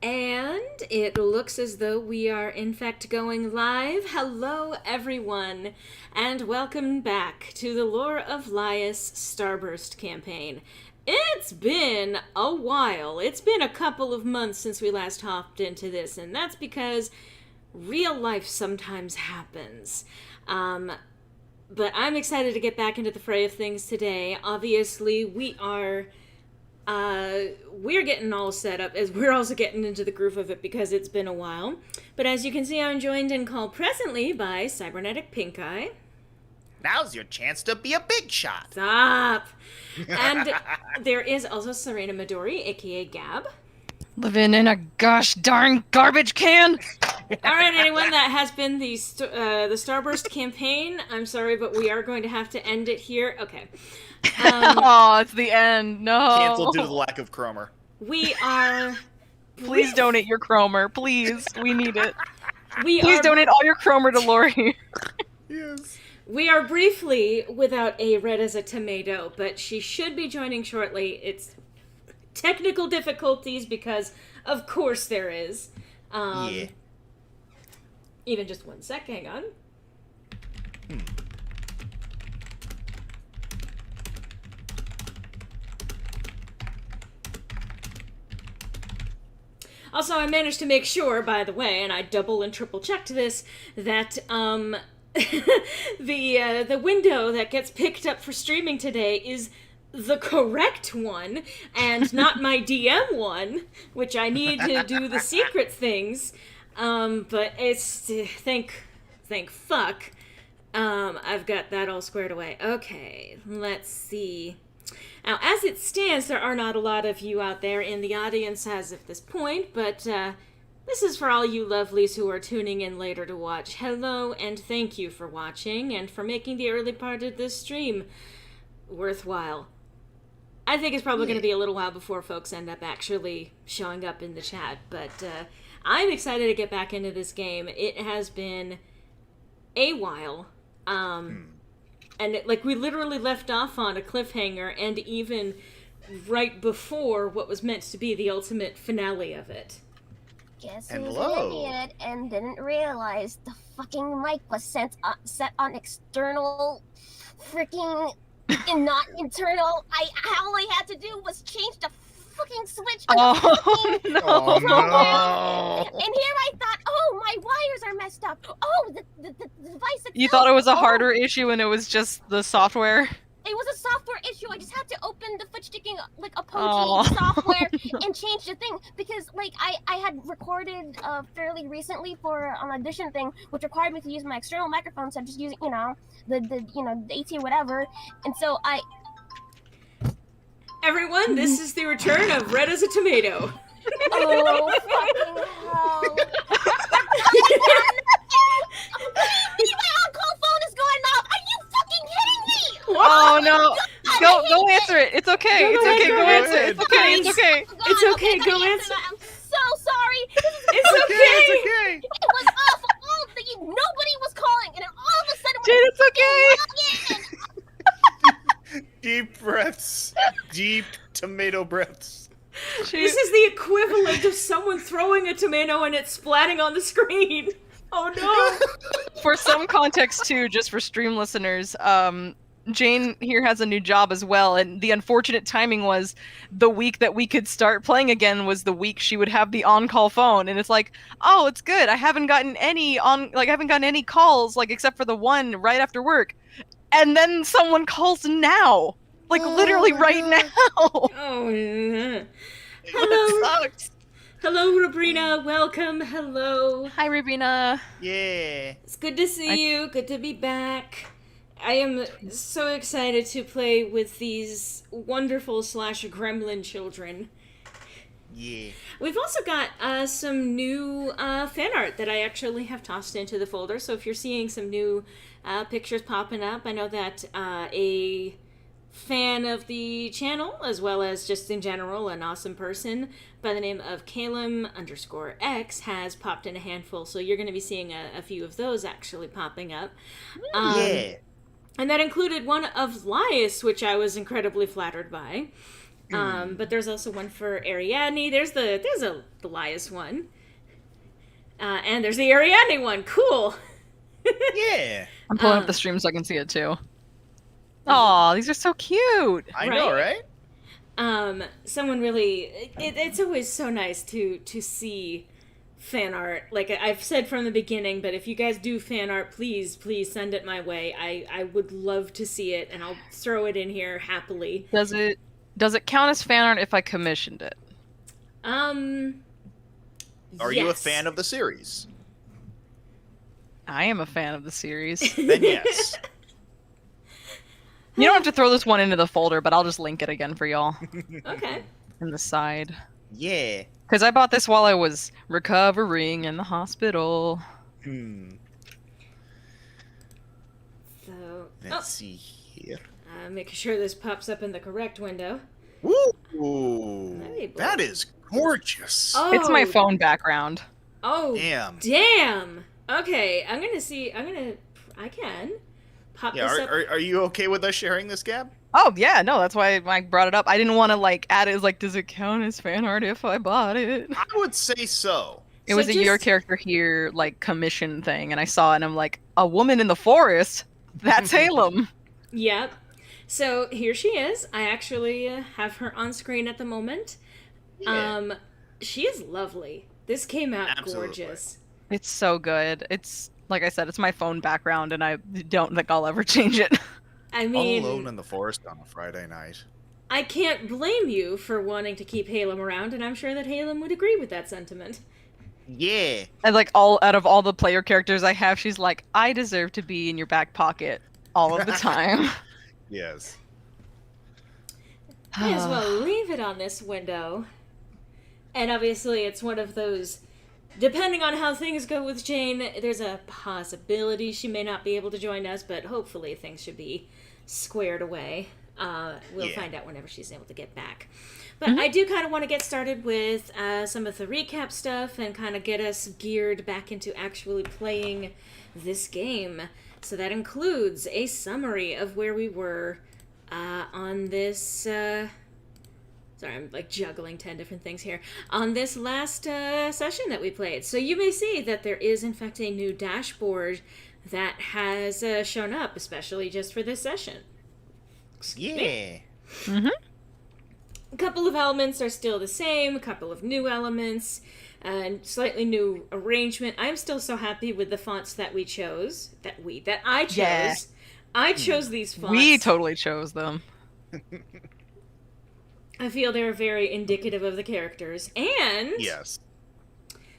And it looks as though we are in fact going live. Hello everyone, and welcome back to the Lore of Leyus Starburst campaign. It's been a while. It's been a couple of months since we last hopped into this, and that's because real life sometimes happens. But I'm excited to get back into the fray of things today. Obviously, we're getting all set up as we're also getting into the groove of it because it's been a while. But as you can see, I'm joined and called presently by CyberneticPinkeye. Now's your chance to be a big shot. Stop! And there is also SerenaMidori, aka Gab. Living in a gosh darn garbage can. Alright, anyone, that has been the Starburst campaign. I'm sorry, but we are going to have to end it here. Okay. Oh, it's the end. No. Cancelled due to the lack of Cromer. We are... Please donate your Cromer. Please. We need it. Please donate all your Cromer to Lori. Yes. We are briefly without a RedAsATomato, but she should be joining shortly. It's technical difficulties because, of course, there is. Yeah. Even just 1 sec, hang on. Also, I managed to make sure, by the way, and I double and triple checked this, that the window that gets picked up for streaming today is the correct one, and not my DM one, which I need to do the secret things. But it's thank fuck. I've got that all squared away. Okay, let's see. Now, as it stands, there are not a lot of you out there in the audience as of this point, but this is for all you lovelies who are tuning in later to watch. Hello, and thank you for watching, and for making the early part of this stream worthwhile. I think it's probably going to be a little while before folks end up actually showing up in the chat, but I'm excited to get back into this game. It has been a while. And we literally left off on a cliffhanger, and even right before what was meant to be the ultimate finale of it. Guess who's an idiot and didn't realize the fucking mic was set on external freaking and not internal. All I had to do was change the fucking switch. No. Oh, no. And here I thought, oh, my wires are messed up. Oh, the device itself. You thought it was a harder issue and it was just the software? It was a software issue. I just had to open the footsticking approaching software and change the thing because I had recorded fairly recently for an audition thing, which required me to use my external microphone. So I'm just using the AT whatever, and so I. Everyone, this is the return of RedAsATomato. Oh fucking hell! My on-call phone is going off. Are you fucking kidding me? Oh no! Go answer it. It's okay. It's okay. Go answer it. It's okay. It's okay. It's okay. Go answer. I'm so sorry. It's okay. It's okay. It was awful. Nobody was calling, and then all of a sudden, Dude, it's okay. Deep breaths. Deep tomato breaths. This is the equivalent of someone throwing a tomato and it splatting on the screen. Oh no! For some context too, just for stream listeners, Jane here has a new job as well, and the unfortunate timing was the week that we could start playing again was the week she would have the on-call phone, and it's like, oh, it's good. I haven't gotten any calls except for the one right after work, and then someone calls now, literally right now. Oh, yeah. Hello. Sucks. Hello, Rubrina. Welcome. Hello. Hi, Rubina. Yeah. It's good to see you. Good to be back. I am so excited to play with these wonderful / gremlin children. Yeah. We've also got some new fan art that I actually have tossed into the folder. So if you're seeing some new pictures popping up, I know that a fan of the channel, as well as just in general an awesome person by the name of Haelum_X has popped in a handful. So you're going to be seeing a few of those actually popping up. Yeah. And that included one of Leyus, which I was incredibly flattered by. But there's also one for Ariadne. There's a Leyus one. And there's the Ariadne one. Cool. Yeah. I'm pulling up the stream so I can see it too. Aw, these are so cute. I know, right? Someone really... It's always so nice to see fan art. Like I've said from the beginning, but if you guys do fan art, please send it my way. I would love to see it, and I'll throw it in here happily. Does it count as fan art if I commissioned it? Are you a fan of the series? I am a fan of the series. Then yes. You don't have to throw this one into the folder, but I'll just link it again for y'all. Okay. In the side. Yeah. Because I bought this while I was recovering in the hospital. So Let's see here. making sure this pops up in the correct window. Ooh, Hey, boy. that is gorgeous. Oh, It's my phone background. Oh, Damn. Okay, I can pop Yeah, this up. are you okay with us sharing this, Gab? Oh, yeah, no, that's why I brought it up. I didn't want to, add it as, does it count as fan art if I bought it? I would say so. It So was a Your just- Character Here, commission thing, and I saw it, and I'm like, a woman in the forest? That's Haelum. Yep. So here she is. I actually have her on screen at the moment. Yeah. She is lovely. This came out Absolutely. gorgeous. It's so good. It's, like I said, it's my phone background, and I don't think I'll ever change it. I All mean, alone in the forest on a Friday night. I can't blame you for wanting to keep Haelum around, and I'm sure that Haelum would agree with that sentiment. Yeah. And, out of all the player characters I have, she's like, I deserve to be in your back pocket all of the time. Yes. May as well leave it on this window. And obviously it's one of those, depending on how things go with Jane, there's a possibility she may not be able to join us, but hopefully things should be squared away. We'll find out whenever she's able to get back. But I do kind of want to get started with some of the recap stuff and kind of get us geared back into actually playing this game. So that includes a summary of where we were on this... sorry, I'm juggling 10 different things here. On this last session that we played. So you may see that there is in fact a new dashboard that has shown up, especially just for this session. Yeah. Mm-hmm. A couple of elements are still the same, a couple of new elements, and slightly new arrangement. I'm still so happy with the fonts that we chose, that I chose. Yeah. I chose these fonts. We totally chose them. I feel they're very indicative of the characters, and Yes.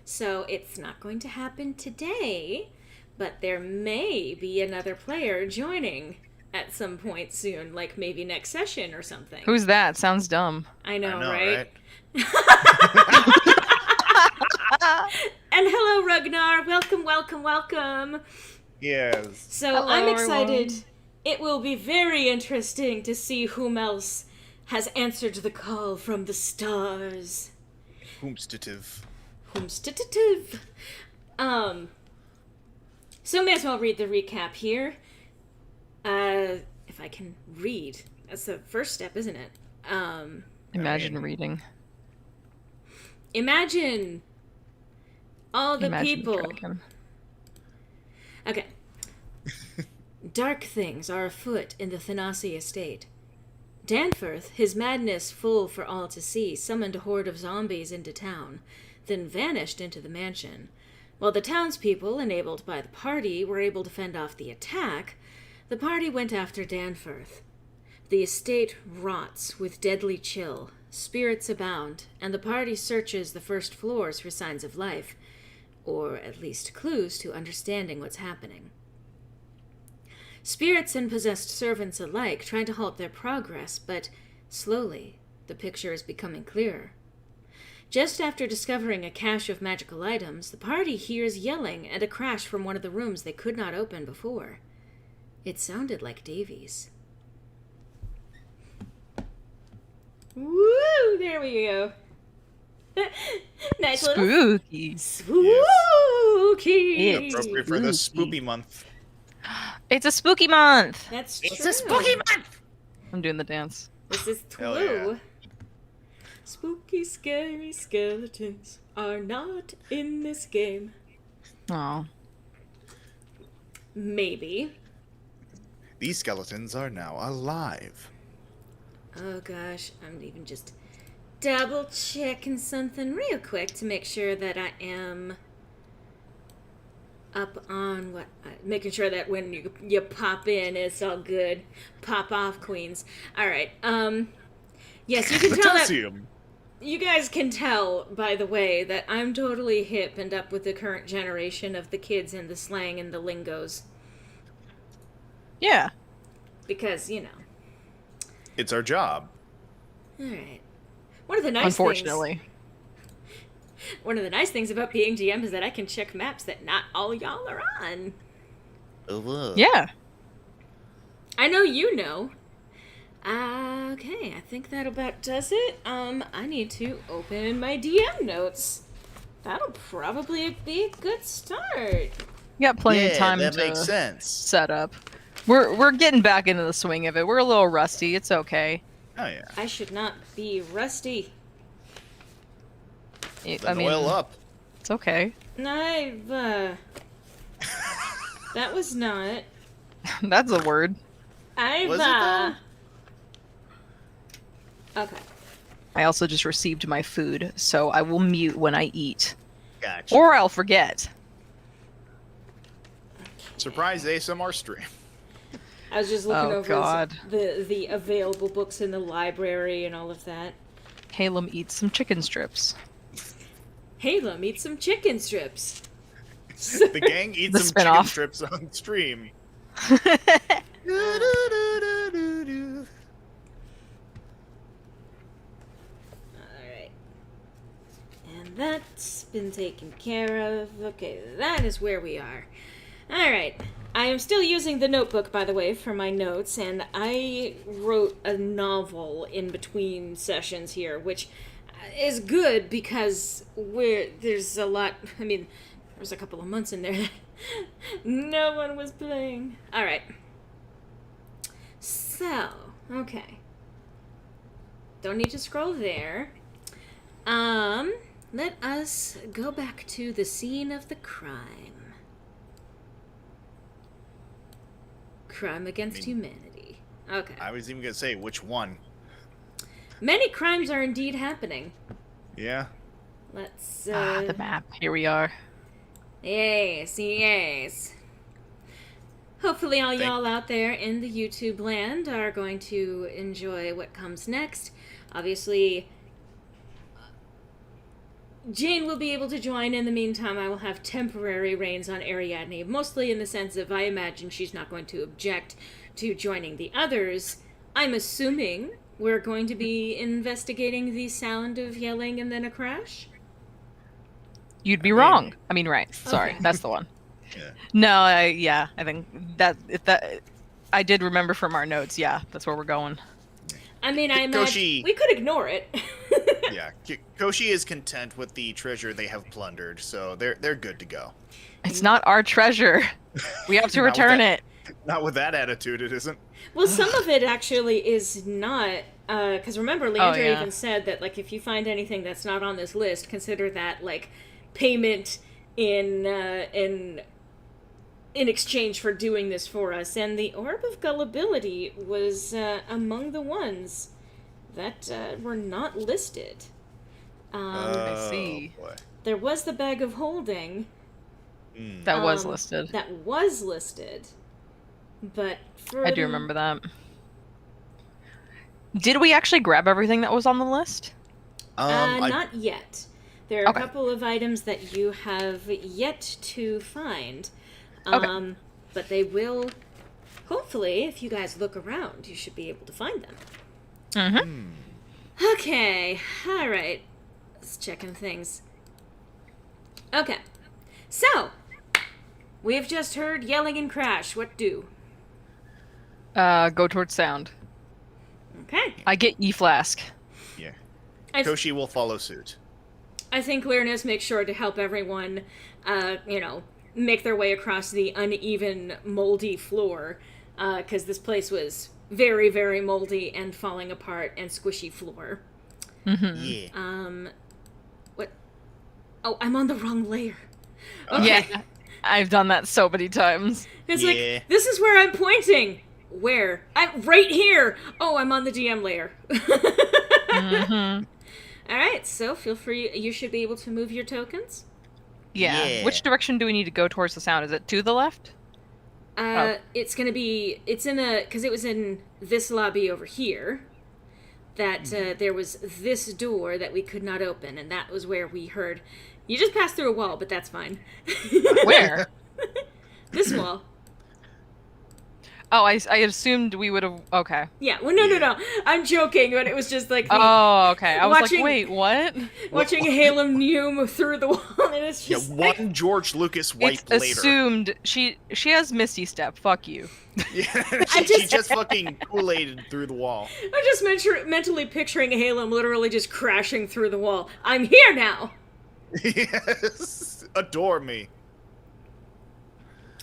so it's not going to happen today, but there may be another player joining at some point soon, like maybe next session or something. Who's that? Sounds dumb. I know, I know, right? And hello, Ragnar. Welcome. Yes. So Hello, I'm excited. everyone. It will be very interesting to see whom else has answered the call from the stars. Whomstative. Whomstative. So may as well read the recap here. If I can read. That's the first step, isn't it? Imagine reading. Imagine all the Imagine people. dragon. Okay. Dark things are afoot in the Thanasi estate. Danforth, his madness full for all to see, summoned a horde of zombies into town, then vanished into the mansion. While the townspeople, enabled by the party, were able to fend off the attack, the party went after Danforth. The estate rots with deadly chill, spirits abound, and the party searches the first floors for signs of life, or at least clues to understanding what's happening. Spirits and possessed servants alike trying to halt their progress, but slowly the picture is becoming clearer. Just after discovering a cache of magical items, the party hears yelling and a crash from one of the rooms they could not open before. It sounded like Davy's. Woo! There we go. Nice little Spooky. spooky. Yeah, Appropriate for the spoopy month. It's a spooky month. That's It's true. a spooky month! I'm doing the dance. This is Hell true. Spooky, scary skeletons are not in this game. Oh. Maybe. These skeletons are now alive. Oh gosh, I'm even just double checking something real quick to make sure that I am up on what, making sure that when you pop in, it's all good. Pop off, queens. All right. Yes, you can tell that. Potassium. You guys can tell, by the way, that I'm totally hip and up with the current generation of the kids and the slang and the lingos. Yeah. Because, you know. It's our job. Alright. One of the nice Unfortunately. One of the nice things about being GM is that I can check maps that not all y'all are on. Yeah. I know you know. Okay, I think that about does it. I need to open my DM notes. That'll probably be a good start. You got plenty of time that to makes sense. set up. We're getting back into the swing of it. We're a little rusty. It's okay. Oh yeah. I should not be rusty. Then oil up. It's okay. I've, that was not. That's a word. I've, Was it though? Okay. I also just received my food, so I will mute when I eat. Gotcha. Or I'll forget. Surprise ASMR stream. I was just looking Oh, over God. the available books in the library and all of that. Haelum eats some chicken strips. Haelum, eat some chicken strips. The gang eats The some chicken spin-off. strips on stream. Alright. And that's been taken care of. Okay, that is where we are. Alright. I am still using the notebook, by the way, for my notes, and I wrote a novel in between sessions here, which is good because there's a lot. I mean, there was a couple of months in there that no one was playing. Alright. So, okay. Don't need to scroll there. Let us go back to the scene of the crime. Crime against humanity. Okay. I was even gonna say which one. Many crimes are indeed happening. Yeah. Let's, The map. Here we are. Yes, yes. Hopefully all y'all out there in the YouTube land are going to enjoy what comes next. Obviously, Jane will be able to join. In the meantime, I will have temporary reins on Ariadne, mostly in the sense of I imagine she's not going to object to joining the others. I'm assuming we're going to be investigating the sound of yelling and then a crash? You'd be wrong. I mean, right. Sorry, Okay. that's the one. Yeah. No, I think that I did remember from our notes. Yeah, that's where we're going. I mean, I imagine Koshi. we could ignore it. Yeah. Koshi is content with the treasure they have plundered, so they're good to go. It's not our treasure. We have to return it. Not with that attitude, it isn't. Well, some of it actually is not, because remember, Leandra yeah. even said that, like, if you find anything that's not on this list, consider that, like, payment in exchange for doing this for us. And the Orb of Gullibility was among the ones that were not listed. I see. Boy. There was the Bag of Holding. That was listed. That was listed. But for I do remember that. Did we actually grab everything that was on the list? Not yet. There are Okay. a couple of items that you have yet to find. Okay. But they will, hopefully, if you guys look around, you should be able to find them. Mm-hmm. Okay, alright. Let's checking things. Okay. So, we've just heard yelling and crash. What do? Go towards sound. Okay. I get E-Flask. Yeah. I, Koshi will follow suit. I think Lyronus makes sure to help everyone, make their way across the uneven, moldy floor, because this place was very, very moldy and falling apart and squishy floor. Yeah. What? Oh, I'm on the wrong layer. Okay. Yeah, I've done that so many times. It's Yeah. like, this is where I'm pointing. Where? I'm right here. Oh, I'm on the DM layer. Alright, so feel free. You should be able to move your tokens. Yeah. Yeah. Which direction do we need to go towards the sound? Is it to the left? It's gonna be. It's in a. Because it was in this lobby over here. That there was this door that we could not open, and that was where we heard. You just passed through a wall, but that's fine. Where? This wall. Oh, I assumed we would have. Okay. Yeah, well, no. I'm joking, but it was just like. Oh, okay. I was watching- like, wait, what? Watching Haelum Neum through the wall, and it's Yeah, just. one George Lucas wipe It's later. assumed she has Misty Step. Fuck you. Yeah, she just fucking Kool-Aided through the wall. I'm just mentally picturing Haelum literally just crashing through the wall. I'm here now! Yes. Adore me.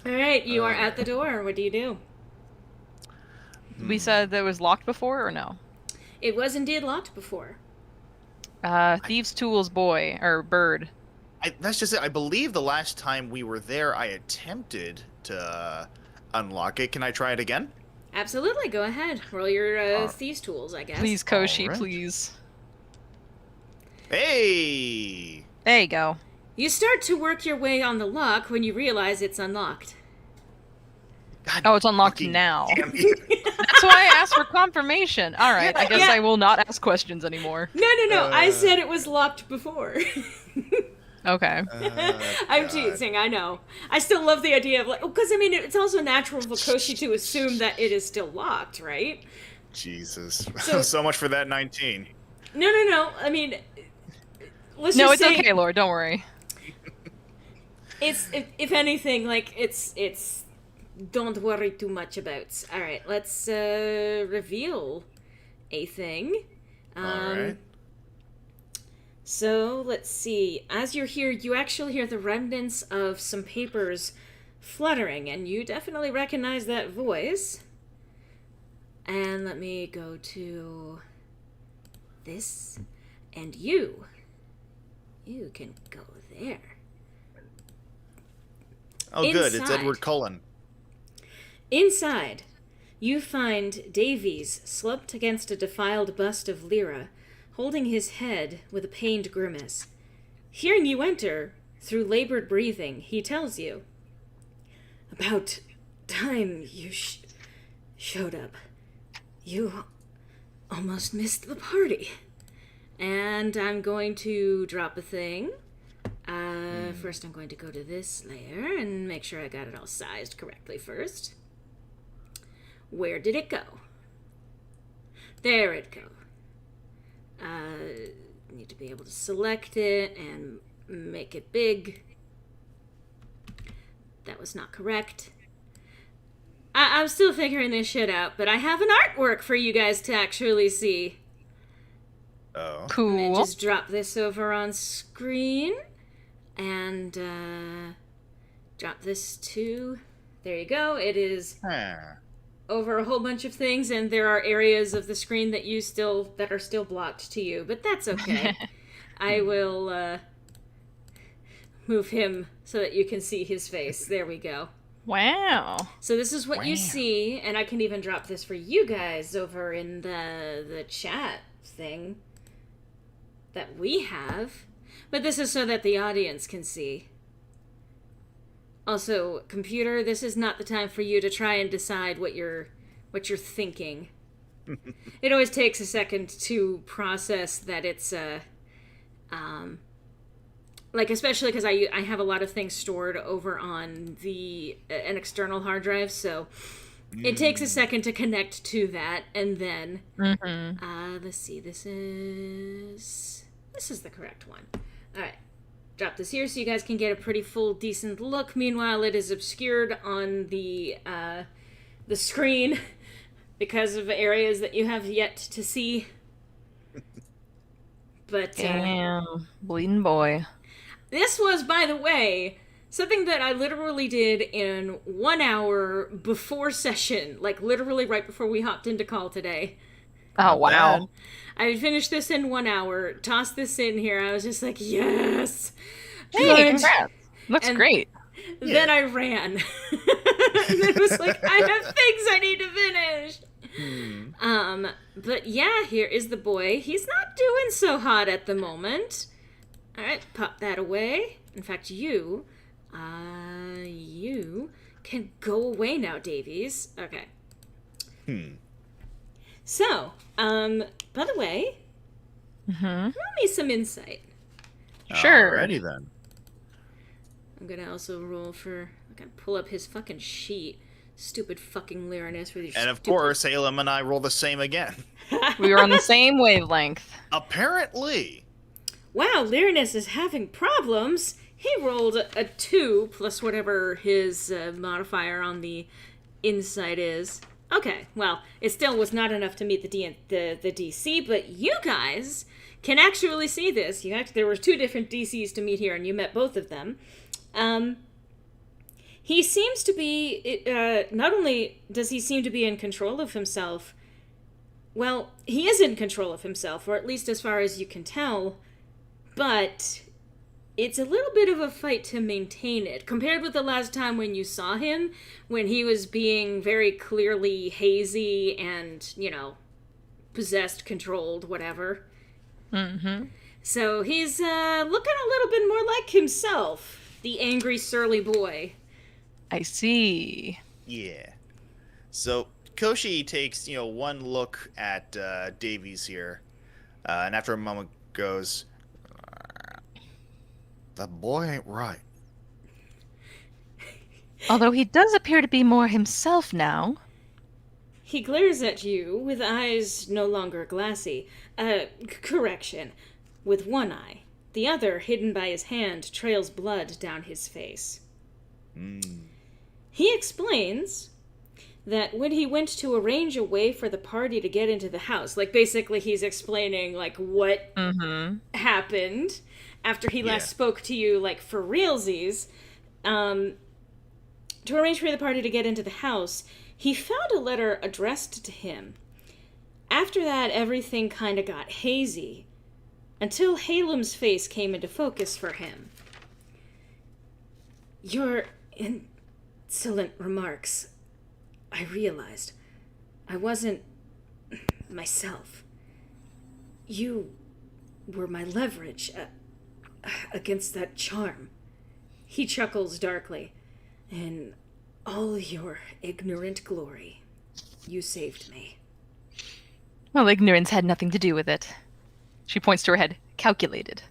Alright, you are at the door. What do you do? We said that it was locked before, or no? It was indeed locked before. Thieves' Tools boy, or bird. That's just it. I believe the last time we were there, I attempted to unlock it. Can I try it again? Absolutely, go ahead. Roll your thieves' tools, I guess. Please, Koshi, Alright. please. Hey! There you go. You start to work your way on the lock when you realize it's unlocked. God Oh, it's unlocked fucking now. damn you. That's why I asked for confirmation. All right, I guess Yeah. I will not ask questions anymore. No, I said it was locked before. Okay. I'm God. teasing, I know. I still love the idea of, like, because, I mean, it's also natural for Koshi to assume that it is still locked, right? Jesus. So- So much for that 19. No, I mean, let's No, just it's say okay, Lord. Don't worry. it's, if anything, like, it's, don't worry too much about. Alright, let's, reveal a thing. Alright. So, let's see. As you're here, you actually hear the remnants of some papers fluttering, and you definitely recognize that voice. And let me go to this, and you can go there. Oh, good. It's Inside. Edward Cullen. Inside, you find Davies slumped against a defiled bust of Lyra, holding his head with a pained grimace. Hearing you enter, through labored breathing, he tells you, "About time you showed up. You almost missed the party." And I'm going to drop a thing. First I'm going to go to this layer and make sure I got it all sized correctly first. Where did it go? There it goes. Need to be able to select it and make it big. That was not correct. I'm still figuring this shit out, but I have an artwork for you guys to actually see. Oh. And Cool. just drop this over on screen. And drop this too. There you go. It is Huh. over a whole bunch of things, and there are areas of the screen that are still blocked to you, but that's okay. I will move him so that you can see his face. There we go. Wow. So this is what you Wow. see, and I can even drop this for you guys over in the chat thing that we have. But this is so that the audience can see. Also, computer, this is not the time for you to try and decide what you're thinking. It always takes a second to process that it's like, especially because I have a lot of things stored over on an external hard drive, so it takes a second to connect to that, and then let's see, this is the correct one. All right. Drop this here so you guys can get a pretty full, decent look. Meanwhile, it is obscured on the screen because of areas that you have yet to see. But Damn. Bleeding boy. this was, by the way, something that I literally did in 1 hour before session, like literally right before we hopped into call today. Oh, wow. Well, I finished this in 1 hour, tossed this in here. I was just like, yes! Hey, Good. congrats. Looks And great. Then I ran. And it was like, I have things I need to finish! But yeah, here is the boy. He's not doing so hot at the moment. Alright, pop that away. In fact, you can go away now, Davies. Okay. So, by the way, roll me some insight. Sure. Alrighty then. I'm gonna also roll for... I gotta pull up his fucking sheet. Stupid fucking Lyronus with your And of stupid... course, Haelum and I roll the same again. We were on the same wavelength. Apparently. Wow, Lyronus is having problems. He rolled a 2 plus whatever his modifier on the insight is. Okay, well, it still was not enough to meet the DC, but you guys can actually see this. There were 2 different DCs to meet here, and you met both of them. He seems to be, not only does he seem to be in control of himself, well, he is in control of himself, or at least as far as you can tell, but it's a little bit of a fight to maintain it, compared with the last time when you saw him, when he was being very clearly hazy and, possessed, controlled, whatever. Mm-hmm. So he's looking a little bit more like himself, the angry, surly boy. I see. Yeah. So Koshi takes, one look at Davies here, and after a moment goes, "The boy ain't right." Although he does appear to be more himself now. He glares at you with eyes no longer glassy. Correction. With one eye. The other, hidden by his hand, trails blood down his face. He explains that when he went to arrange a way for the party to get into the house, like basically he's explaining like what happened after he last spoke to you, like for realsies, to arrange for the party to get into the house, he found a letter addressed to him. After that, everything kind of got hazy, until Haelum's face came into focus for him. Your insolent remarks, I realized I wasn't myself. You were my leverage against that charm. He chuckles darkly. In all your ignorant glory, you saved me. Well, ignorance had nothing to do with it. She points to her head. Calculated.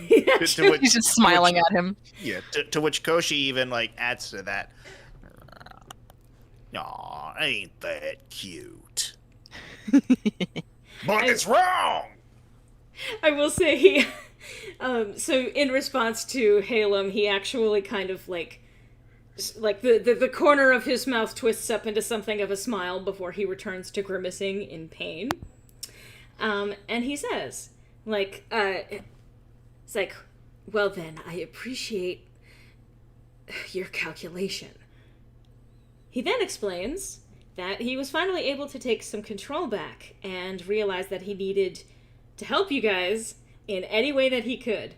He's just smiling at him. Yeah, to which Koshi even, adds to that. Aw, ain't that cute. But it's wrong! I will say he... so in response to Haelum, he actually kind of, the corner of his mouth twists up into something of a smile before he returns to grimacing in pain. And he says, it's like, well then, I appreciate your calculation. He then explains that he was finally able to take some control back and realized that he needed to help you guys in any way that he could.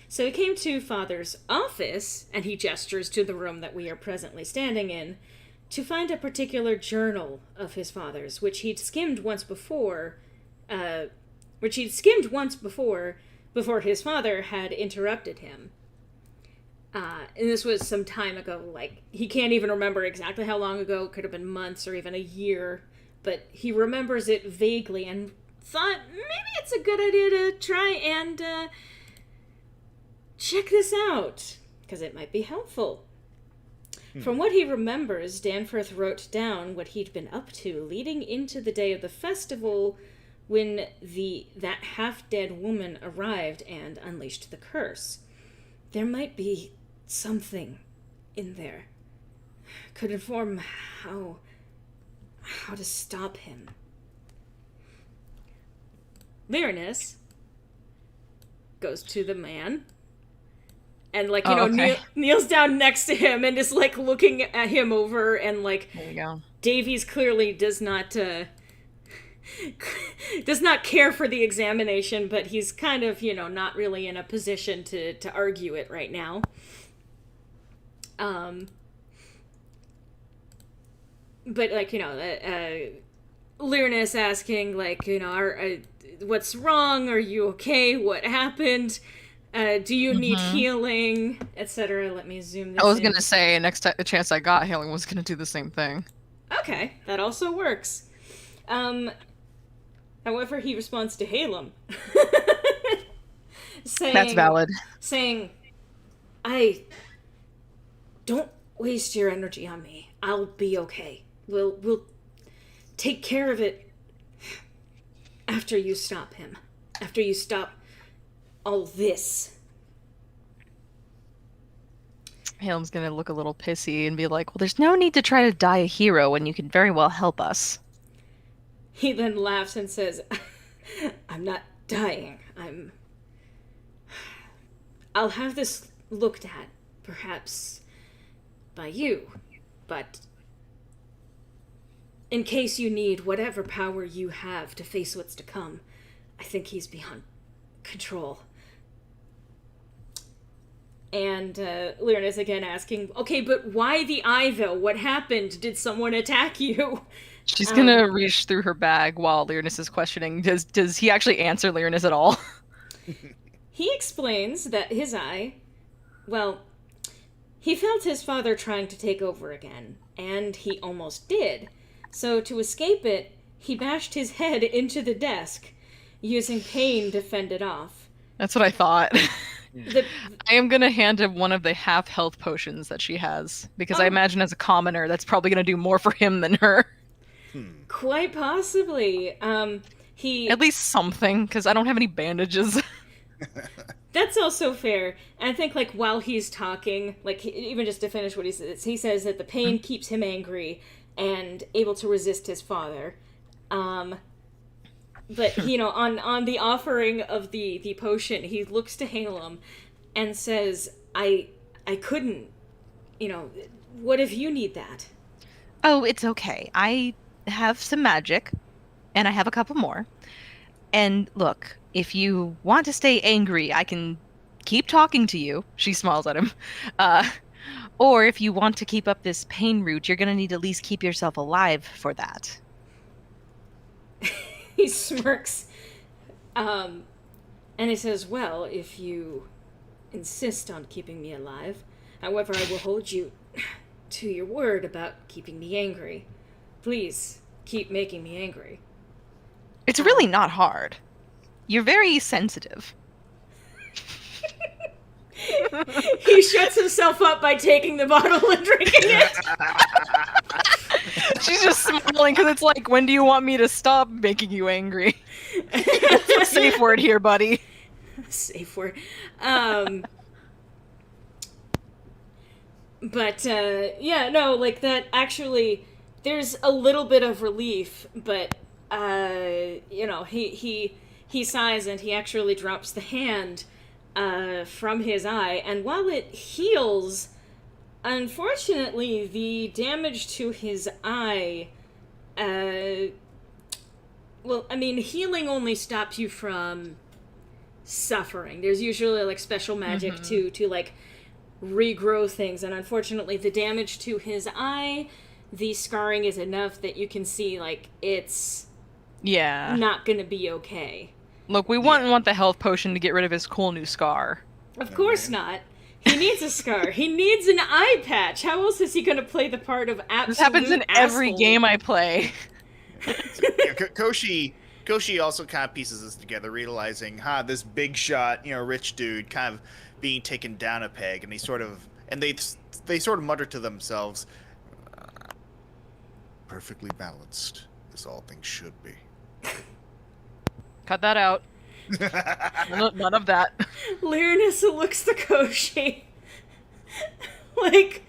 So he came to Father's office, and he gestures to the room that we are presently standing in, to find a particular journal of his father's, which he'd skimmed once before, before his father had interrupted him. And this was some time ago, he can't even remember exactly how long ago, it could have been months or even a year, but he remembers it vaguely and thought maybe it's a good idea to try and check this out, because it might be helpful. From what he remembers, Danforth wrote down what he'd been up to leading into the day of the festival when that half-dead woman arrived and unleashed the curse. There might be something in there. Could inform how to stop him. Lyronus goes to the man and kneels down next to him and is looking at him over, and There you go. Davies clearly does not does not care for the examination, but he's kind of, not really in a position to argue it right now. But, like, Lyronus asking, like, what's wrong? Are you okay? What happened? Do you need healing? Etc. Let me zoom this in. I was gonna say, next chance I got, Haelum was gonna do the same thing. Okay, that also works. However, he responds to Haelum. That's valid. Saying, don't waste your energy on me. I'll be okay. We'll take care of it after you stop him. After you stop all this. Haelum's gonna look a little pissy and be like, well, there's no need to try to die a hero when you can very well help us. He then laughs and says, I'm not dying. I'll have this looked at, perhaps, by you, but in case you need whatever power you have to face what's to come, I think he's beyond control. And Lyronus again asking, okay, but why the eye, though? What happened? Did someone attack you? She's gonna reach through her bag while Lyronus is questioning. Does he actually answer Lyronus at all? He explains that his eye, well, he felt his father trying to take over again, and he almost did. So to escape it, he bashed his head into the desk, using pain to fend it off. That's what I thought. I am going to hand him one of the half-health potions that she has, because I imagine as a commoner, that's probably going to do more for him than her. Quite possibly. He At least something, because I don't have any bandages. That's also fair. And I think, like, while he's talking, like, even just to finish what he says that the pain keeps him angry and able to resist his father. But, on the offering of the potion, he looks to Haelum and says, I couldn't, what if you need that? Oh, it's okay. I have some magic, and I have a couple more. And look, if you want to stay angry, I can keep talking to you. She smiles at him. Or if you want to keep up this pain route, you're going to need to at least keep yourself alive for that. He smirks. And he says, well, if you insist on keeping me alive, however, I will hold you to your word about keeping me angry. Please, keep making me angry. It's really not hard. You're very sensitive. He shuts himself up by taking the bottle and drinking it. She's just smiling because it's like, when do you want me to stop making you angry? Safe word here, buddy. Safe word. But, like, that actually, there's a little bit of relief, but, he sighs and he actually drops the hand from his eye, and while it heals, unfortunately, the damage to his eye, healing only stops you from suffering. There's usually, like, special magic to like, regrow things, and unfortunately, the damage to his eye, the scarring is enough that you can see, like, it's not gonna be okay. Look, we wouldn't want the health potion to get rid of his cool new scar. Of course not. He needs a scar. He needs an eye patch. How else is he going to play the part of absolute This happens in every game I play. Koshi also kind of pieces this together, realizing, this big shot, rich dude kind of being taken down a peg, and they sort of mutter to themselves, perfectly balanced, as all things should be. Cut that out. None of that. Lyronus looks to Koshi. Like,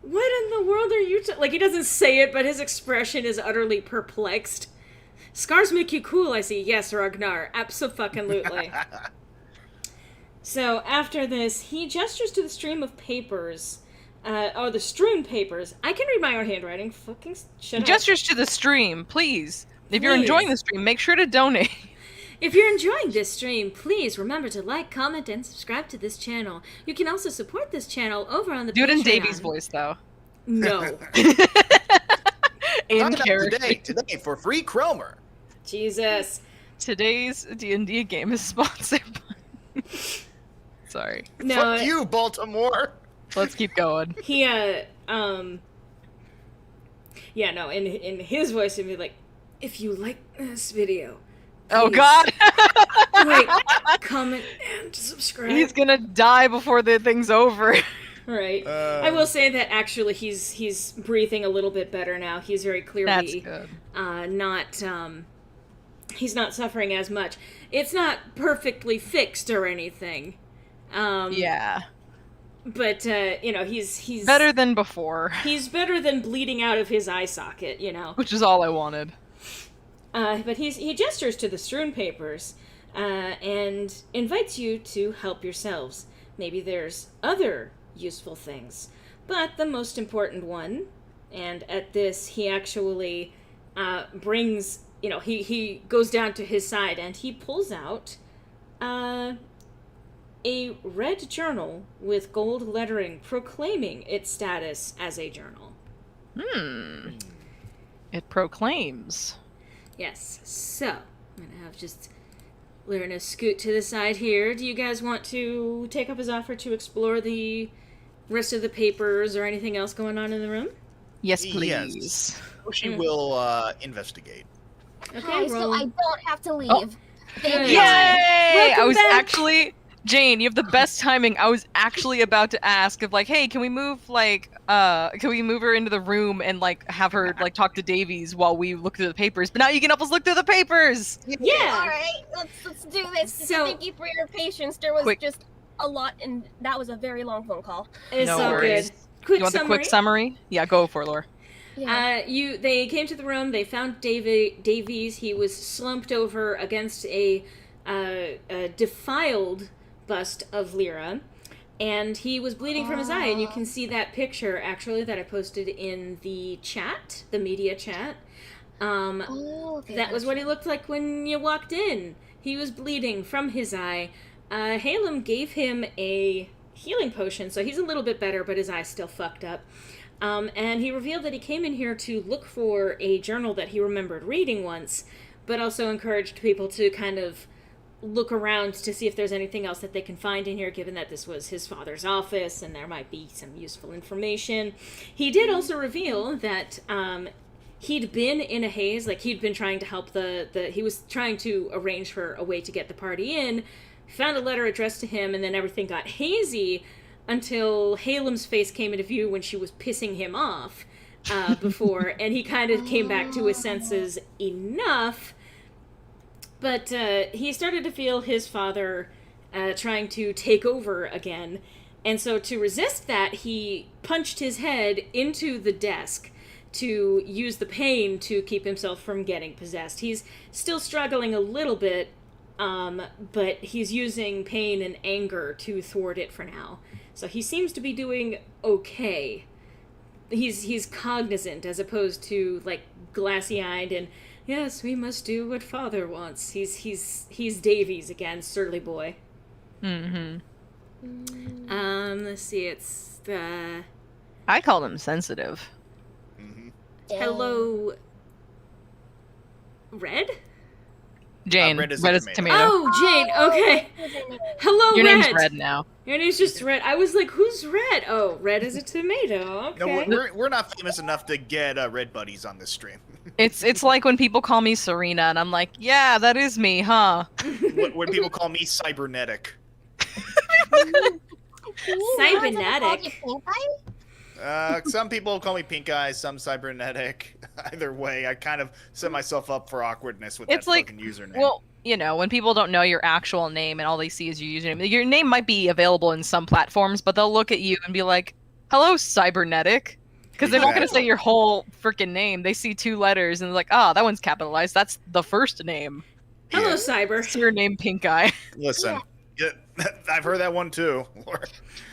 what in the world are you like, he doesn't say it, but his expression is utterly perplexed. Scars make you cool, I see. Yes, Ragnar. Abso-fucking-lutely. So, after this, he gestures to the stream of papers. The strewn papers. I can read my own handwriting. Fucking shut up. Gestures to the stream, please. If you're enjoying the stream, make sure to donate. If you're enjoying this stream, please remember to like, comment, and subscribe to this channel. You can also support this channel over on the Do it in Patreon. Davy's voice, though. No. In character. Today for free Cromer. Jesus. Today's D&D game is sponsored by... Sorry. No. Fuck you, Baltimore. Let's keep going. He, yeah, no, in his voice, it'd be like, if you like this video, Oh please god! like, comment, and subscribe. He's gonna die before the thing's over. Right. I will say that actually he's breathing a little bit better now. He's very clearly he's not suffering as much. It's not perfectly fixed or anything. Yeah. But he's Better than before. He's better than bleeding out of his eye socket, Which is all I wanted. But he gestures to the strewn papers and invites you to help yourselves. Maybe there's other useful things. But the most important one, and at this he actually brings, he goes down to his side and he pulls out a red journal with gold lettering proclaiming its status as a journal. It proclaims. Yes, so I'm gonna have just Lyronus scoot to the side here. Do you guys want to take up his offer to explore the rest of the papers or anything else going on in the room? Yes, please. Yes. Koshi will investigate. Okay, Hi, so roll. I don't have to leave. Oh. Thank Yay! you. Yay! Welcome I was back. actually... Jane, you have the best timing. I was actually about to ask if, like, hey, can we move her into the room and, like, have her, like, talk to Davies while we look through the papers? But now you can help us look through the papers! Yeah! Alright, let's do this. So- Thank you for your patience. There was Quick. just a lot, and that was a very long phone call. It's No so worries. good. Quick You want summary. the quick summary? Yeah, go for it, Laura. Yeah. They came to the room, they found Davies. He was slumped over against a defiled bust of Lyra, and he was bleeding from his eye, and you can see that picture, actually, that I posted in the chat, the media chat. Okay, That was what he looked like when you walked in. He was bleeding from his eye. Haelum gave him a healing potion, so he's a little bit better, but his eye's still fucked up. And he revealed that he came in here to look for a journal that he remembered reading once, but also encouraged people to kind of look around to see if there's anything else that they can find in here, given that this was his father's office and there might be some useful information. He did also reveal that he'd been in a haze, like he'd been trying to help he was trying to arrange for a way to get the party in, found a letter addressed to him, and then everything got hazy until Haelum's face came into view when she was pissing him off before, and he kind of came back to his senses enough. But he started to feel his father trying to take over again. And so to resist that, he punched his head into the desk to use the pain to keep himself from getting possessed. He's still struggling a little bit, but he's using pain and anger to thwart it for now. So he seems to be doing okay. He's cognizant as opposed to, like, glassy-eyed and... Yes, we must do what father wants. He's Davies again, surly boy. Mm-hmm. Let's see, it's the... I called him sensitive. Mm-hmm. Hello... Red? Jane, Red is red a as a tomato. tomato. Oh, Jane, okay. Hello, Your Red. name's Red now. Your name's just Red. I was like, who's Red? Oh, Red is a tomato, okay. No, we're not famous enough to get red buddies on this stream. It's like when people call me Serena, and I'm like, yeah, that is me, huh? When people call me cybernetic. Cybernetic. Some people call me Pink Eye, some cybernetic. Either way, I kind of set myself up for awkwardness with It's that like, fucking username. well, when people don't know your actual name and all they see is your username, your name might be available in some platforms, but they'll look at you and be like, hello, cybernetic. Because they're not going to say your whole freaking name. They see 2 letters and they're like, oh, that one's capitalized. That's the first name. Hello, Yeah. Cyber. It's your name, Pink Eye. Listen, I've heard that one too.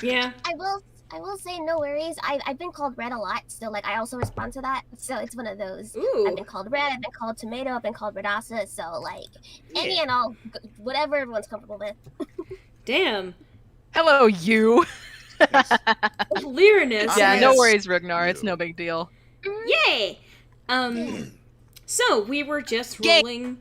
Yeah. I will I will say no worries. I've been called Red a lot, so like I also respond to that. So it's one of those. Ooh. I've been called Red, I've been called Tomato, I've been called RedAsa, so like any Yeah. and all, whatever everyone's comfortable with. Damn. Hello, you. Lyronus. Yeah, Yes. no worries, Ragnar. It's no big deal. Yay! So we were just Yay. rolling.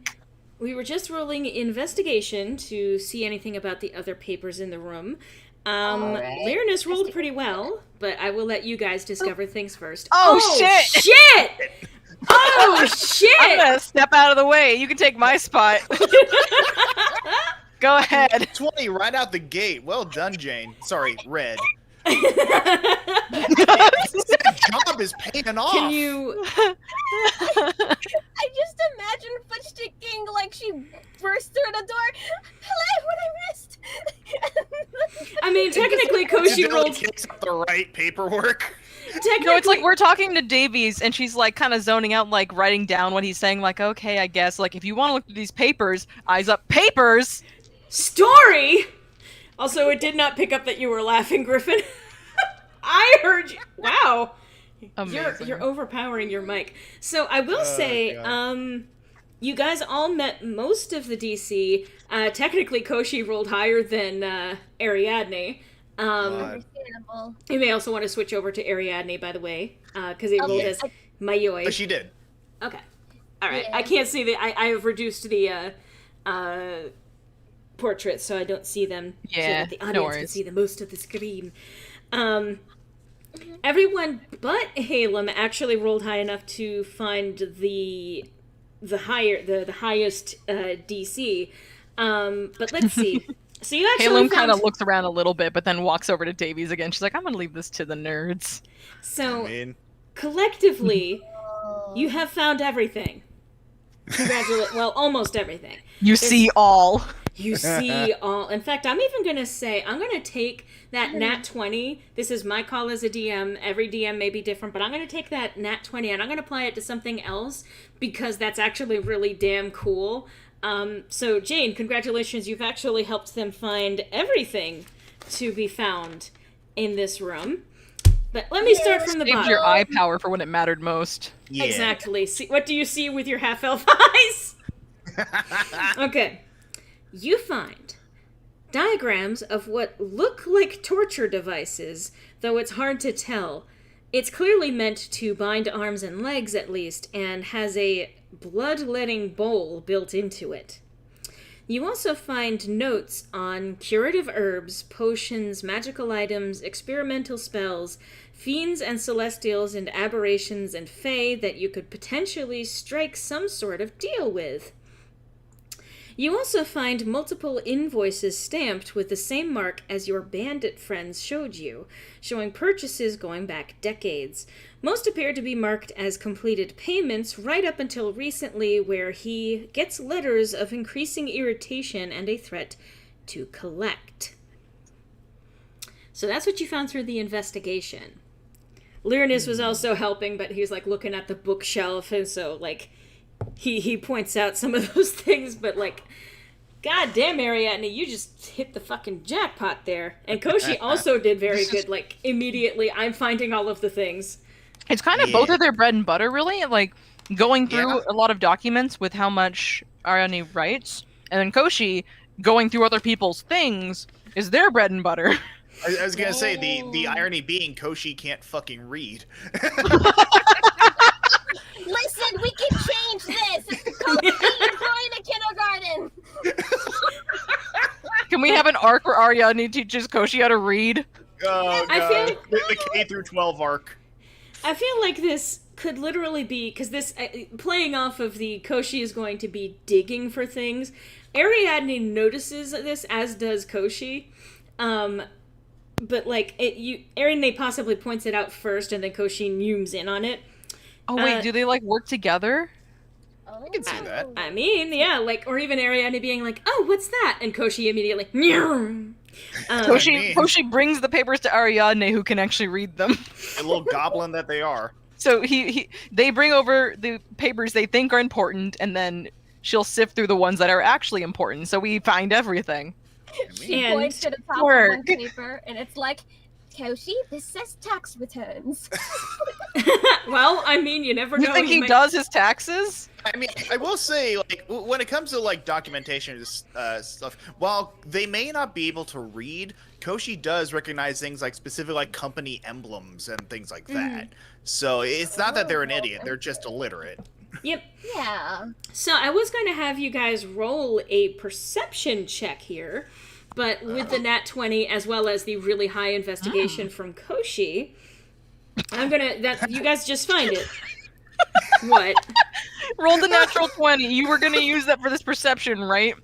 We were just rolling investigation to see anything about the other papers in the room. Alright. Lyronus rolled pretty well, but I will let you guys discover things first. Oh, shit! Shit! Oh shit! I'm gonna step out of the way. You can take my spot. Go ahead. 20 right out the gate. Well done, Jane. Sorry, Red. Job is paying off. Can you? I just imagine Foot sticking like she burst through the door. Hello, what I missed? I mean, technically, Koshi rolled. Kicks up the right paperwork. Technically, No, it's like we're talking to Davies, and she's like kind of zoning out, like writing down what he's saying. Like, okay, I guess. Like, if you want to look at these papers, eyes up, papers. story. Also, it did not pick up that you were laughing, Griffin. I heard you. Wow. Amazing. You're overpowering your mic. So I will say, God. you guys all met most of the DC. Technically, Koshi rolled higher than Ariadne. God. Understandable. You may also want to switch over to Ariadne, by the way, because he rolled Okay. as Mayoi. But she did. Okay. All right. Yeah. I can't see the. I have reduced the portraits so I don't see them. So Yeah, that the no audience can worries. see the most of the screen. Everyone but Haelum actually rolled high enough to find the highest DC. But let's see. So you actually Haelum found, kind of looks around a little bit, but then walks over to Davies again. She's like, I'm gonna leave this to the nerds. So I mean, collectively, you have found everything. Congratulations. Well, almost everything. You see all. You see all. In fact, I'm even going to say, I'm going to take that nat 20. This is my call as a DM. Every DM may be different, but I'm going to take that nat 20 and I'm going to apply it to something else because that's actually really damn cool. So, Jane, congratulations. You've actually helped them find everything to be found in this room. But let me start from the Saved bottom. your eye power for when it mattered most. yeah. Exactly. See, what do you see with your half-elf eyes? Okay. You find diagrams of what look like torture devices, though it's hard to tell. It's clearly meant to bind arms and legs, at least, and has a blood-letting bowl built into it. You also find notes on curative herbs, potions, magical items, experimental spells, fiends and celestials and aberrations and fae that you could potentially strike some sort of deal with. You also find multiple invoices stamped with the same mark as your bandit friends showed you, showing purchases going back decades. Most appear to be marked as completed payments right up until recently, where he gets letters of increasing irritation and a threat to collect. So that's what you found through the investigation. Lyronus was also helping, but he's like looking at the bookshelf, and so like he points out some of those things, but like, god damn, Ariadne, you just hit the fucking jackpot there. And Koshi also did very good, like immediately, I'm finding all of the things. It's kind of both of their bread and butter, really. Like, going through Yeah. a lot of documents with how much Ariadne writes, and then Koshi going through other people's things is their bread and butter. I was gonna say the irony being Koshi can't fucking read. Listen, we can change this. Koshi is going to kindergarten. Can we have an arc where Ariadne teaches Koshi how to read? Oh, I God. feel- the K through 12 arc. I feel like this could literally be, because this, playing off of the Koshi is going to be digging for things, Ariadne notices this, as does Koshi. But like, Ariadne possibly points it out first, and then Koshi zooms in on it. Oh wait, do they like work together? I can see that. I mean, yeah, like, or even Ariadne being like, oh, what's that? And Koshi immediately, Koshi. Koshi brings the papers to Ariadne, who can actually read them. A little goblin that they are. So they bring over the papers they think are important, and then she'll sift through the ones that are actually important. So we find everything. I mean, She And points to the top work. of one paper, and it's like, Koshi, this says tax returns. Well, I mean, you never know. You think he does his taxes? I mean, I will say, like, when it comes to like documentation and stuff, while they may not be able to read, Koshi does recognize things like specific like company emblems and things like that. So it's not that they're an idiot; they're just illiterate. Yep. Yeah. So I was going to have you guys roll a perception check here, but with the nat 20 as well as the really high investigation from Koshi, I'm gonna you guys just find it. What? Roll the natural 20. You were gonna use that for this perception, right?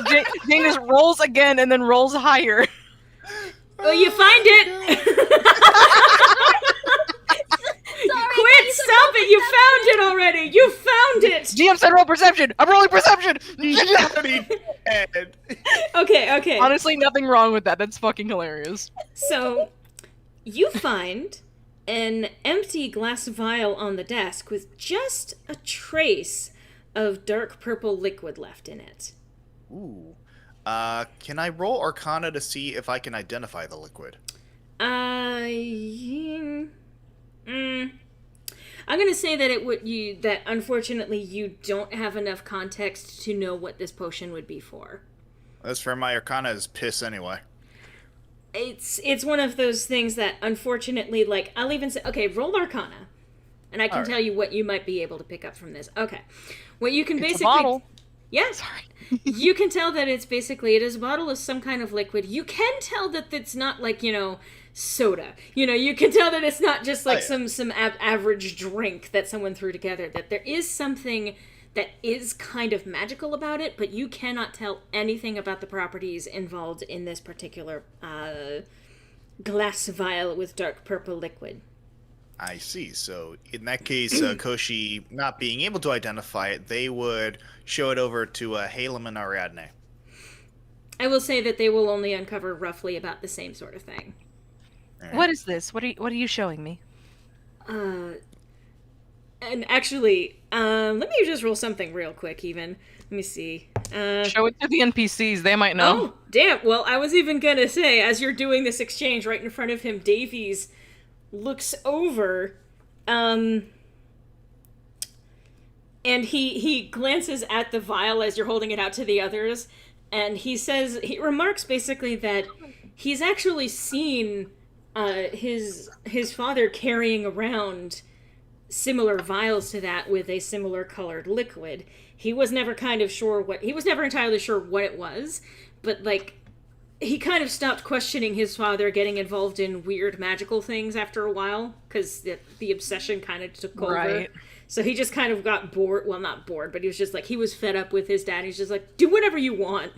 Jane just rolls again and then rolls higher. Oh, you find it! Sorry, Quit! Stop it! You found it already! You found it! GM said roll perception! I'm rolling perception! Okay. Honestly, nothing wrong with that. That's fucking hilarious. So, you find an empty glass vial on the desk with just a trace of dark purple liquid left in it. Ooh. Can I roll Arcana to see if I can identify the liquid? I'm gonna say that that unfortunately you don't have enough context to know what this potion would be for. That's for my Arcana is piss anyway. It's one of those things that unfortunately, like, I'll even say, okay, roll Arcana, and I can tell you what you might be able to pick up from this. Okay, what you can basically, a bottle. Yeah, sorry. You can tell that it is a bottle of some kind of liquid. You can tell that it's not like, soda. You can tell that it's not just like some average drink that someone threw together. That there is something that is kind of magical about it, but you cannot tell anything about the properties involved in this particular glass vial with dark purple liquid. I see. So in that case, Koshi not being able to identify it, they would show it over to Haelum and Ariadne. I will say that they will only uncover roughly about the same sort of thing. Right. What is this? What are you showing me? And actually, let me just roll something real quick even. Let me see. Show it to the NPCs. They might know. Oh, damn. Well, I was even gonna say, as you're doing this exchange right in front of him, Davies looks over, and he glances at the vial as you're holding it out to the others, and he remarks basically that he's actually seen his father carrying around similar vials to that with a similar colored liquid. He was never entirely sure what it was, but like, he kind of stopped questioning his father getting involved in weird magical things after a while, because the obsession kind of took over. Right. So he just kind of got bored. Well, not bored, but he was just like, he was fed up with his dad. He's just like, do whatever you want.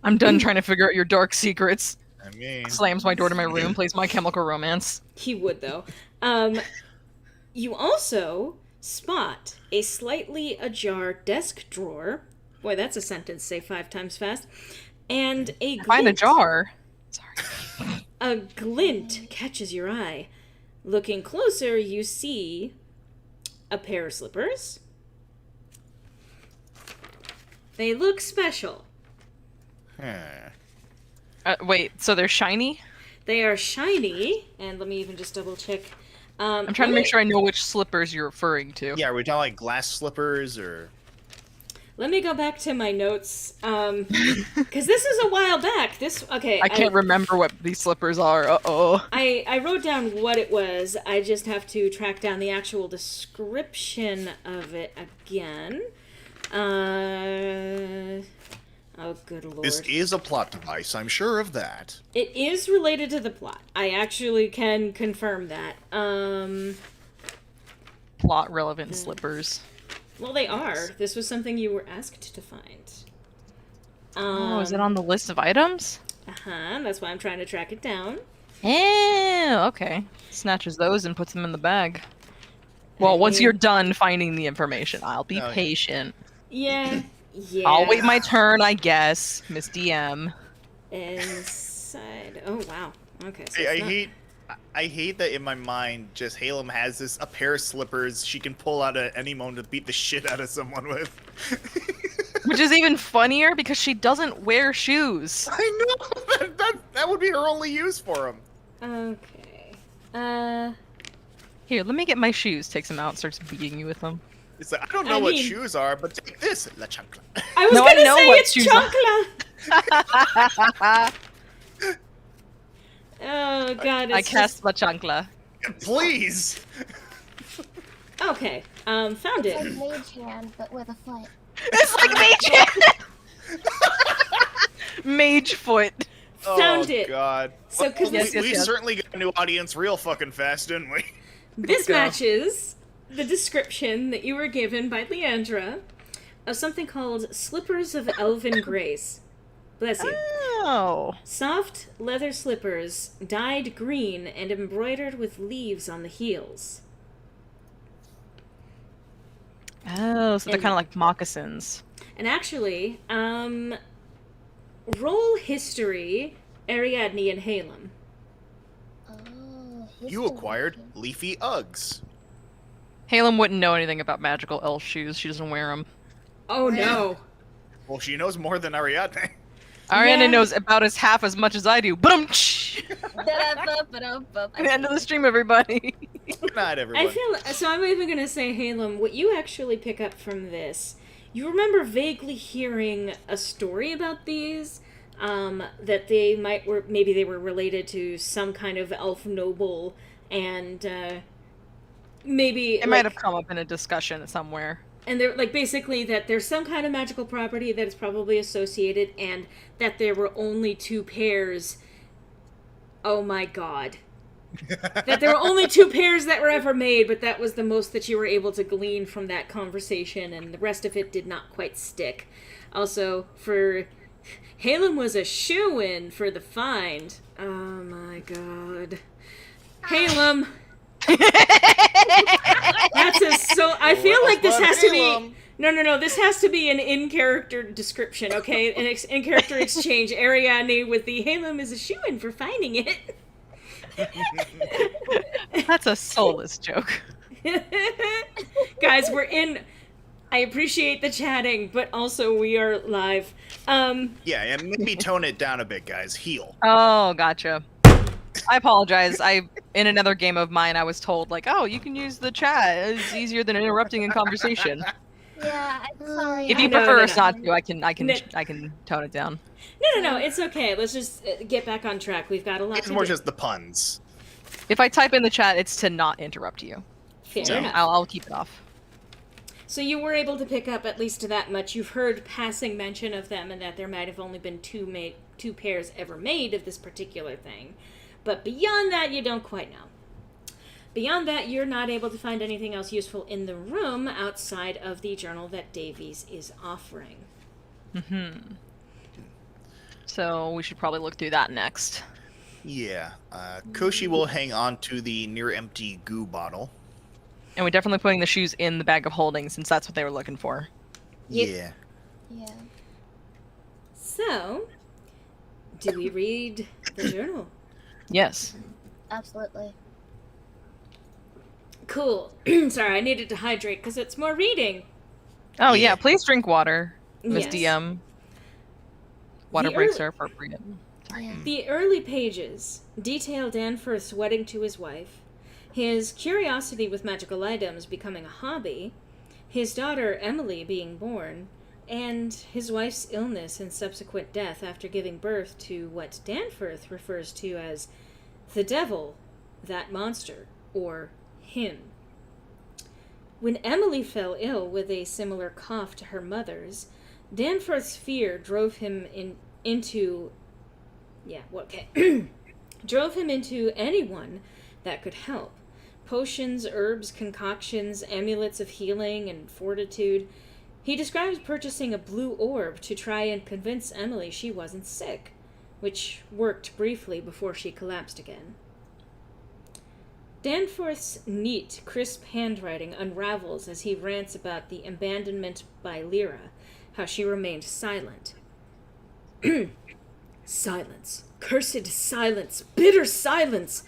I'm done trying to figure out your dark secrets. I mean, Slams my door to my room, plays My Chemical Romance. He would, though. You also spot a slightly ajar desk drawer. Boy, that's a sentence. Say 5 times fast. And a glint. Find a jar. Sorry. A glint catches your eye. Looking closer, you see a pair of slippers. They look special. Wait, so they're shiny? They are shiny, and let me even just double check. I'm trying to make sure I know which slippers you're referring to. yeah, are we talking like glass slippers or? Let me go back to my notes, because this is a while back. I can't remember what these slippers are. Uh-oh. I wrote down what it was. I just have to track down the actual description of it again. Oh, good lord. This is a plot device, I'm sure of that. It is related to the plot. I actually can confirm that. Plot-relevant slippers. Well, they are. This was something you were asked to find. Is it on the list of items? Uh-huh, that's why I'm trying to track it down. Oh, okay. Snatches those and puts them in the bag. Well, once you're done finding the information, I'll be patient. Yeah. I'll wait my turn, I guess, Miss DM. Inside. Oh, wow. Okay. So I hate that in my mind, just Haelum has a pair of slippers she can pull out at any moment to beat the shit out of someone with. Which is even funnier because she doesn't wear shoes. I know! That would be her only use for them. Okay. Here, let me get my shoes. Takes them out, starts beating you with them. It's like, I don't know what shoes are, but take this, La Chancla. I was No, I gonna know say what it's shoes chancla. Oh god, I it's cast La Chancla. Please! Okay, found It's it. like mage hand, but with a foot. It's like mage mage foot. Found Oh, it. God. So, 'cause Well, this- we certainly got a new audience real fucking fast, didn't we? This Go. matches the description that you were given by Leandra of something called Slippers of Elven Grace. Bless you. Oh. Soft leather slippers, dyed green and embroidered with leaves on the heels. Oh, so they're And- kind of like moccasins. And actually, roll history, Ariadne and Haelum. Oh, You history. acquired leafy Uggs. Haelum wouldn't know anything about magical elf shoes. She doesn't wear them. Oh no. Well, she knows more than Ariadne. Ariadne Yeah. knows about as half as much as I do. But Da-da-ba-ba-da-ba. end of the stream, everybody. Good night, everyone. I feel so. I'm even gonna say, Haelum, what you actually pick up from this, you remember vaguely hearing a story about these, that they maybe they were related to some kind of elf noble, and maybe It might have come up in a discussion somewhere. And they're like basically that there's some kind of magical property that is probably associated, and that there were only 2 pairs. Oh my god. That there were only 2 pairs that were ever made, but that was the most that you were able to glean from that conversation, and the rest of it did not quite stick. Also, for Haelum was a shoo-in for the find. Oh my god. Haelum. That's I feel like this has to be. No. This has to be an in-character description, okay? An in-character exchange. Ariadne with the Haelum is a shoo-in for finding it. That's a soulless joke. Guys, we're in. I appreciate the chatting, but also we are live. Yeah, and maybe tone it down a bit, guys. Heal. Oh, gotcha. I apologize. In another game of mine, I was told like, "Oh, you can use the chat. It's easier than interrupting in conversation." Yeah, I'm sorry. If you No, prefer no, us no. not to, I can No. tone it down. No, it's okay. Let's just get back on track. We've got a lot It's to more do. just the puns. If I type in the chat, it's to not interrupt you. Fair So enough. I'll keep it off. So you were able to pick up at least that much. You've heard passing mention of them, and that there might have only been 2 pairs ever made of this particular thing. But beyond that, you don't quite know. Beyond that, you're not able to find anything else useful in the room outside of the journal that Davies is offering. So we should probably look through that next. Yeah. Koshi will hang on to the near-empty goo bottle. And we're definitely putting the shoes in the bag of holding since that's what they were looking for. Yep. Yeah. Yeah. So, do we read the journal? Yes. Absolutely. Cool. Sorry, I needed to hydrate because it's more reading. Oh Yeah. yeah, please drink water, Miss Yes. DM. Water The breaks ear- are appropriate. Yeah. The early pages detail Danforth's wedding to his wife, his curiosity with magical items becoming a hobby, his daughter Emily being born, and his wife's illness and subsequent death after giving birth to what Danforth refers to as the devil, that monster, or him. When Emily fell ill with a similar cough to her mother's, Danforth's fear drove him into drove him into anyone that could help. Potions, herbs, concoctions, amulets of healing and fortitude. He describes purchasing a blue orb to try and convince Emily she wasn't sick, which worked briefly before she collapsed again. Danforth's neat, crisp handwriting unravels as he rants about the abandonment by Lyra, how she remained silent. Silence. Cursed silence. Bitter silence.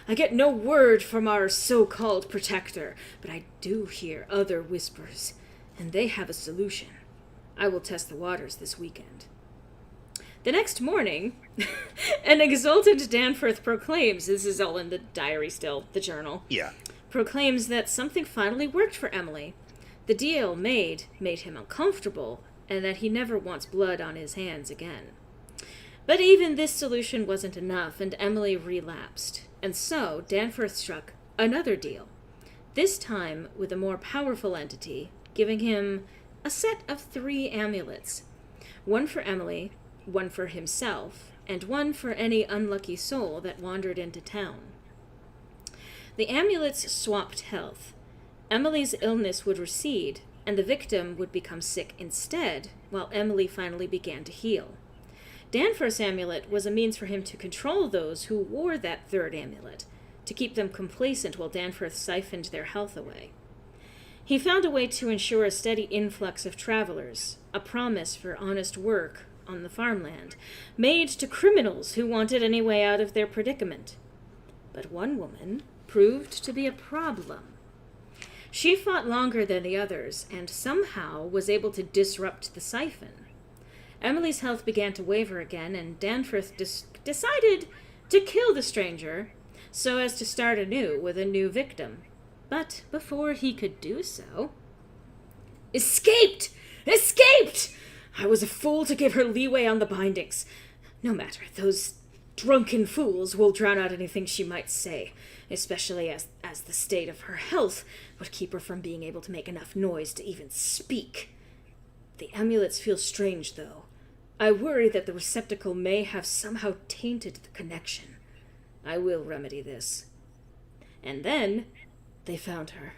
I get no word from our so-called protector, but I do hear other whispers, and they have a solution. I will test the waters this weekend. The next morning, an exultant Danforth proclaims, this is all in the diary still, the journal, Yeah. proclaims that something finally worked for Emily. The deal made him uncomfortable, and that he never wants blood on his hands again. But even this solution wasn't enough, and Emily relapsed. And so, Danforth struck another deal. This time with a more powerful entity, giving him a set of 3 amulets. One for Emily, one for himself, and one for any unlucky soul that wandered into town. The amulets swapped health. Emily's illness would recede, and the victim would become sick instead, while Emily finally began to heal. Danforth's amulet was a means for him to control those who wore that 3rd amulet, to keep them complacent while Danforth siphoned their health away. He found a way to ensure a steady influx of travelers, a promise for honest work on the farmland, made to criminals who wanted any way out of their predicament. But one woman proved to be a problem. She fought longer than the others, and somehow was able to disrupt the siphon. Emily's health began to waver again, and Danforth decided to kill the stranger, so as to start anew with a new victim. But before he could do so... Escaped! Escaped! I was a fool to give her leeway on the bindings. No matter, those drunken fools will drown out anything she might say, especially as the state of her health would keep her from being able to make enough noise to even speak. The amulets feel strange, though. I worry that the receptacle may have somehow tainted the connection. I will remedy this. And then they found her.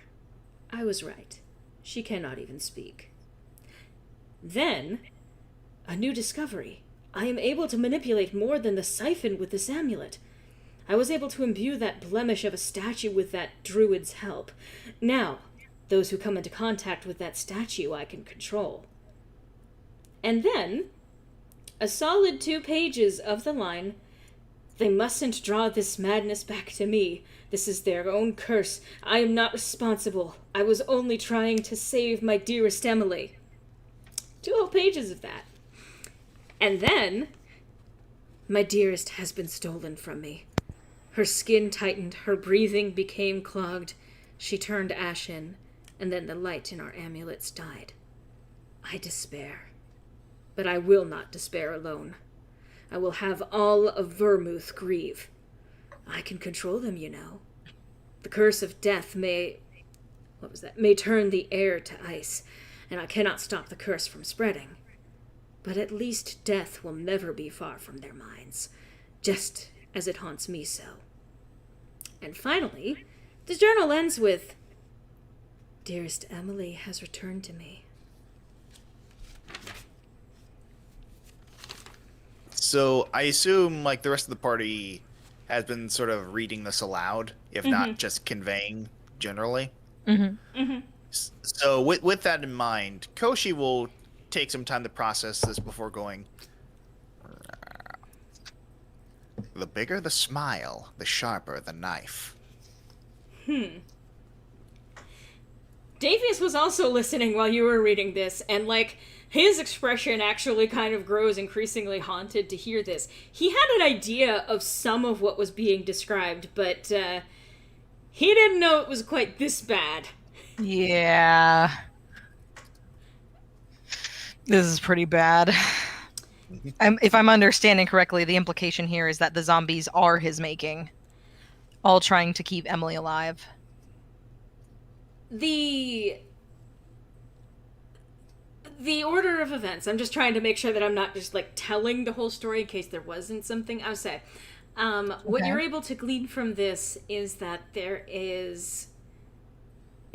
I was right. She cannot even speak. Then, a new discovery. I am able to manipulate more than the siphon with this amulet. I was able to imbue that blemish of a statue with that druid's help. Now, those who come into contact with that statue I can control. And then, a solid 2 pages of the line, they mustn't draw this madness back to me. This is their own curse. I am not responsible. I was only trying to save my dearest Emily. 2 whole pages of that. And then, my dearest has been stolen from me. Her skin tightened, her breathing became clogged. She turned ashen, and then the light in our amulets died. I despair. But I will not despair alone. I will have all of Vermouth grieve. I can control them, you know. The curse of death may turn the air to ice, and I cannot stop the curse from spreading. But at least death will never be far from their minds, just as it haunts me so. And finally, the journal ends with, Dearest Emily has returned to me. So I assume, like, the rest of the party has been sort of reading this aloud, if not just conveying generally. So with that in mind, Koshi will take some time to process this before going. The bigger the smile, the sharper the knife. Davius was also listening while you were reading this, and, like, his expression actually kind of grows increasingly haunted to hear this. He had an idea of some of what was being described, but he didn't know it was quite this bad. Yeah. This is pretty bad. If I'm understanding correctly, the implication here is that the zombies are his making, all trying to keep Emily alive. The order of events, I'm just trying to make sure that I'm not just, like, telling the whole story in case there wasn't something. I would say, what you're able to glean from this is that there is,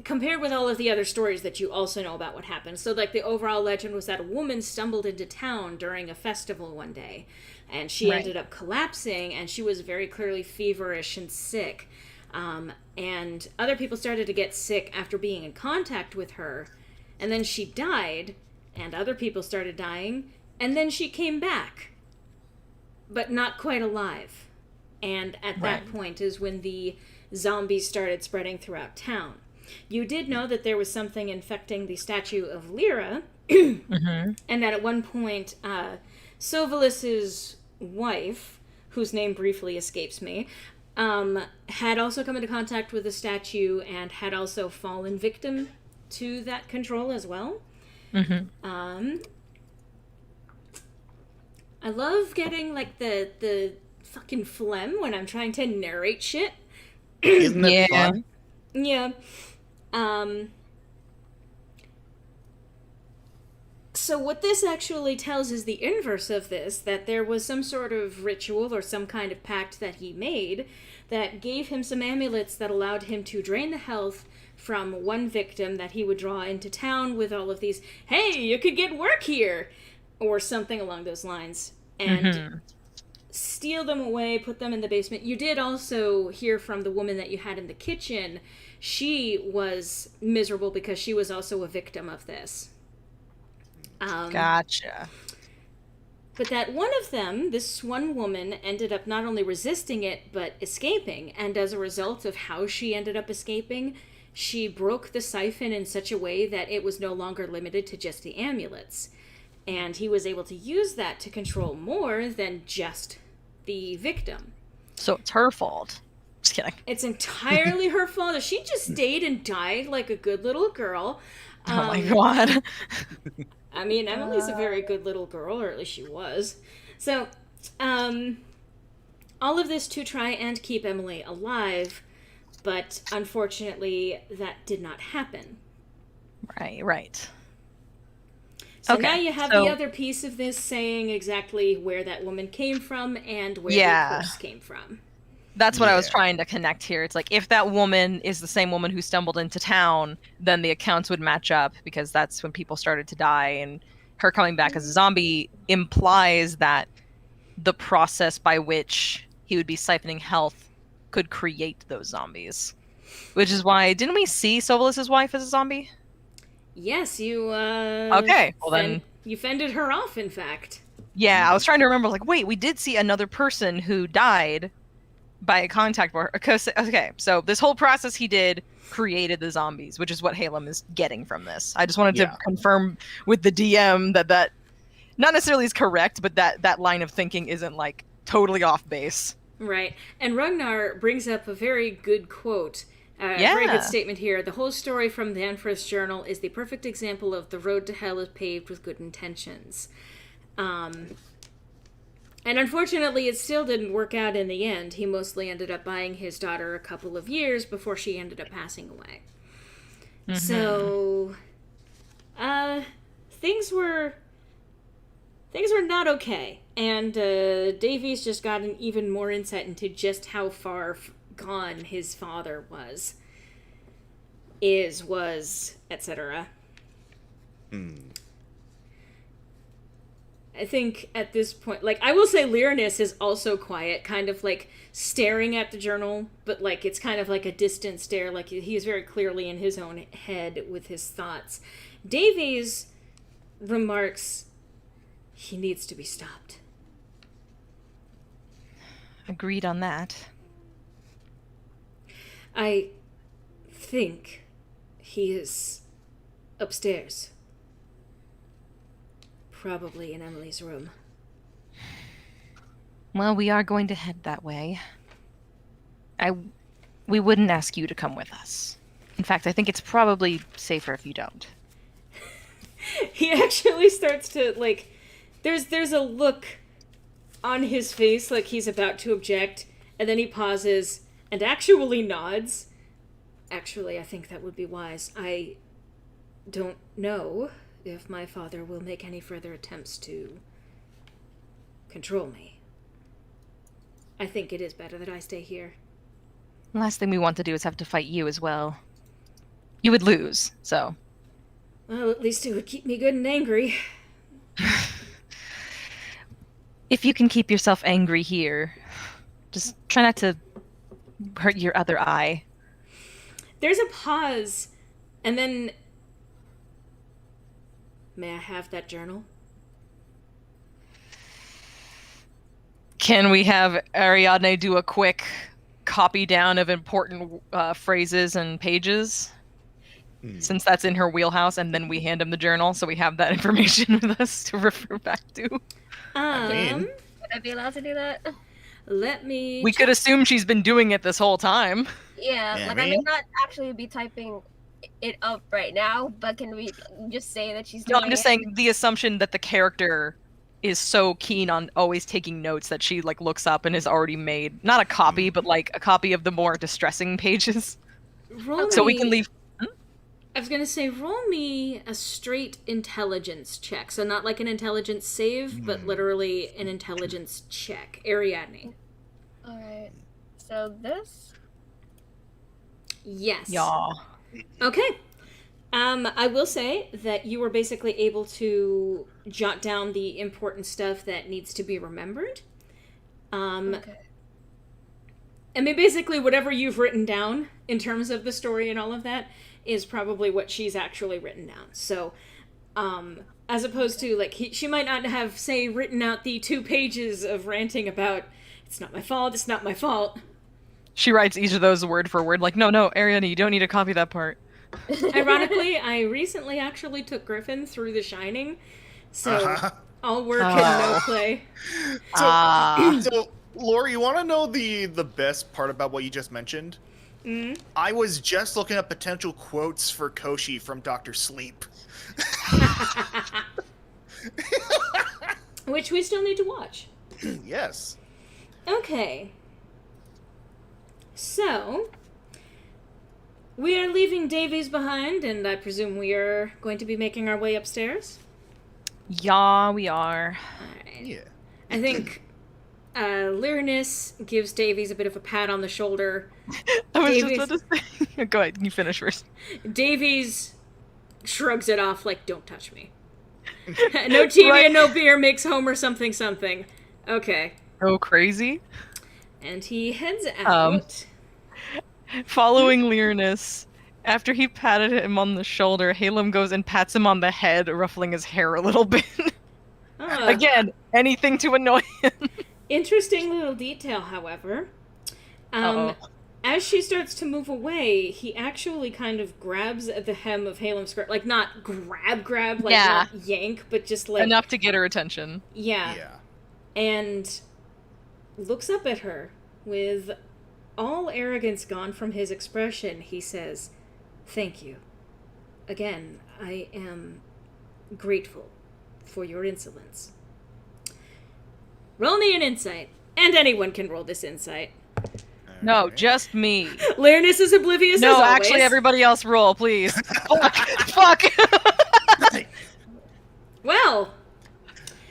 compared with all of the other stories that you also know about what happened, so, like, the overall legend was that a woman stumbled into town during a festival one day, and she ended up collapsing, and she was very clearly feverish and sick. And other people started to get sick after being in contact with her, and then she died, and other people started dying, and then she came back, but not quite alive. And at that point is when the zombies started spreading throughout town. You did know that there was something infecting the statue of Lyra, and that at one point Sovalus's wife, whose name briefly escapes me, had also come into contact with the statue and had also fallen victim to that control as well. Mm-hmm. I love getting like the fucking phlegm when I'm trying to narrate shit. Isn't that Yeah. fun? Yeah. So what this actually tells is the inverse of this, that there was some sort of ritual or some kind of pact that he made that gave him some amulets that allowed him to drain the health from one victim that he would draw into town with all of these, hey, you could get work here, or something along those lines, and steal them away, put them in the basement. You did also hear from the woman that you had in the kitchen. She was miserable because she was also a victim of this. Gotcha. But that one of them, this one woman, ended up not only resisting it, but escaping. And as a result of how she ended up escaping, she broke the siphon in such a way that it was no longer limited to just the amulets. And he was able to use that to control more than just the victim. So it's her fault. Just kidding. It's entirely her fault. She just stayed and died like a good little girl. Oh my god. I mean, Emily's a very good little girl, or at least she was. So, all of this to try and keep Emily alive, but unfortunately, that did not happen. Right. So Okay, now you have so- the other piece of this saying exactly where that woman came from and where the Yeah. curse came from. That's what I was Yeah. trying to connect here. It's like, if that woman is the same woman who stumbled into town, then the accounts would match up, because that's when people started to die, and her coming back as a zombie implies that the process by which he would be siphoning health could create those zombies. Which is why, didn't we see Sovalus's wife as a zombie? Yes, you, Okay, well then- You fended her off, in fact. Yeah, I was trying to remember, like, wait, we did see another person who died by a contact war. Okay, so this whole process he did created the zombies, which is what Haelum is getting from this. I just wanted Yeah. to confirm with the DM that not necessarily is correct, but that line of thinking isn't, like, totally off base. Right. And Ragnar brings up a very good quote. A Yeah. very good statement here. The whole story from the Emperor's Journal is the perfect example of the road to hell is paved with good intentions. And unfortunately, it still didn't work out in the end. He mostly ended up buying his daughter a couple of years before she ended up passing away. So, things were not okay. And Davies just got an even more insight into just how far gone his father was, etc. I think at this point, like, I will say Lyronus is also quiet, kind of like staring at the journal, but like it's kind of like a distant stare, like he's very clearly in his own head with his thoughts. Davies remarks, he needs to be stopped. Agreed on that. I think he is upstairs. Probably in Emily's room. Well, we are going to head that way. We wouldn't ask you to come with us. In fact, I think it's probably safer if you don't. He actually starts to, like, there's a look on his face like he's about to object, and then he pauses and actually nods. Actually, I think that would be wise. I don't know if my father will make any further attempts to control me. I think it is better that I stay here. The last thing we want to do is have to fight you as well. You would lose, so. Well, at least it would keep me good and angry. If you can keep yourself angry here, just try not to hurt your other eye. There's a pause, and then... May I have that journal? Can we have Ariadne do a quick copy down of important phrases and pages? Since that's in her wheelhouse, and then we hand him the journal, so we have that information with us to refer back to. mean- Would I be allowed to do that? Let me. We could assume she's been doing it this whole time. Yeah, Yeah, like I I may mean- not actually be typing it up right now, but can we just say that she's No, doing I'm just it? saying the assumption that the character is so keen on always taking notes that she like looks up and has already made not a copy, but like a copy of the more distressing pages. roll So we me- can leave. I was gonna say, roll me a straight intelligence check. So not like an intelligence save, but literally an intelligence check. Ariadne. Alright. So this? Yes. Yeah. Okay. I will say that you were basically able to jot down the important stuff that needs to be remembered. Okay. I mean, basically, whatever you've written down in terms of the story and all of that is probably what she's actually written down. So, as opposed to, like, she might not have, say, written out the 2 pages of ranting about, it's not my fault, it's not my fault. She writes each of those word for word, like, no, Ariadne, you don't need to copy that part. Ironically, I recently actually took Griffin through The Shining, so all work and no play. So, Lori, you want to know the best part about what you just mentioned? I was just looking up potential quotes for Koshi from Dr. Sleep. Which we still need to watch. Yes. Okay. So, we are leaving Davies behind, and I presume we are going to be making our way upstairs? Yeah, we are. Alright. Yeah. I think Lyronus gives Davies a bit of a pat on the shoulder. I was Davies- just about to say. Go ahead, you finish first. Davies shrugs it off like, don't touch me. No TV Right. and no beer makes Homer something something. Okay. Go crazy. And he heads out. Following Lyronus, after he patted him on the shoulder, Haelum goes and pats him on the head, ruffling his hair a little bit. Again, anything to annoy him. Interesting little detail, however. Uh-oh. As she starts to move away, he actually kind of grabs at the hem of Haelum's skirt. Like, not grab, like, Yeah. not yank, but just like... Enough to get her attention. Yeah. Yeah. And looks up at her. With all arrogance gone from his expression, he says, "Thank you. Again, I am grateful for your insolence." Roll me an insight. And anyone can roll this insight. No, Alright. just me. Lyronus is oblivious as No, always. actually, everybody else roll, please. Fuck. Well,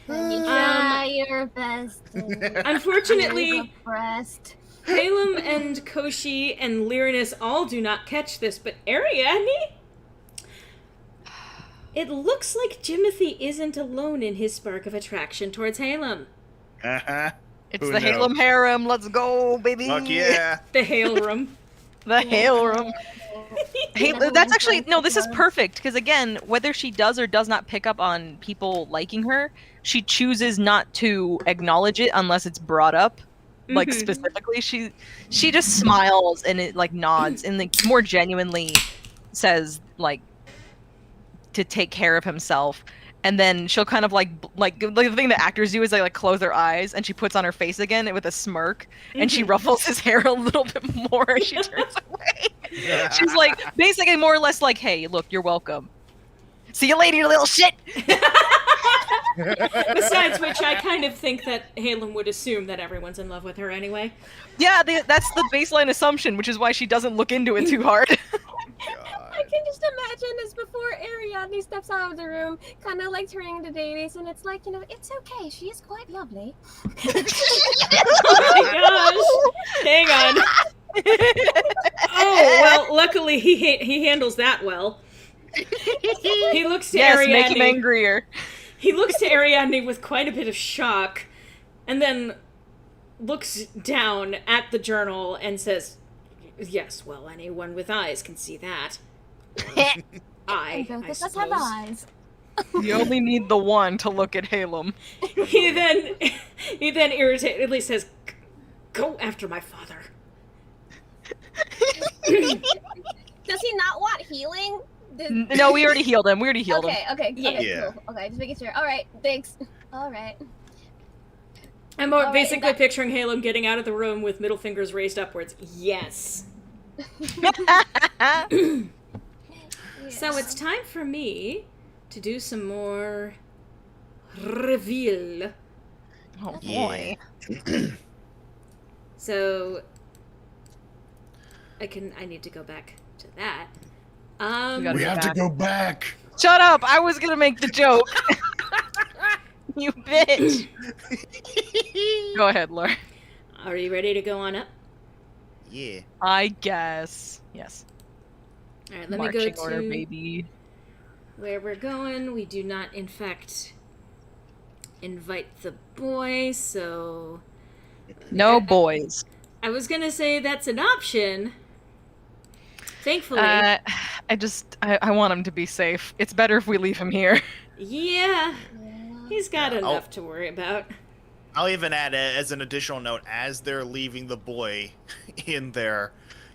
You try your best. unfortunately, Breast. Haelum and Koshi and Lyronus all do not catch this, but Ariadne? It looks like Jimothy isn't alone in his spark of attraction towards Haelum. It's Who the knows? Haelum harem. Let's go, baby. Fuck yeah. The Hail Room. The Haelum. Hey, Never that's been actually friends no. This is before. perfect because again, whether she does or does not pick up on people liking her, she chooses not to acknowledge it unless it's brought up. Like Mhm. specifically, she just smiles and it like nods and like more genuinely says like to take care of himself. And then she'll kind of like the thing that actors do is they like close their eyes and she puts on her face again with a smirk and she ruffles his hair a little bit more as she turns away. She's like basically more or less like, "Hey, look, you're welcome. See you later, you little shit." Besides which, I kind of think that Haelum would assume that everyone's in love with her anyway. Yeah, that's the baseline assumption, which is why she doesn't look into it too hard. I can just imagine this before Ariadne steps out of the room, kind of like turning to Davies, and it's like, it's okay. She is quite lovely. Oh my gosh! Hang on. Oh well, luckily he handles that well. He looks to Yes, Ariadne. make him angrier. He looks to Ariadne with quite a bit of shock, and then looks down at the journal and says, "Yes, well, anyone with eyes can see that." I Both of us suppose. have eyes. You only need the one to look at Haelum. He then irritatedly says, "Go after my father." Does he not want healing? No, we already healed him. We already healed him. Okay, Yeah. okay, Yeah. cool. Okay, just making sure. All right, thanks. All right. I'm Alright, basically and picturing Haelum getting out of the room with middle fingers raised upwards. Yes. So it's time for me to do some more reveal. Oh Yeah. boy. So I need to go back to that. gotta We go have to back. go back. Shut up! I was gonna make the joke. You bitch. Go ahead, Laura. Are you ready to go on up? Yeah. I guess. Yes. All right, let Marching me go order, to baby. where we're going. We do not, in fact, invite the boy, so No boys. I was gonna say that's an option. Thankfully, I want him to be safe. It's better if we leave him here. yeah, Yeah. he's got Yeah, enough to worry about. I'll even add as an additional note, as they're leaving the boy in there,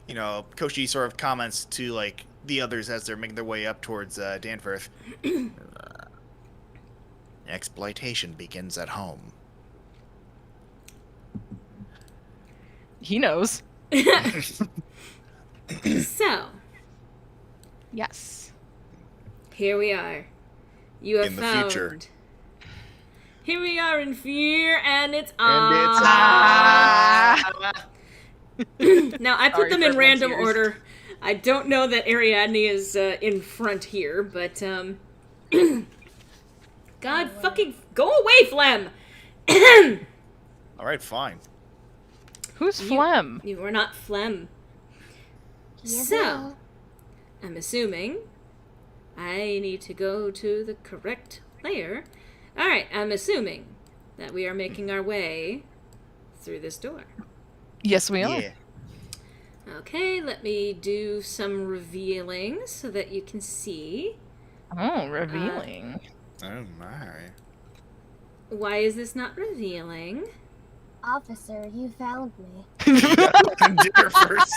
Koshi sort of comments to, like, the others as they're making their way up towards Danforth. Exploitation begins at home. He knows. So, Yes. here we are. You have In the found. future. Here we are in fear, and it's Ah! Now, I put Sorry them for in random everyone's ears. order. I don't know that Ariadne is in front here, but, God fucking... Go away, Phlegm! All right, fine. Who's Phlegm? You are not Phlegm. Yeah, So, I'm assuming I need to go to the correct layer. Alright, I'm assuming that we are making our way through this door. Yes, we are. Yeah. Okay, let me do some revealing so that you can see. Oh, revealing. Oh my. Why is this not revealing? Officer, you found me. Dinner first.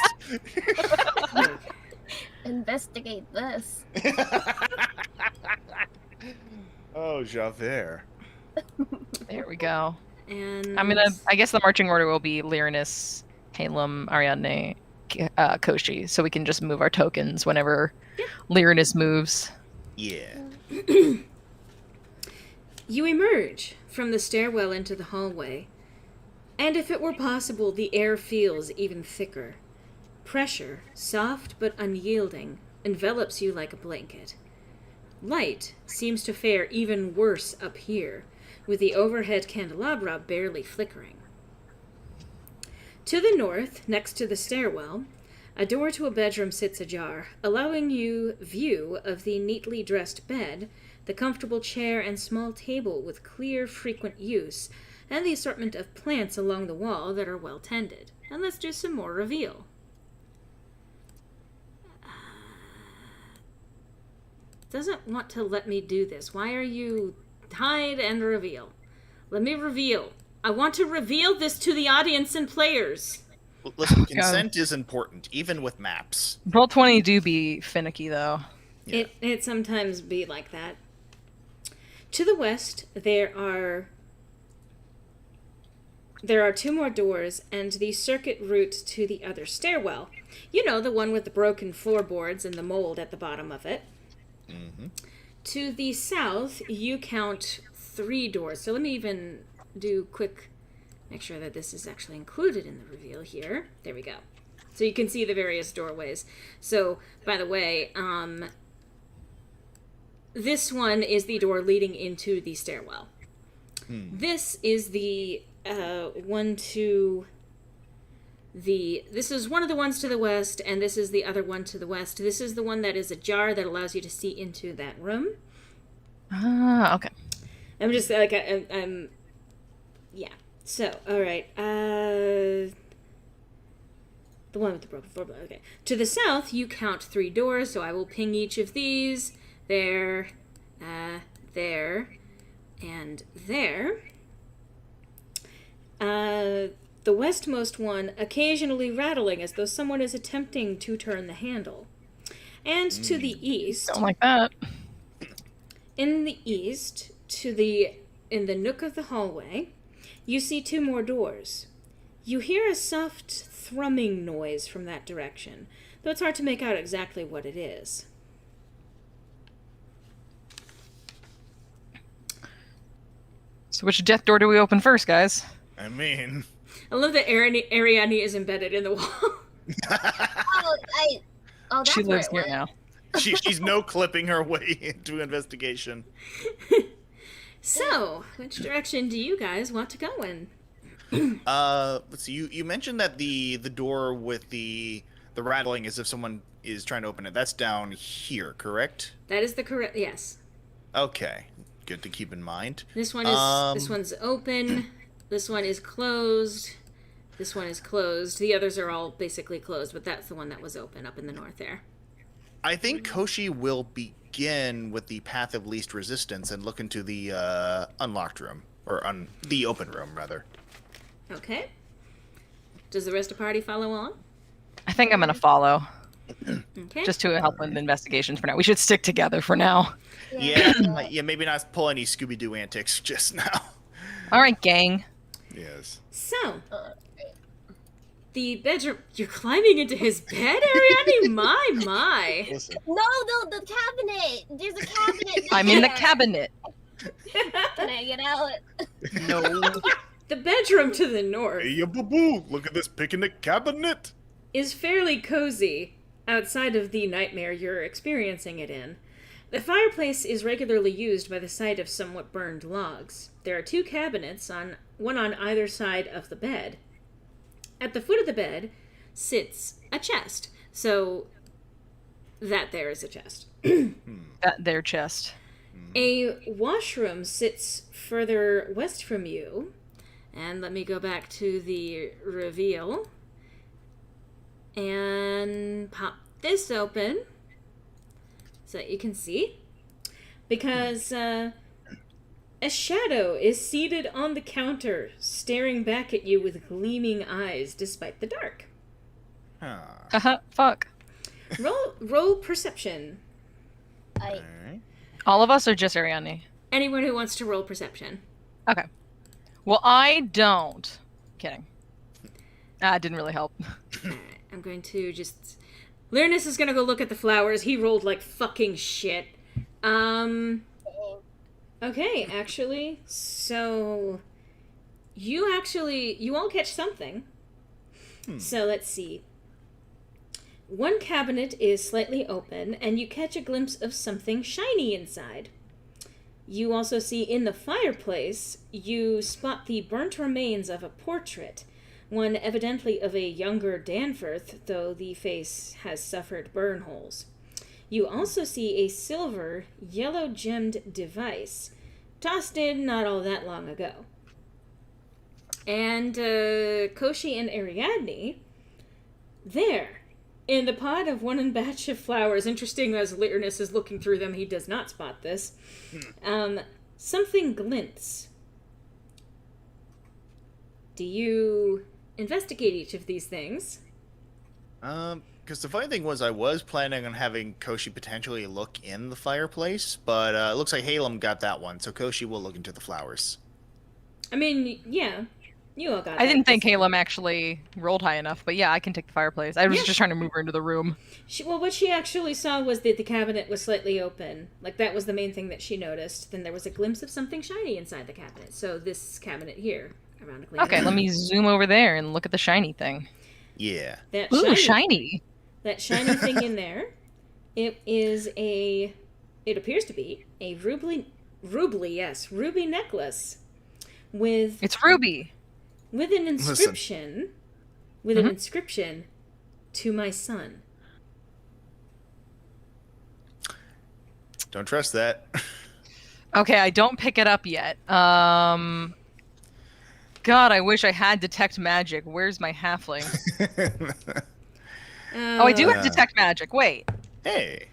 Investigate this. Oh, Javert. There we go. And I guess the marching order will be Lyronus, Haelum, Ariadne, Koshi, so we can just move our tokens whenever Lyronus moves. Yeah. You emerge from the stairwell into the hallway, and if it were possible, the air feels even thicker. Pressure, soft but unyielding, envelops you like a blanket. Light seems to fare even worse up here, with the overhead candelabra barely flickering. To the north, next to the stairwell, a door to a bedroom sits ajar, allowing you view of the neatly dressed bed, the comfortable chair and small table with clear, frequent use, and the assortment of plants along the wall that are well tended. And let's do some more reveal. Doesn't want to let me do this. Why are you hide and reveal? Let me reveal. I want to reveal this to the audience and players. Listen, consent is important, even with maps. Roll20 do be finicky, though. Yeah. It sometimes be like that. To the west, there are two more doors and the circuit route to the other stairwell. You know, the one with the broken floorboards and the mold at the bottom of it. Mm-hmm. To the south, you count 3 doors. So let me even do make sure that this is actually included in the reveal here. There we go. So you can see the various doorways. So, by the way, this one is the door leading into the stairwell. This is the one to the... This is one of the ones to the west, and this is the other one to the west. This is the one that is ajar that allows you to see into that room. Ah, okay. I'm just like, I'm yeah. So, alright, the one with the broken floor, okay. To the south, you count 3 doors, so I will ping each of these. There, there, and there. The westmost one occasionally rattling as though someone is attempting to turn the handle. And to the east... Don't like that. In the east, in the nook of the hallway, You see 2 more doors. You hear a soft thrumming noise from that direction, though it's hard to make out exactly what it is. So which death door do we open first, guys? I mean... I love that Ariadne is embedded in the wall. That's She where lives it here went. now. She's no-clipping her way into investigation. So, which direction do you guys want to go in? Let's see. You mentioned that the door with the rattling as if someone is trying to open it. That's down here, correct? That is the correct. Yes. Okay, good to keep in mind. This one is. This one's open. This one is closed. This one is closed. The others are all basically closed, but that's the one that was open up in the north there. I think Koshi will begin with the path of least resistance and look into the unlocked room, or the open room rather. Okay. Does the rest of the party follow on? I think I'm gonna follow. Okay. Just to help with investigations for now. We should stick together for now. Yeah, maybe not pull any Scooby-Doo antics just now. Alright, gang. Yes. So, the bedroom. You're climbing into his bed, Ariadne? My. Listen. No, the cabinet. There's a cabinet. I'm in the there. cabinet. Can I get out? No. The bedroom to the north Hey, boo-boo! Look at this picnic cabinet! is fairly cozy outside of the nightmare you're experiencing it in. The fireplace is regularly used by the sight of somewhat burned logs. There are 2 cabinets, one on either side of the bed. At the foot of the bed sits a chest. So, that there is a chest. That their chest. A washroom sits further west from you. And let me go back to the reveal. And pop this open so that you can see. Because a shadow is seated on the counter, staring back at you with gleaming eyes despite the dark. Haha, fuck. Roll perception. Alright. All of us or just Ariadne? Anyone who wants to roll perception. Okay. Well, I don't. Kidding. Didn't really help. Alright, I'm going to just... Lyronus is gonna go look at the flowers. He rolled like fucking shit. Okay, actually, so... You all catch something. So let's see. One cabinet is slightly open, and you catch a glimpse of something shiny inside. You also see in the fireplace, you spot the burnt remains of a portrait, one evidently of a younger Danforth, though the face has suffered burn holes. You also see a silver, yellow-gemmed device, tossed in not all that long ago. And Koshi and Ariadne, there, in the pod of one batch of flowers, interesting as Lyronus is looking through them, he does not spot this, something glints. Do you investigate each of these things? Because the funny thing was I was planning on having Koshi potentially look in the fireplace, but it looks like Haelum got that one, so Koshi will look into the flowers. I mean, yeah, you all got I that. didn't think Haelum actually rolled high enough, but yeah, I can take the fireplace. I was just trying to move her into the room. What she actually saw was that the cabinet was slightly open. Like, that was the main thing that she noticed. Then there was a glimpse of something shiny inside the cabinet. So this cabinet here, ironically. Okay, let me zoom over there and look at the shiny thing. Yeah. That Ooh, shiny. That shiny thing in there, it appears to be a ruby necklace with... It's Ruby. With an inscription, an inscription, to my son. Don't trust that. Okay, I don't pick it up yet. God, I wish I had detect magic. Where's my halfling? Oh, I do have detect magic. Wait. Hey.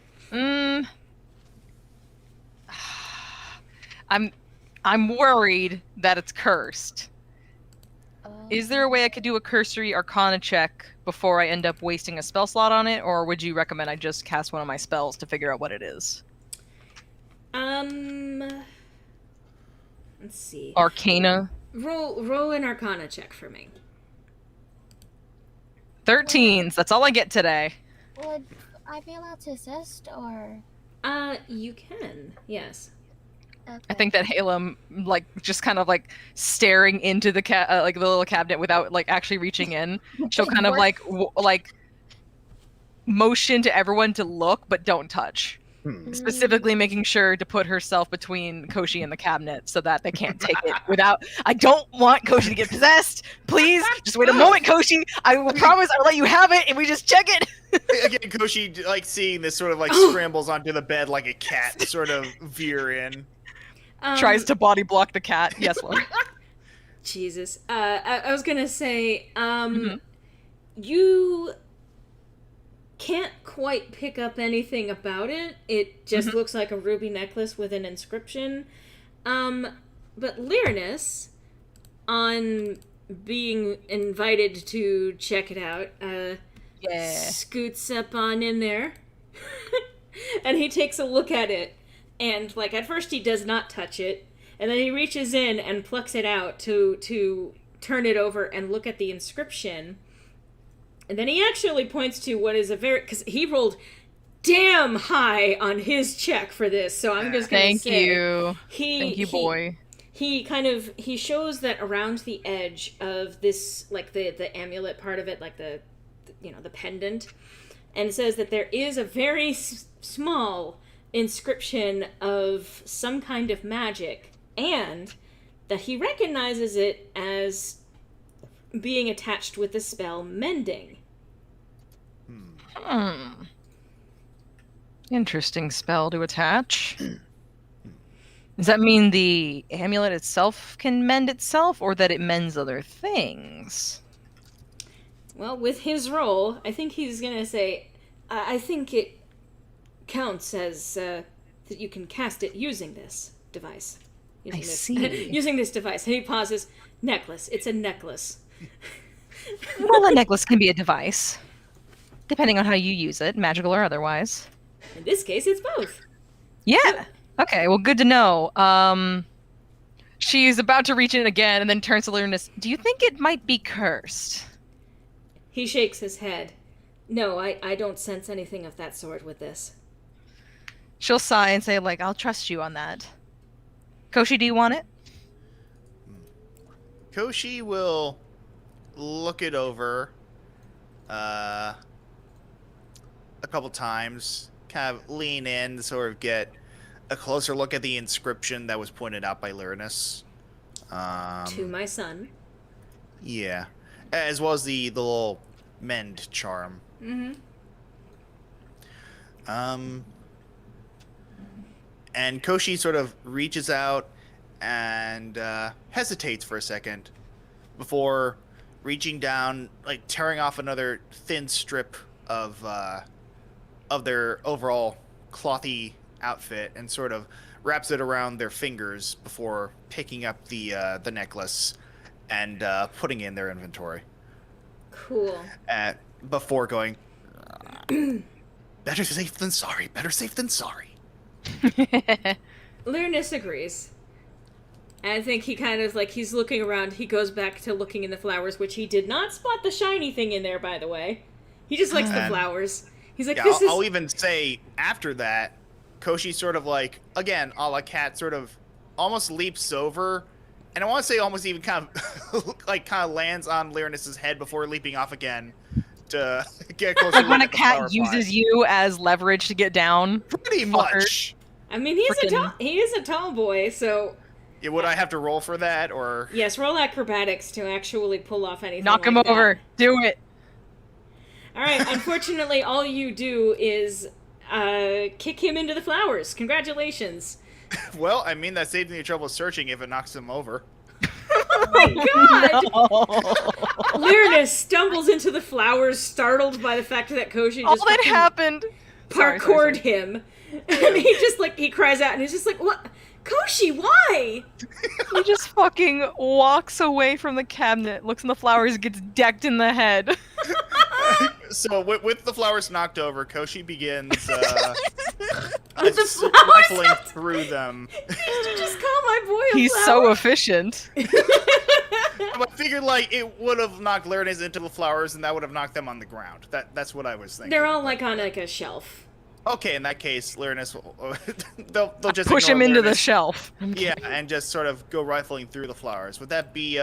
I'm worried that it's cursed. Is there a way I could do a cursory arcana check before I end up wasting a spell slot on it, or would you recommend I just cast one of my spells to figure out what it is? Let's see. Arcana? Roll an Arcana check for me. 13s. That's all I get today. Would I be allowed to assist, or? You can. Yes. Okay. I think that Haelum, like, just kind of like staring into the like the little cabinet without like actually reaching in. She'll kind of like motion to everyone to look, but don't touch. Specifically making sure to put herself between Koshi and the cabinet so that they can't take it without. I don't want Koshi to get possessed. Please, just wait a moment, Koshi. I will promise I'll let you have it, and we just check it. Again, Koshi, like, seeing this, sort of like scrambles onto the bed like a cat, sort of veer in. Tries to body block the cat. Yes, Lord. Jesus. I was gonna say, you can't quite pick up anything about it. It just looks like a ruby necklace with an inscription. But Lyronus, on being invited to check it out, scoots up on in there. And he takes a look at it. And, like, at first he does not touch it. And then he reaches in and plucks it out to turn it over and look at the inscription. And then he actually points to what is a very... Because he rolled damn high on his check for this, so I'm just going to say... Thank you, boy. He shows that around the edge of this, like, the amulet part of it, like the pendant, and says that there is a very small inscription of some kind of magic, and that he recognizes it as being attached with the spell Mending. Interesting spell to attach. Does that mean the amulet itself can mend itself, or that it mends other things? Well, with his roll, I think he's gonna say, I think it counts as that you can cast it using this device. Using this device. And he pauses. Necklace. It's a necklace. Well, a necklace can be a device, depending on how you use it, magical or otherwise. In this case, it's both. Yeah. Okay, well, good to know. She's about to reach in again and then turns to Lyronus. Do you think it might be cursed? He shakes his head. No, I don't sense anything of that sort with this. She'll sigh and say, like, I'll trust you on that. Koshi, do you want it? Koshi will look it over a couple times, kind of lean in to sort of get a closer look at the inscription that was pointed out by Lyronus. To my son. Yeah. As well as the little mend charm. And Koshi sort of reaches out and hesitates for a second before reaching down, like tearing off another thin strip of their overall clothy outfit and sort of wraps it around their fingers before picking up the necklace and putting it in their inventory. Cool. Before going, better safe than sorry. Better safe than sorry. Lyronus agrees. And I think he kind of, like, he's looking around. He goes back to looking in the flowers, which he did not spot the shiny thing in there, by the way. He just likes the flowers. He's like, yeah, this is... I'll even say, after that, Koshi sort of, like, again, a la cat, sort of almost leaps over, and I want to say almost even kind of, like, kind of lands on Lyronus's head before leaping off again to get closer. Like when a cat uses you as leverage to get down. Pretty much. I mean, he is a tall boy, so... Yeah, would I have to roll for that, or...? Yes, roll acrobatics to actually pull off anything Knock him over. Do it. Alright, unfortunately, all you do is kick him into the flowers. Congratulations. Well, I mean, that saves me the trouble of searching if it knocks him over. Oh my god! No. Lyronus stumbles into the flowers, startled by the fact that Koshi just happened parkoured him. And he just, like, he cries out and he's just like, what? Koshi, why? He just fucking walks away from the cabinet, looks in the flowers, gets decked in the head. So with the flowers knocked over, Koshi begins rifling through them. Did you just call my boy a He's flower? so efficient. but I figured like it would have knocked Lyronus into the flowers, and that would have knocked them on the ground. That's what I was thinking. They're all like on like a shelf. Okay, in that case, Lyronus will they'll just push him ignore into the Lyronus. shelf. Yeah, and just sort of go rifling through the flowers. Would that be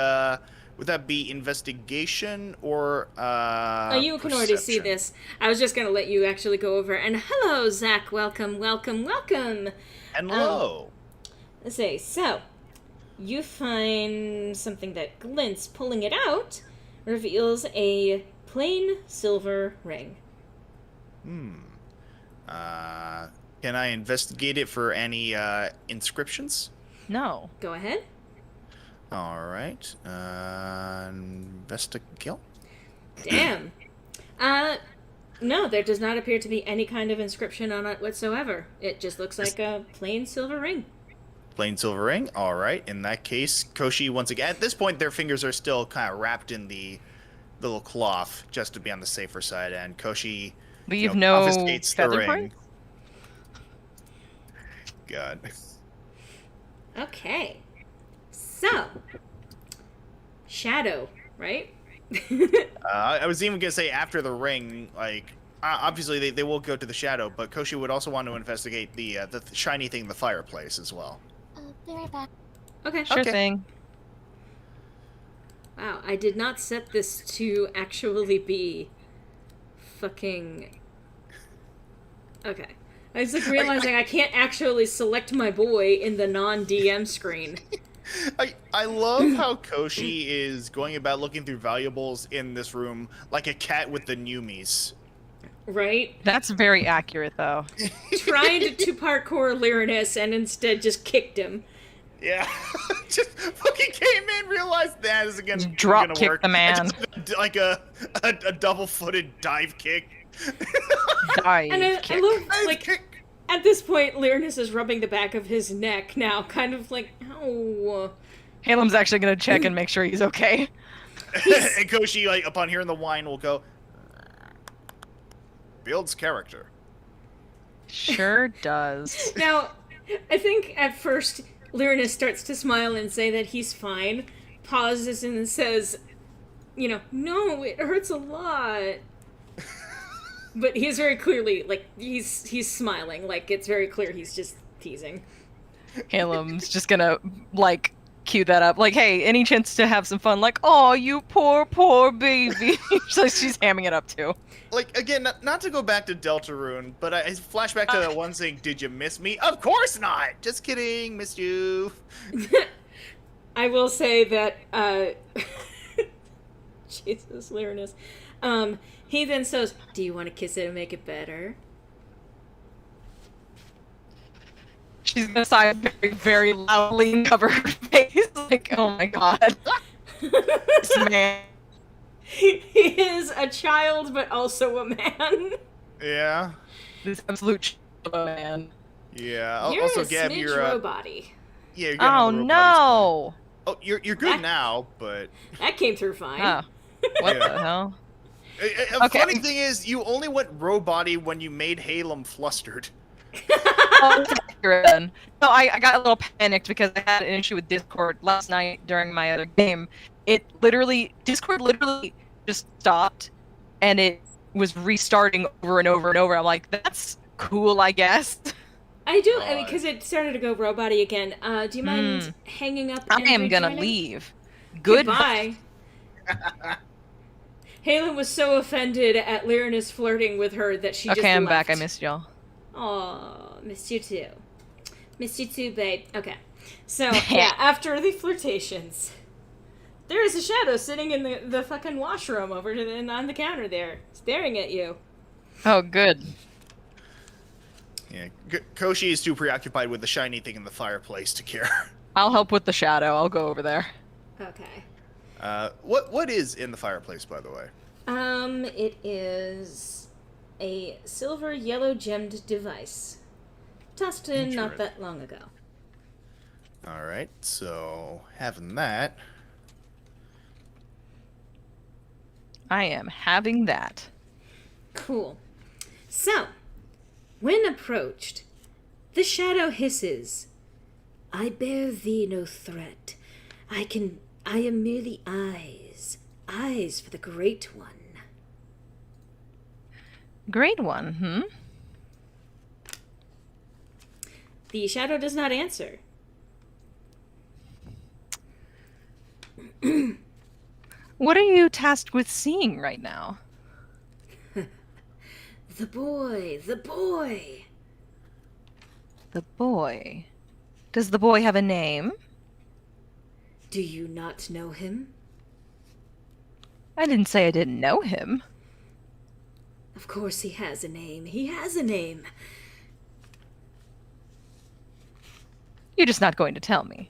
investigation or Oh, you can already see perception? this. I was just gonna let you actually go over. And hello, Zach. Welcome, welcome, welcome. And hello. Let's see. So, you find something that glints. Pulling it out reveals a plain silver ring. Can I investigate it for any inscriptions? No. Go ahead. All right. Investigate. Damn. No, there does not appear to be any kind of inscription on it whatsoever. It just looks like a plain silver ring. Plain silver ring. All right. In that case, Koshi once again. At this point, their fingers are still kind of wrapped in the little cloth, just to be on the safer side. And Koshi, Leave no confiscates the feather ring. prints? God. Okay. So, shadow, right? I was even gonna say after the ring, like obviously they will go to the shadow, but Koshi would also want to investigate the shiny thing in the fireplace as well. Be right back. Okay. Sure Okay. thing. Wow, I did not set this to actually be fucking... Okay. I was like realizing I can't actually select my boy in the non-DM screen. I love how Koshi is going about looking through valuables in this room like a cat with the Numies. Right? That's very accurate, though. Tried to parkour Lyronus and instead just kicked him. Yeah, just fucking came in, realized that isn't gonna, Drop gonna kick work. the man. And just, like a double-footed dive kick. Dive And I kick. love, Dive like, kick. at this point, Lyronus is rubbing the back of his neck now, kind of like, ow. Haelum's actually gonna check and make sure he's okay. And Koshi, like upon hearing the whine, will go. Builds character. Sure does. Now, I think at first, Lyronus starts to smile and say that he's fine, pauses and says, no, it hurts a lot. But he's very clearly, like, he's smiling, like, it's very clear he's just teasing. Haelum's just gonna, like, cue that up. Like, hey, any chance to have some fun? Like, oh, you poor, poor baby. So she's hamming it up, too. Like, again, not to go back to Deltarune, but I flash back to that one saying, did you miss me? Of course not! Just kidding, missed you. I will say that, Jesus, Lyronus. He then says, do you want to kiss it and make it better? She's gonna sigh very, very loudly and cover her face. Like, oh my god. This man. He is a child, but also a man. Yeah. This absolute man. Yeah. You're Also, a Gab, smidge you're robot-y. yeah, you're getting Oh all the robot no! Oh, you're good now, but That came through fine. Oh. What Yeah. the hell? a Okay. funny thing is, you only went robot-y when you made Haelum flustered. Oh, that's accurate then. No, I got a little panicked because I had an issue with Discord last night during my other game. Discord literally just stopped, and it was restarting over and over and over. I'm like, that's cool, I guess. I do, because it started to go robot-y again. Do you mind hanging up I and am gonna rejoining? leave. Goodbye. Goodbye. Haelum was so offended at Lyronus flirting with her that she just Okay, I'm left. back. I missed y'all. Aw, missed you too. Missed you too, babe. Okay. So, yeah, after the flirtations, there is a shadow sitting in the fucking washroom over on the counter there, staring at you. Oh, good. Yeah, Koshi is too preoccupied with the shiny thing in the fireplace to care. I'll help with the shadow. I'll go over there. Okay. What is in the fireplace, by the way? It is a silver yellow gemmed device. Tossed in not that long ago. All right, so having that. I am having that. Cool. So, when approached, the shadow hisses, I bear thee no threat. I can I am merely eyes. Eyes for the Great One. Great One, The shadow does not answer. What are you tasked with seeing right now? The boy, the boy. The boy. Does the boy have a name? Do you not know him? I didn't say I didn't know him. Of course he has a name. He has a name. You're just not going to tell me.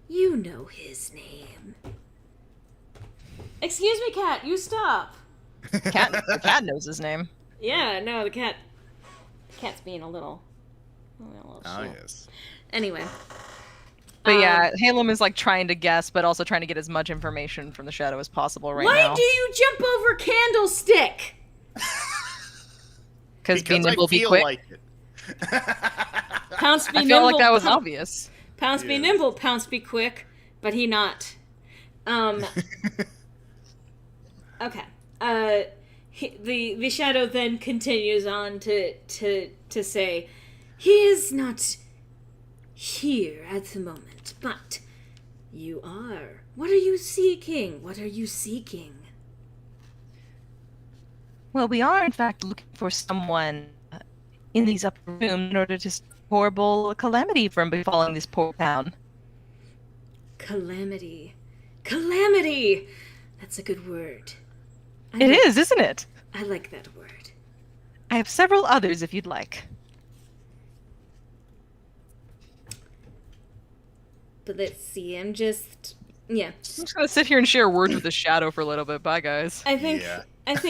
You know his name. Excuse me, cat. You stop. The cat knows his name. Yeah, no, the cat's being a little Oh, shit. yes. Anyway. But yeah, Haelum is like trying to guess, but also trying to get as much information from the shadow as possible right now. Why do you jump over Candlestick? Because be I nimble, be feel quick. like it. Pounce be I nimble. feel like that was obvious. Pounce be Yes. nimble, pounce be quick, but he not. Okay. The shadow then continues on to say, he is not here at the moment, but you are. What are you seeking? What are you seeking? Well, we are in fact looking for someone in these upper rooms in order to stop horrible calamity from befalling this poor town. Calamity. Calamity! That's a good word. It is, isn't it? I like that word. I have several others if you'd like. But let's see, I'm just... Yeah. I'm just gonna sit here and share words with the shadow for a little bit. Bye, guys. I think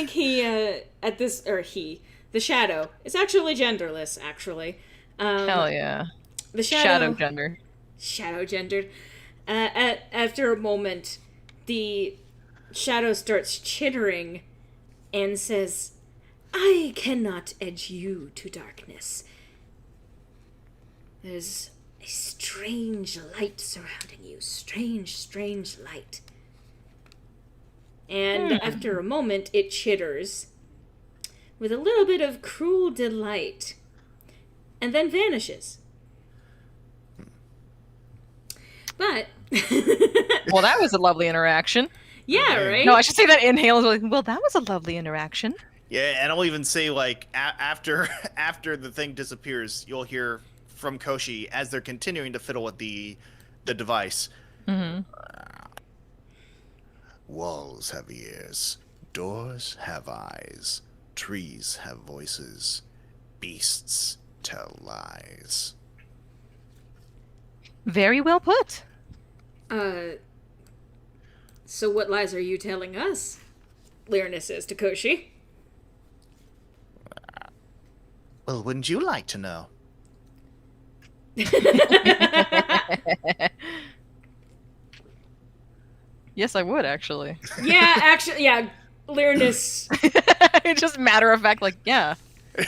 he, the shadow, it's actually genderless, actually. Hell yeah. The Shadow gender. Shadow gendered. After a moment, the shadow starts chittering and says, I cannot edge you to darkness. There's a strange light surrounding you. Strange, strange light. And after a moment, it chitters with a little bit of cruel delight and then vanishes. But... Well, that was a lovely interaction. Yeah, right? No, I should say that in Haelum's like, well, that was a lovely interaction. Yeah, and I'll even say, like, after the thing disappears, you'll hear from Koshi as they're continuing to fiddle with the device. Mm-hmm. Walls have ears, doors have eyes, trees have voices, beasts tell lies. Very well put. So what lies are you telling us? Lyronus says to Koshi. Well, wouldn't you like to know? Yes, I would, actually. Yeah, actually, yeah, Lyronus. Just matter of fact, like, yeah.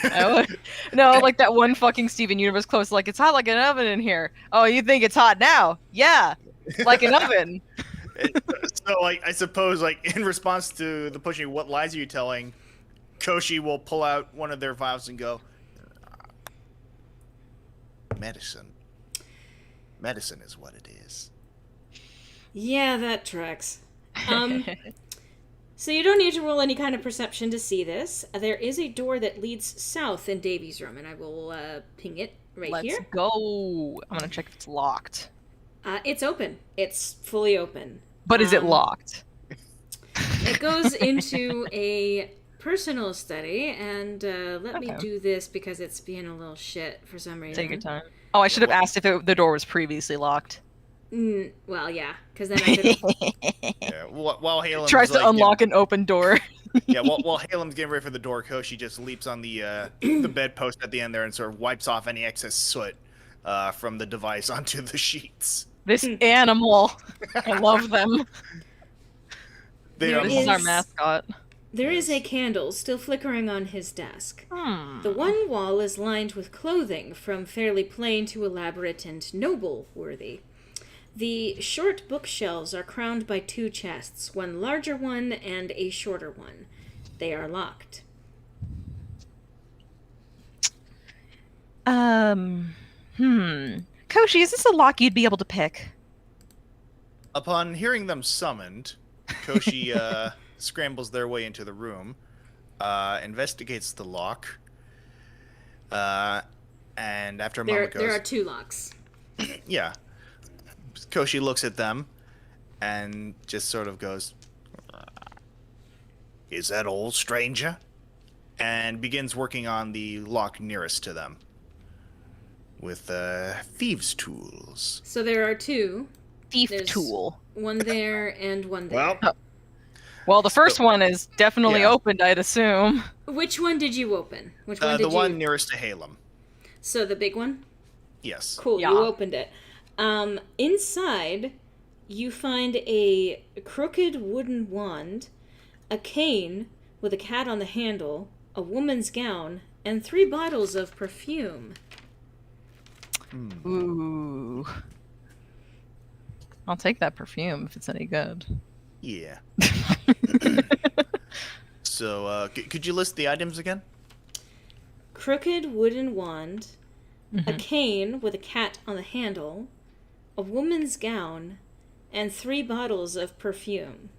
I would. No, like that one fucking Steven Universe close, like, it's hot like an oven in here. Oh, you think it's hot now? Yeah, like an oven. So, like, I suppose, like, in response to the pushing, what lies are you telling? Koshi will pull out one of their vials and go, medicine. Medicine is what it is. Yeah, that tracks. So you don't need to roll any kind of perception to see this. There is a door that leads south in Davy's room, and I will ping it right here. Let's go. I'm gonna check if it's locked. It's open. It's fully open. But is it locked? It goes into a personal study, and let me Okay. do this because it's being a little shit for some reason. Take your time. Oh, I should have asked if the door was previously locked. Well, yeah, because then I could. Yeah, while Haelum's Tries to like, unlock an open door. Yeah, while Haelum's getting ready for the door, Koshi just leaps on the bedpost at the end there and sort of wipes off any excess soot from the device onto the sheets. This animal. I love them. They There are This is our is- mascot. There is a candle still flickering on his desk. Hmm. The one wall is lined with clothing from fairly plain to elaborate and noble worthy. The short bookshelves are crowned by 2 chests, one larger one and a shorter one. They are locked. Koshi, is this a lock you'd be able to pick? Upon hearing them summoned, Koshi scrambles their way into the room, investigates the lock, and after a moment goes... There are 2 locks. Yeah. Koshi looks at them and just sort of goes, "Is that all, stranger?" And begins working on the lock nearest to them with thieves' tools. So there are 2. Thief There's tool. one there and one there. Well, the first one is definitely Yeah. opened, I'd assume. Which one did you open? Which one did the one nearest to Haelum. So the big one? Yes. Cool, Yeah. you opened it. Inside, you find a crooked wooden wand, a cane with a cat on the handle, a woman's gown, and 3 bottles of perfume. Ooh. I'll take that perfume if it's any good. Yeah. So, could you list the items again? Crooked wooden wand, a cane with a cat on the handle, a woman's gown, and 3 bottles of perfume.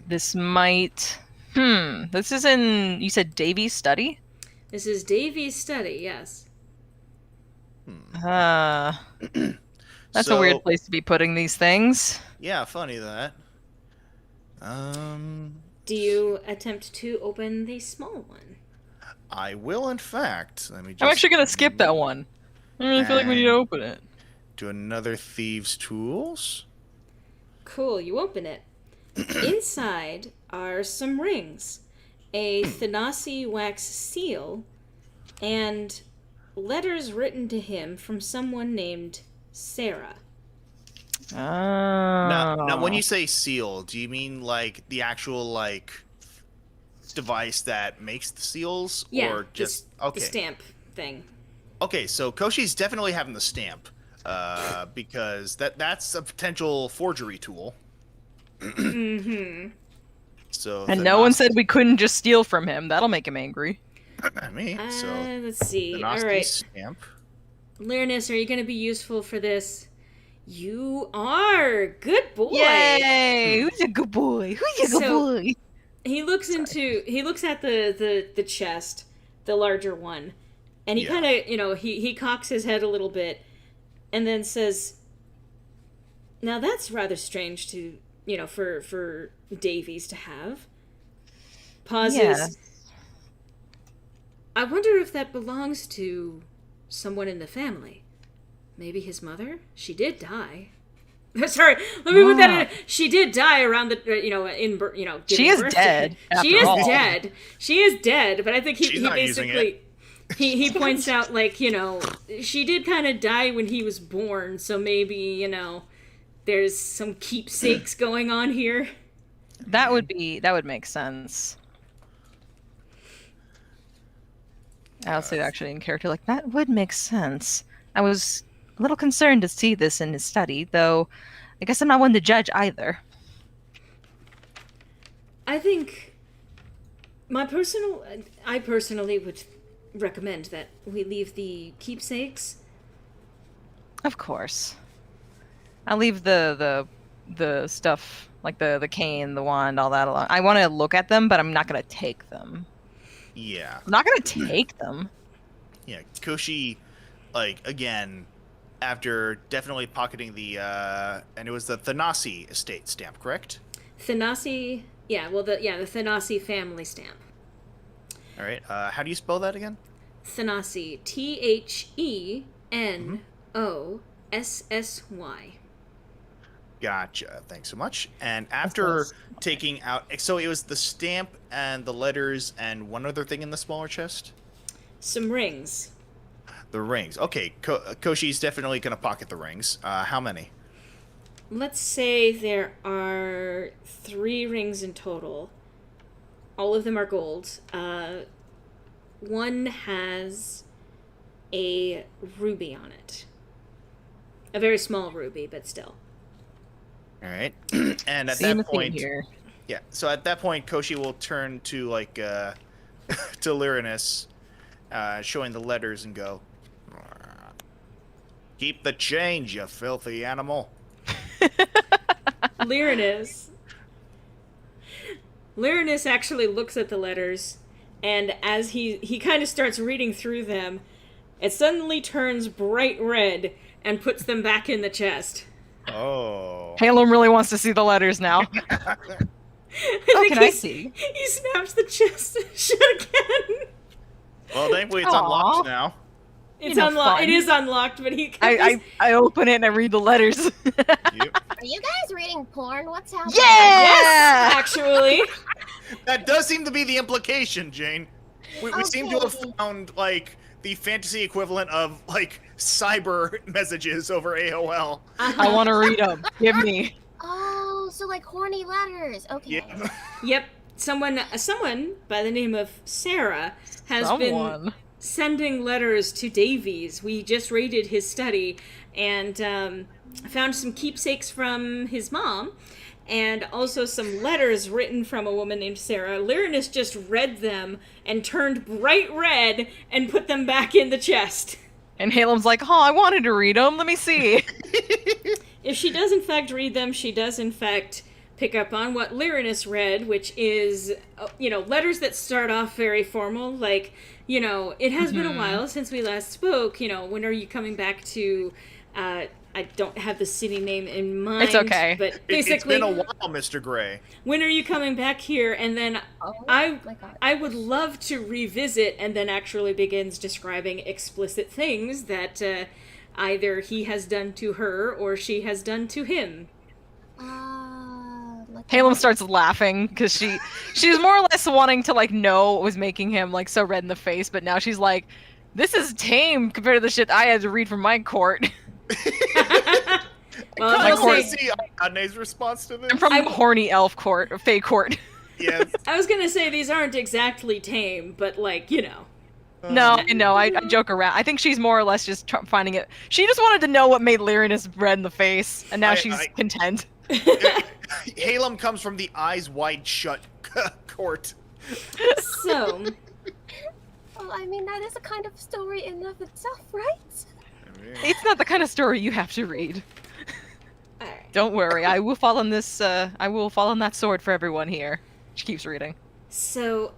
This might... This is in, you said Davy's study? This is Davy's study, yes. That's a weird place to be putting these things. Yeah, funny that. Do you attempt to open the small one? I will, in fact. Let me just... I'm actually going to skip that one. I really feel like we need to open it. Do another thieves' tools. Cool, you open it. Inside are some rings, a Thanasi wax seal, and letters written to him from someone named Sarah. Oh. Now, when you say seal, do you mean like the actual like device that makes the seals, Yeah, or just the stamp thing. Okay, so Koshi's definitely having the stamp, because that's a potential forgery tool. Mm-hmm. So And no one said we couldn't just steal from him. That'll make him angry. me. So Let's see. the All Gnostic right. stamp. Lyronus, are you going to be useful for this? You are. Good boy. Yay! Who's a good boy? Who's a good So- boy? He looks at the chest, the larger one, and he Yeah. kind of, he cocks his head a little bit and then says, "Now that's rather strange to, for Davies to have." Pauses. Yeah. I wonder if that belongs to someone in the family. Maybe his mother? She did die. Sorry, let me put that in. She did die around the, giving She is birth to dead, him. She after is all. dead. She is dead, but I think She's he not using basically, he points out, like, she did kind of die when he was born, so maybe, there's some keepsakes going on here. That would make sense. I'll say actually in character, like, that would make sense. I was a little concerned to see this in his study, though I guess I'm not one to judge either. I think I personally would recommend that we leave the keepsakes. Of course. I'll leave the stuff, like the cane, the wand, all that alone. I want to look at them, but I'm not going to take them. Yeah. I'm not going to take them. Yeah. Koshi, like, again, after definitely pocketing the and it was the Thanasi estate stamp, correct? Thanasi, the Thanasi family stamp. All right. How do you spell that again? Thanasi, Thenossy. Gotcha. Thanks so much. And after taking out, so it was the stamp and the letters and one other thing in the smaller chest? Some rings. The rings. Okay, Koshi's definitely going to pocket the rings. How many? Let's say there are 3 rings in total. All of them are gold. One has a ruby on it. A very small ruby, but still. All right. And at Seeing that a theme point, here. yeah. So at that point, Koshi will turn to like to Lyronus, showing the letters, and go, "Keep the change, you filthy animal." Lyronus actually looks at the letters, and as he kind of starts reading through them, it suddenly turns bright red and puts them back in the chest. Oh. Haelum really wants to see the letters now. Oh, can I see? He snaps the chest shut again. Well, thankfully it's Aw. unlocked now. It's You know, unlocked. fun. It is unlocked, but he. I open it and I read the letters. Yep. Are you guys reading porn? What's happening? Yeah! Actually. That does seem to be the implication, Jane. We seem to have Okay. found like the fantasy equivalent of like cyber messages over AOL. I want to read them. Give me. Oh, so like horny letters. Okay. Yeah. Yep. Someone by the name of Sarah has been Someone. sending letters to Davies. We just raided his study and found some keepsakes from his mom and also some letters written from a woman named Sarah. Lyronus just read them and turned bright red and put them back in the chest. And Haelum's like, oh, I wanted to read them. Let me see. If she does in fact read them, she does in fact pick up on what Lyronus read, which is, letters that start off very formal, like, it has been a while since we last spoke, when are you coming back to, I don't have the city name in mind. It's okay. But It's basically, been a while, Mr. Gray. when are you coming back here? And then Oh I my god. I would love to revisit, and then actually begins describing explicit things that either he has done to her or she has done to him. Haelum starts laughing because she's more or less wanting to know what was making him so red in the face, but now she's like, this is tame compared to the shit I had to read from my court. Well, I I'll want to say, see Ariadne's response to this. I'm from horny elf court, or fey court. Yes. I was gonna say these aren't exactly tame, but No, I joke around. I think she's more or less just finding it. She just wanted to know what made Lyronus red in the face, and now she's content. Haelum comes from the eyes wide shut court. So, Well, I mean, that is a kind of story in of itself, right? It's not the kind of story you have to read. alright. Don't worry, I will fall on this. I will fall on that sword for everyone here. She keeps reading. So,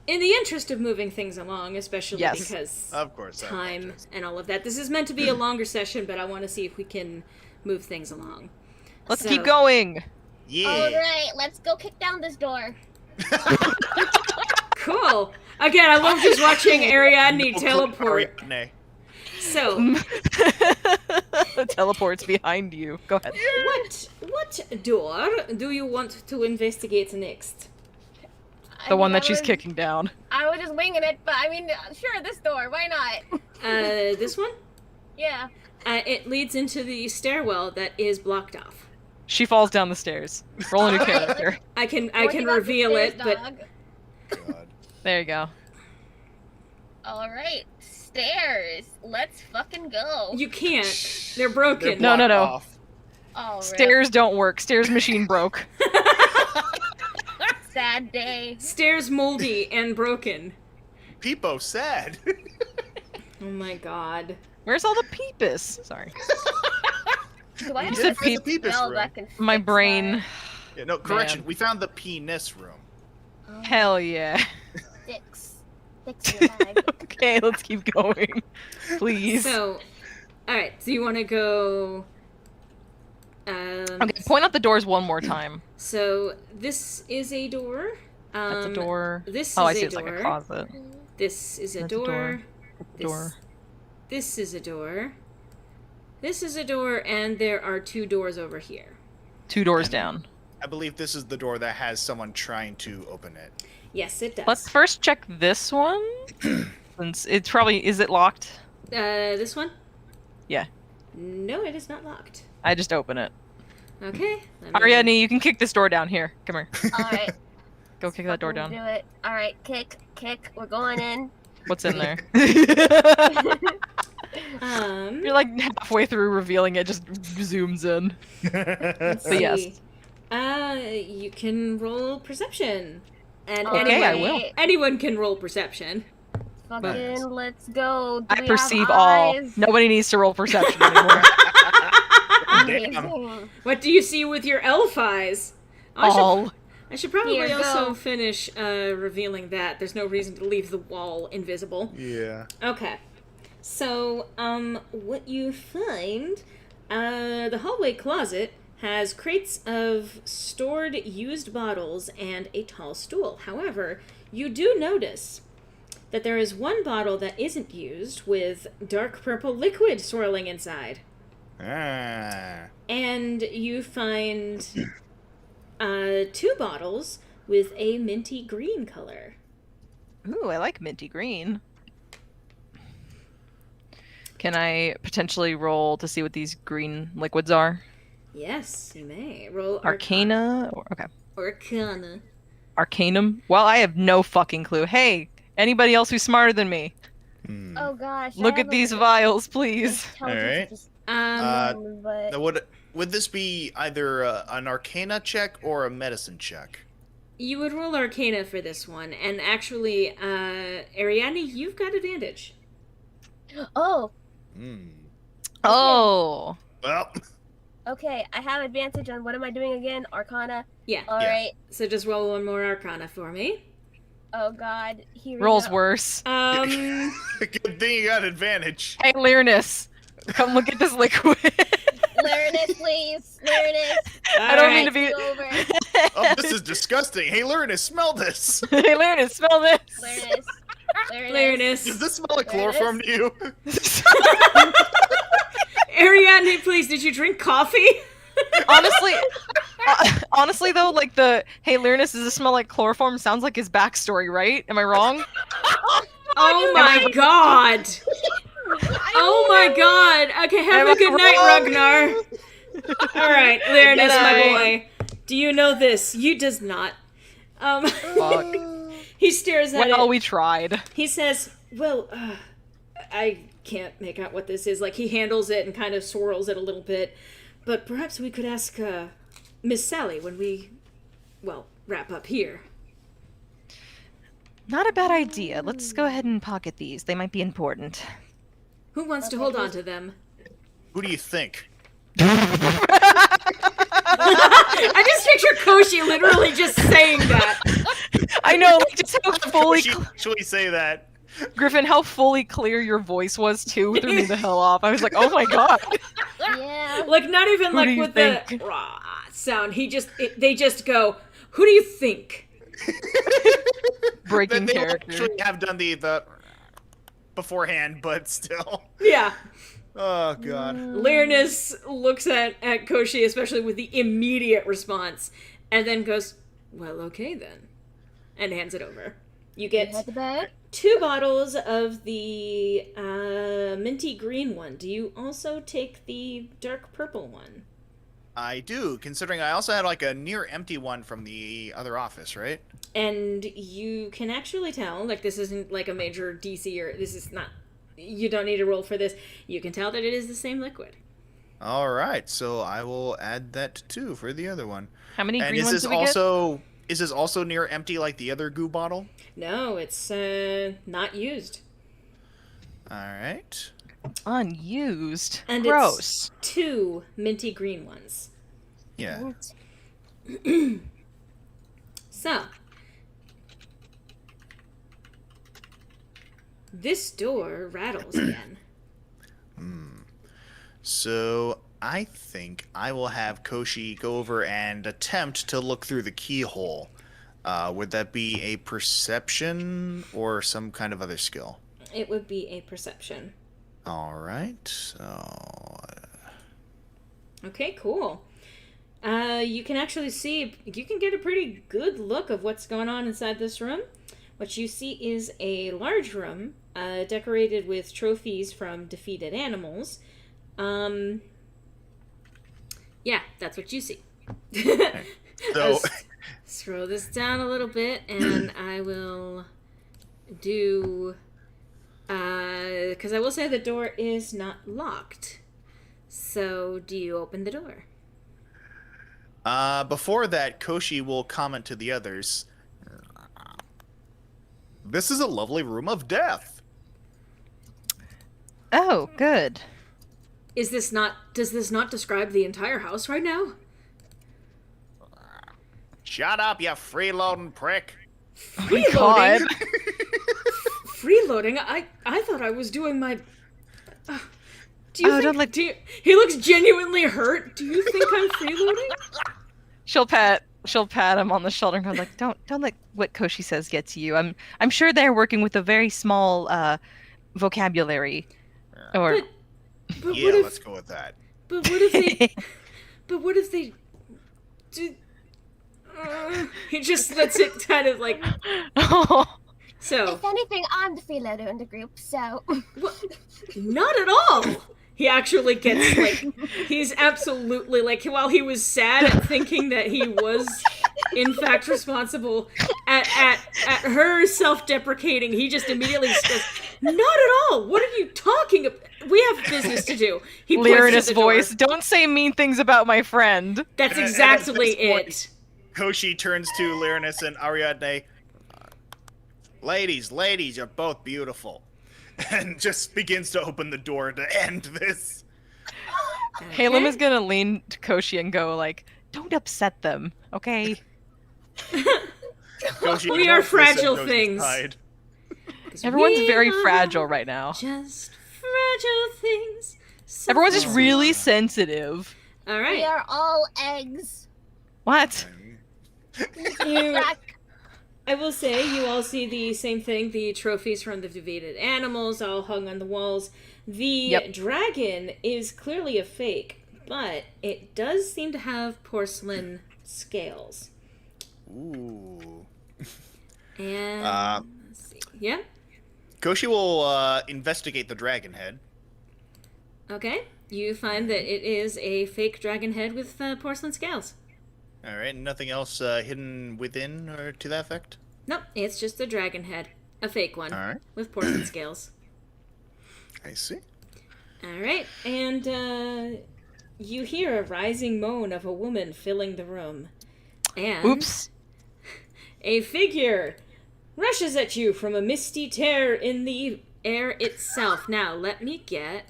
in the interest of moving things along, especially Yes. because Of course. I time apologize. and all of that, this is meant to be a longer session, but I want to see if we can move things along. Let's So- keep going. Yeah. Alright, let's go kick down this door. Cool. Again, I love just watching Ariadne No clue, teleport. Ariadne. So, Teleports behind you. Go ahead. what door do you want to investigate next? The one that she's kicking down. I was just winging it, but I mean, sure, this door. Why not? This one? Yeah. It leads into the stairwell that is blocked off. She falls down the stairs. Roll a new character. I can Working on the reveal stairs, it, but dog. God. There you go. Alright, stairs. Let's fucking go. you can't. They're broken. No, no, Blocked no. off. Oh, Stairs don't work. Stairs machine broke. sad day. Stairs moldy and broken. Peepo sad. Oh my god. Where's all the peepus? Sorry. Do I have said a peep- spell room. that can My fix brain. Yeah, no, correction. Man. We found the penis room. that? Oh, Hell yeah. Sticks. Sticks in the bag. Okay, let's keep going. Please. So, alright, so you want to go... Okay, point out the doors one more time. So, this is a door. That's a door. This Oh, I is see. a It's door. like a closet. This is a That's a door. door. This, Door. This is a door. This is a door, and there are two doors over here. 2 doors down. I believe this is the door that has someone trying to open it. Yes, it does. Let's first check this one. Since it's probably... Is it locked? This one? Yeah. No, it is not locked. I just open it. Okay. let me- Ariadne, you can kick this door down. Here, come here. Alright. Go kick that door fucking down. Do it. Alright, kick. We're going in. What's in there? You're like halfway through revealing it, just zooms in. Let's But yes. see. You can roll perception. And Okay, I will. anyone can roll perception. Fucking let's go. Do I we perceive have all. eyes? Nobody needs to roll perception anymore. Damn. Amazing. What do you see with your elf eyes? all. I should probably Here, also go. finish revealing that. There's no reason to leave the wall invisible. Yeah. Okay. So, what you find, the hallway closet has crates of stored used bottles and a tall stool. However, you do notice that there is one bottle that isn't used with dark purple liquid swirling inside. Ah. And you find 2 bottles with a minty green color. Ooh, I like minty green. Can I potentially roll to see what these green liquids are? Yes, you may. Roll Arcana? Okay. Arcana. Arcanum? Well, I have no fucking clue. Hey, anybody else who's smarter than me? Hmm. Oh gosh. I Look have at these a vials, please. intelligence Alright. but Would this be either an Arcana check or a medicine check? You would roll Arcana for this one, and actually, Ariadne, you've got advantage. oh, Hmm. Oh. Well, okay. I have advantage on what am I doing again? Arcana. Yeah. All right. So just roll one more Arcana for me. Oh god. Here we Rolls go. worse. good thing you got advantage. Hey, Lyronus, come look at this liquid. Lyronus, please. Lyronus. I don't mean to be. Over. Oh, this is disgusting. Hey, Lyronus, smell this. Hey, Lyronus, smell this. Lyronus. Lyronus. Does this smell like chloroform to you? Ariadne, please, did you drink coffee? honestly though, like the "Hey, Lyronus, does this smell like chloroform?" sounds like his backstory, right? Am I wrong? Oh my god! Oh my god! Okay, have a good night, Ragnar. Alright, Lyronus, Good my night. boy. Do you know this? You does not. Fuck. He stares at Well, it. we tried. He says, well, I can't make out what this is. Like, he handles it and kind of swirls it a little bit. But perhaps we could ask, Miss Sally when we, well, wrap up here. Not a bad idea. Let's go ahead and pocket these. They might be important. Who wants to hold on to them? Who do you think? I just picture Koshi literally just saying that. I know, like just how fully Should we say that? Griffin, how fully clear your voice was too threw me the hell off. I was like, oh my god. Yeah. Like, not even Who like do you with think? the rah sound. They just go, who do you think? Breaking They character. actually have done the beforehand, but still. Yeah. Oh god. Lyronus looks at Koshi, especially with the immediate response, and then goes, well, okay then. And hands it over. You get Head to bed. 2 bottles of the minty green one. Do you also take the dark purple one? I do, considering I also had like a near empty one from the other office, right? And you can actually tell, like, this isn't like a major DC or this is not, you don't need to roll for this. You can tell that it is the same liquid. All right, so I will add that too for the other one. How many And green is ones this do we get? also is this also near empty like the other goo bottle? No, it's not used. All right. Unused. And Gross. it's 2 minty green ones. Yeah. So, this door rattles again. So I think I will have Koshi go over and attempt to look through the keyhole. Would that be a perception or some kind of other skill? It would be a perception. All right. So Okay, cool. You can actually see, you can get a pretty good look of what's going on inside this room. What you see is a large room, decorated with trophies from defeated animals. Yeah, that's what you see. so Scroll this down a little bit, and I will do Because I will say the door is not locked. So, do you open the door? Before that, Koshi will comment to the others. This is a lovely room of death. Oh, good. Does this not describe the entire house right now? Shut up, you freeloading prick. Freeloading? Freeloading? I thought I was doing my... do you think... he looks genuinely hurt. Do you think I'm freeloading? She'll pat him on the shoulder and go like, don't let what Koshi says get to you. I'm sure they're working with a very small vocabulary. Or but yeah, what if, let's go with that. But what if they... but what if they... do... he just lets it kind of like... So... If anything, I'm the freeloader in the group, so... Not at all! He actually gets, like... He's absolutely, like, while he was sad at thinking that he was, in fact, responsible at her self-deprecating, he just immediately says, not at all! What are you talking about? We have business to do. He Lyronus voice, don't say mean things about my friend. That's exactly it. Koshi turns to Lyronus and Ariadne. Ladies, you're both beautiful. And just begins to open the door to end this. Okay. Haelum is gonna lean to Koshi and go like, don't upset them, okay? Koshi, we are fragile things. Everyone's very fragile right now. Just fragile things. Everyone's just really sensitive. All right. We are all eggs. What? I will say, you all see the same thing, the trophies from the defeated animals all hung on the walls. The dragon is clearly a fake, but it does seem to have porcelain scales. Ooh. And, let's see. Yeah? Koshi will investigate the dragon head. Okay. You find that it is a fake dragon head with porcelain scales. Alright, nothing else hidden within or to that effect? Nope, it's just a dragon head. A fake one. Alright. With porcelain scales. I see. Alright, and you hear a rising moan of a woman filling the room. And... Oops. A figure rushes at you from a misty tear in the air itself. Now, let me get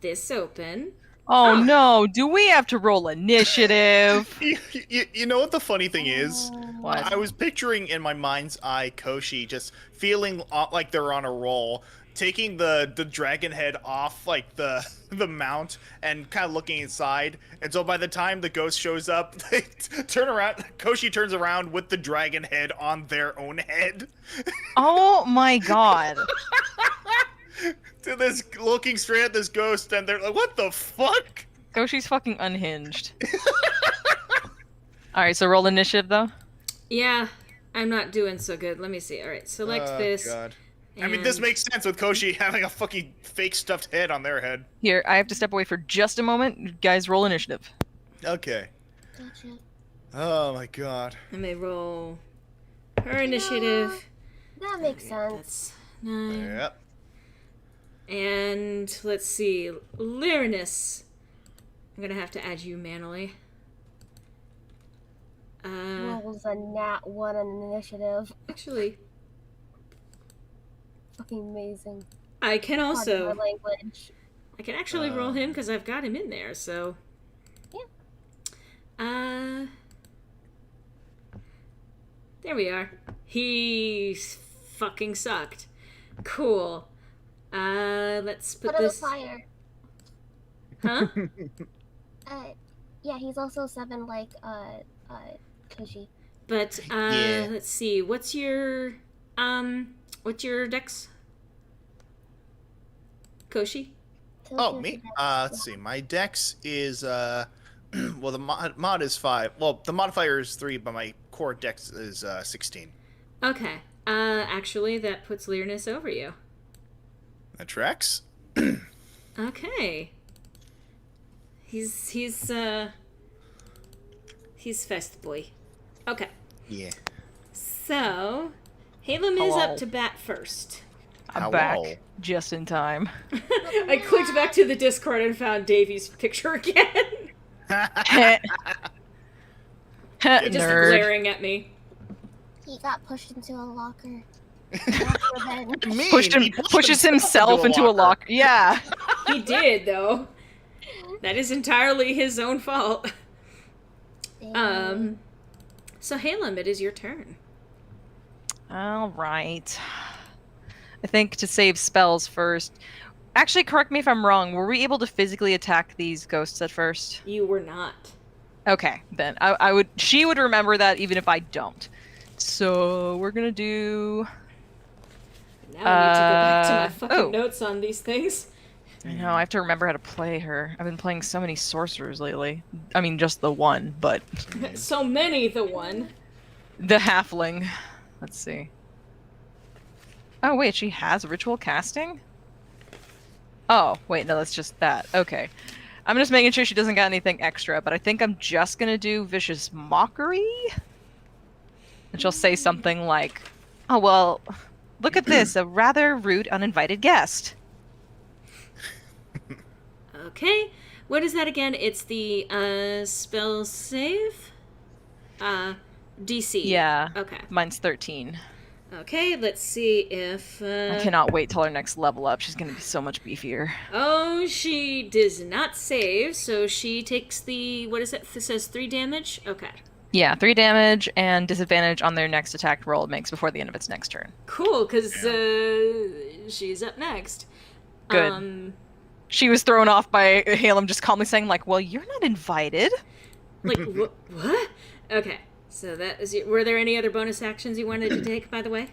this open. Oh no, do we have to roll initiative? You know what the funny thing is? What? I was picturing in my mind's eye Koshi just feeling like they're on a roll, taking the dragon head off like the mount and kind of looking inside. And so by the time the ghost shows up, they turn around. Koshi turns around with the dragon head on their own head. Oh my god. To this, looking straight at this ghost, and they're like, what the fuck? Koshi's fucking unhinged. Alright, so roll initiative though? Yeah, I'm not doing so good. Let me see. Alright, select this. God. I mean, this makes sense with Koshi having a fucking fake stuffed head on their head. Here, I have to step away for just a moment. Guys, roll initiative. Okay. Gotcha. Oh my god. Let me roll her initiative. That makes sense. That's 9. Yep. And let's see, Lyronus. I'm gonna have to add you manually. Rolls a nat 1 on initiative. Actually, Fucking amazing. I can Pardon also. my language. I can actually roll him because I've got him in there. So. Yeah. There we are. He fucking sucked. Cool. Let's put Put this. fire. Huh? Yeah, he's also 7 like Koshi. But Yeah. let's see. What's your dex? Koshi? Oh, me? Let's see. My dex is, well, the mod is 5. Well, the modifier is 3, but my core dex is 16. Okay. Actually, that puts Lyronus over you. That tracks. Okay. He's fast boy. Okay. Yeah. So, Haelum is up to bat first. I'm Hello. back just in time. I clicked back to the Discord and found Davy's picture again. Just Nerd. glaring at me. He got pushed into a locker. Mean. Pushes himself into a locker. Yeah. He did, though. That is entirely his own fault. So Haelum, it is your turn. All right. I think to save spells first. Actually, correct me if I'm wrong. Were we able to physically attack these ghosts at first? You were not. Okay, then I would. She would remember that even if I don't. So we're gonna do. Now I need to go back to my fucking notes on these things. I know, I have to remember how to play her. I've been playing so many sorcerers lately. I mean, just the one, but... So many, the one. The halfling. Let's see. Oh, wait, she has ritual casting? Oh, wait, no, that's just that. Okay. I'm just making sure she doesn't got anything extra, but I think I'm just gonna do Vicious Mockery? And she'll say something like, oh, well, look at this, a rather rude uninvited guest. Okay. What is that again? It's the spell save? DC. Yeah. Okay. Mine's 13. Okay, let's see if... I cannot wait till her next level up. She's gonna be so much beefier. Oh, she does not save, so she takes the... What is it? This says 3 damage? Okay. Yeah, 3 damage and disadvantage on their next attack roll it makes before the end of its next turn. Cool, because she's up next. Good. She was thrown off by Haelum just calmly saying, like, well, you're not invited. Like, what? Okay, so that is... Were there any other bonus actions you wanted to take, by the way?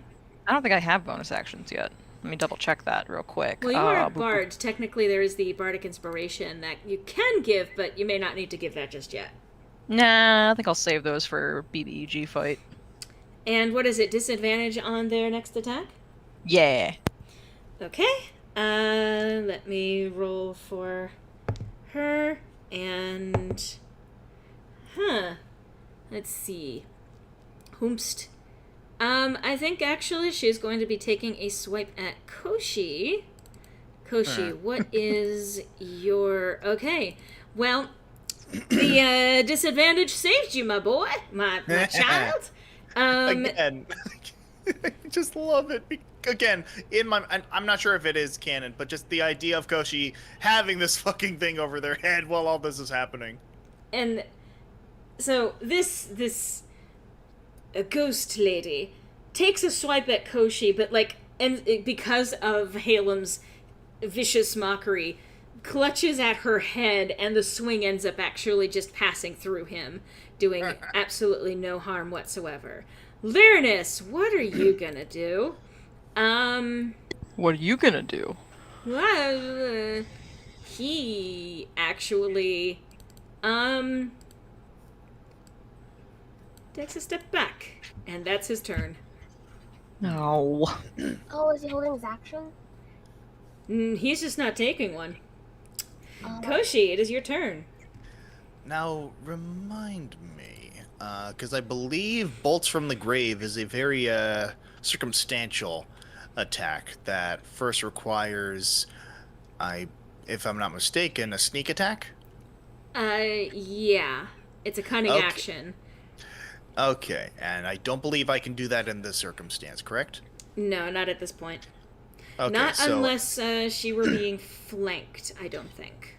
I don't think I have bonus actions yet. Let me double check that real quick. Well, you are a bard. Technically, there is the bardic inspiration that you can give, but you may not need to give that just yet. Nah, I think I'll save those for BBEG fight. And what is it? Disadvantage on their next attack? Yeah. Okay. Let me roll for her, and... Let's see. Whomst. I think actually she's going to be taking a swipe at Koshi. Koshi, what is your... Okay, well, the disadvantage saved you, my boy, my child. Again, I just love it. Again, I'm not sure if it is canon, but just the idea of Koshi having this fucking thing over their head while all this is happening. And so this ghost lady takes a swipe at Koshi, but because of Haelum's vicious mockery, clutches at her head, and the swing ends up actually just passing through him, doing absolutely no harm whatsoever. Lyronus, what are you gonna do? What are you gonna do? Well, he actually, takes a step back, and that's his turn. No. Oh, is he holding his action? He's just not taking one. Koshi, it is your turn. Now, remind me, because I believe Bolts from the Grave is a very circumstantial attack that first requires, if I'm not mistaken, a sneak attack? Yeah. It's a cunning action. Okay, and I don't believe I can do that in this circumstance, correct? No, not at this point. Okay, not unless she were being flanked, I don't think.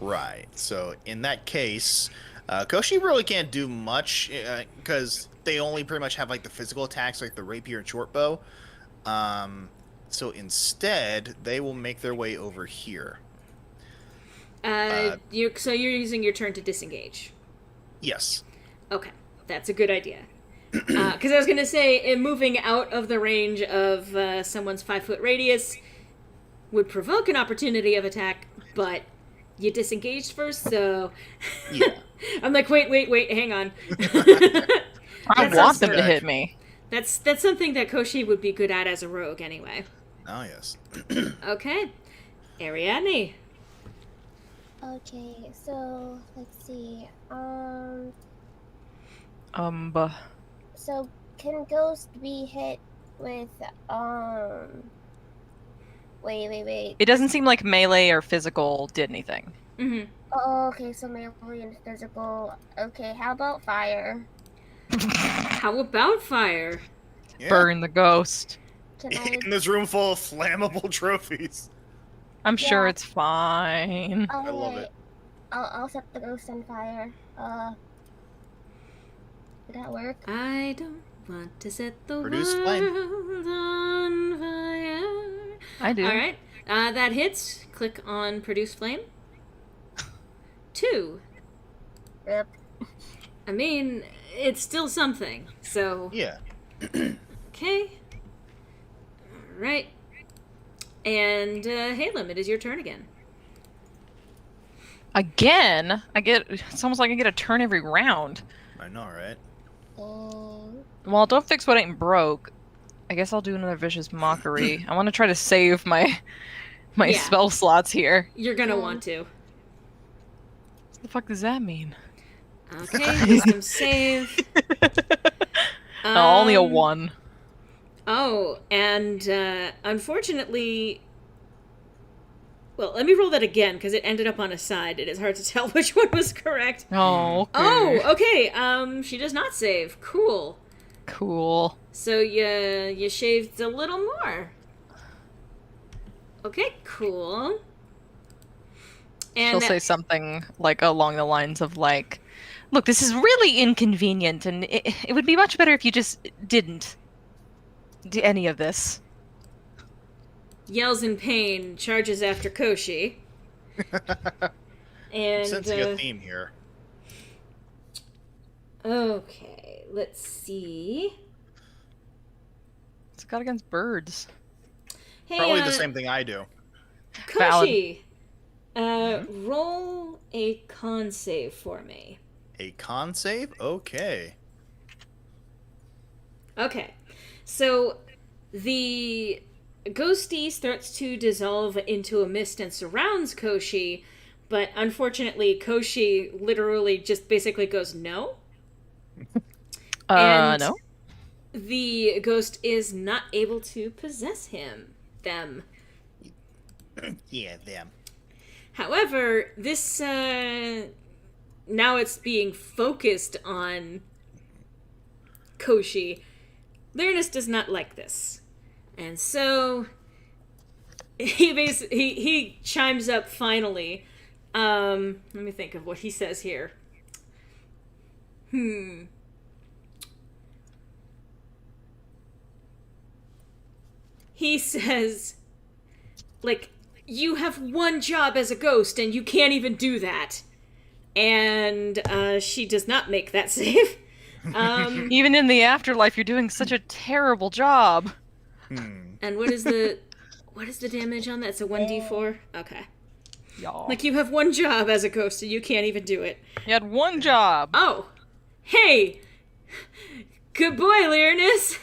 Right, so in that case, Koshi really can't do much, because they only pretty much have, like, the physical attacks, like the rapier and short bow. So instead, they will make their way over here. So you're using your turn to disengage? Yes. Okay, that's a good idea. Because I was going to say, moving out of the range of someone's 5-foot radius would provoke an opportunity of attack, but you disengaged first, so... Yeah. I'm like, wait, hang on. I want them to hit me. That's something that Koshi would be good at as a rogue, anyway. Oh, yes. Okay. Ariadne. Okay, so let's see. Buh. So can Ghost be hit with Wait. It doesn't seem like melee or physical did anything. Mm-hmm. Oh, okay, so melee and physical. Okay, how about fire? How about fire? Yeah. Burn the ghost. Can I? In this room full of flammable trophies. I'm sure Yeah. it's fine. I love it. I'll set the ghost on fire. Did that work? I don't want to set the Produce world flame. on fire. I do. All right, that hits. Click on produce flame. 2. Rip. I mean, it's still something. So Yeah. okay. All right. And Haelum, it is your turn again. Again, it's almost like I get a turn every round. I know, right? Well, don't fix what ain't broke. I guess I'll do another vicious mockery. I want to try to save my Yeah. spell slots here. You're gonna want to. What the fuck does that mean? Okay, wisdom save. Only a 1. Oh, and unfortunately, well, let me roll that again because it ended up on a side. It is hard to tell which one was correct. Oh, okay. Oh, okay. She does not save. Cool. Cool. So you shaved a little more. Okay, cool. And She'll say something like along the lines of like, "Look, this is really inconvenient, and it would be much better if you just didn't do any of this." yells in pain, charges after Koshi. And Sensing a theme here. okay, let's see. It's got against birds. Hey, Probably the same thing I do. Koshi, roll a con save for me. A con save? Okay. Okay, so the ghosty starts to dissolve into a mist and surrounds Koshi, but unfortunately, Koshi literally just basically goes no. And No. the ghost is not able to possess them. Yeah, them. However, this now it's being focused on Koshi. Lyronus does not like this, and so he chimes up finally. Let me think of what he says here. He says, like, you have one job as a ghost and you can't even do that. And she does not make that save. Even in the afterlife, you're doing such a terrible job. And what is the damage on that? It's a 1d4? Okay. Y'all. Like, you have one job as a ghost and you can't even do it. You had one job. Oh. Hey! Good boy, Lyronus.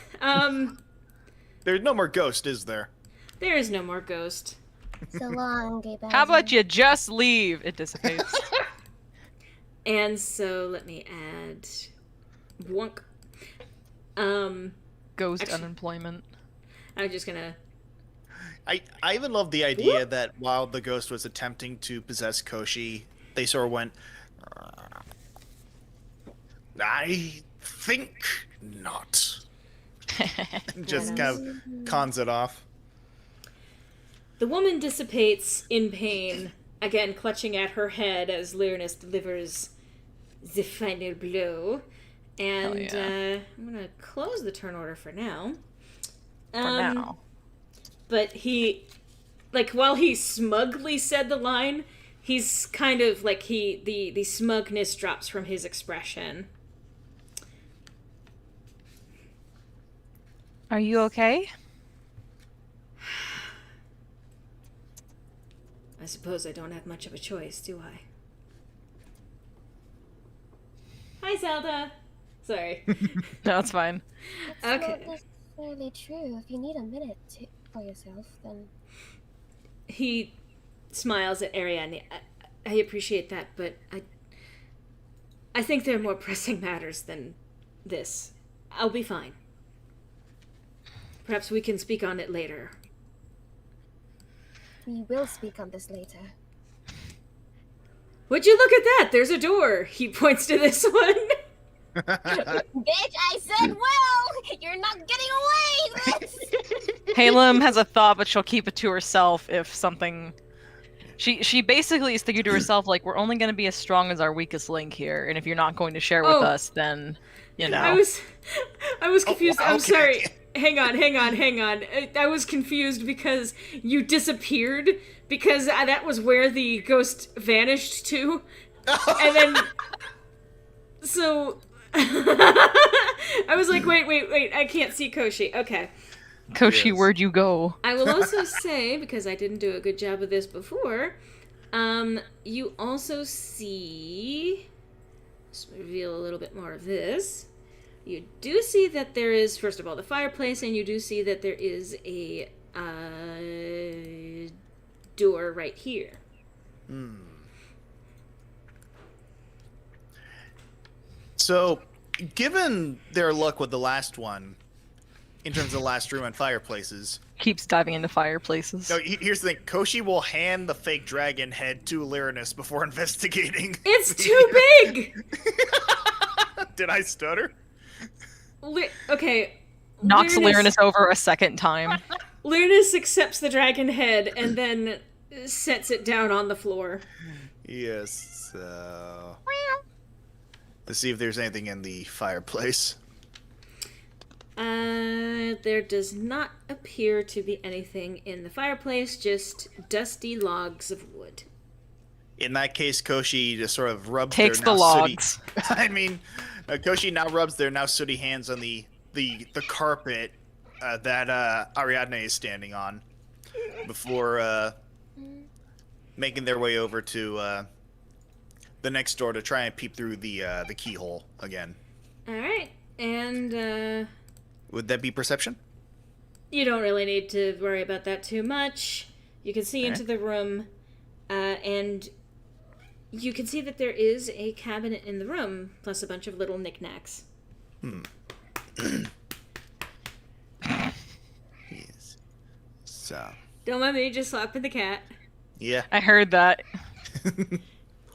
There's no more ghost, is there? There is no more ghost. So long, gay bastard. How about you just leave? It dissipates. And so, let me add... Wonk. Ghost Actually- unemployment. I'm just gonna... I even love the idea that while the ghost was attempting to possess Koshi, they sort of went, I think not. And just kind of cons it off. The woman dissipates in pain, again clutching at her head as Lyronus delivers the final blow. And yeah. I'm gonna close the turn order for now. For now. But he, like, while he smugly said the line, he's kind of like the smugness drops from his expression. Are you okay? I suppose I don't have much of a choice, do I? Hi, Zelda. Sorry. No, it's fine. It's Okay. not necessarily true. If you need a minute for yourself, then... He smiles at Ariadne. I appreciate that, but I think there are more pressing matters than this. I'll be fine. Perhaps we can speak on it later. We will speak on this later. Would you look at that? There's a door. He points to this one. Bitch, I said well! You're not getting away with this! Haelum has a thought, but she'll keep it to herself if something... She basically is thinking to herself, like, we're only going to be as strong as our weakest link here, and if you're not going to share with us, then, you know. I was confused. I'm okay. sorry. Hang on. I was confused because you disappeared, because that was where the ghost vanished to. And then... So... I was like, wait, I can't see Koshi. Okay. Koshi, Yes. where'd you go? I will also say, because I didn't do a good job of this before, you also see... Let's reveal a little bit more of this. You do see that there is, first of all, the fireplace, and you do see that there is a door right here. So, given their luck with the last one, in terms of the last room and fireplaces, Keeps diving into fireplaces. no, here's the thing. Koshi will hand the fake dragon head to Lyronus before investigating. It's too big! Did I stutter? Okay. Knocks Lyronus Lyronus over a second time. accepts the dragon head and then sets it down on the floor. Yes, let's see if there's anything in the fireplace. There does not appear to be anything in the fireplace, just dusty logs of wood. In that case, Koshi just sort of rubs Takes their the now logs. Sooty, I mean, Koshi now rubs their now sooty hands on the carpet that Ariadne is standing on before making their way over to the next door to try and peep through the keyhole again. All right, and Would that be perception? you don't really need to worry about that too much. You can see into the room, and you can see that there is a cabinet in the room, plus a bunch of little knickknacks. Yes. So, Don't mind me just slapping the cat, yeah. I heard that.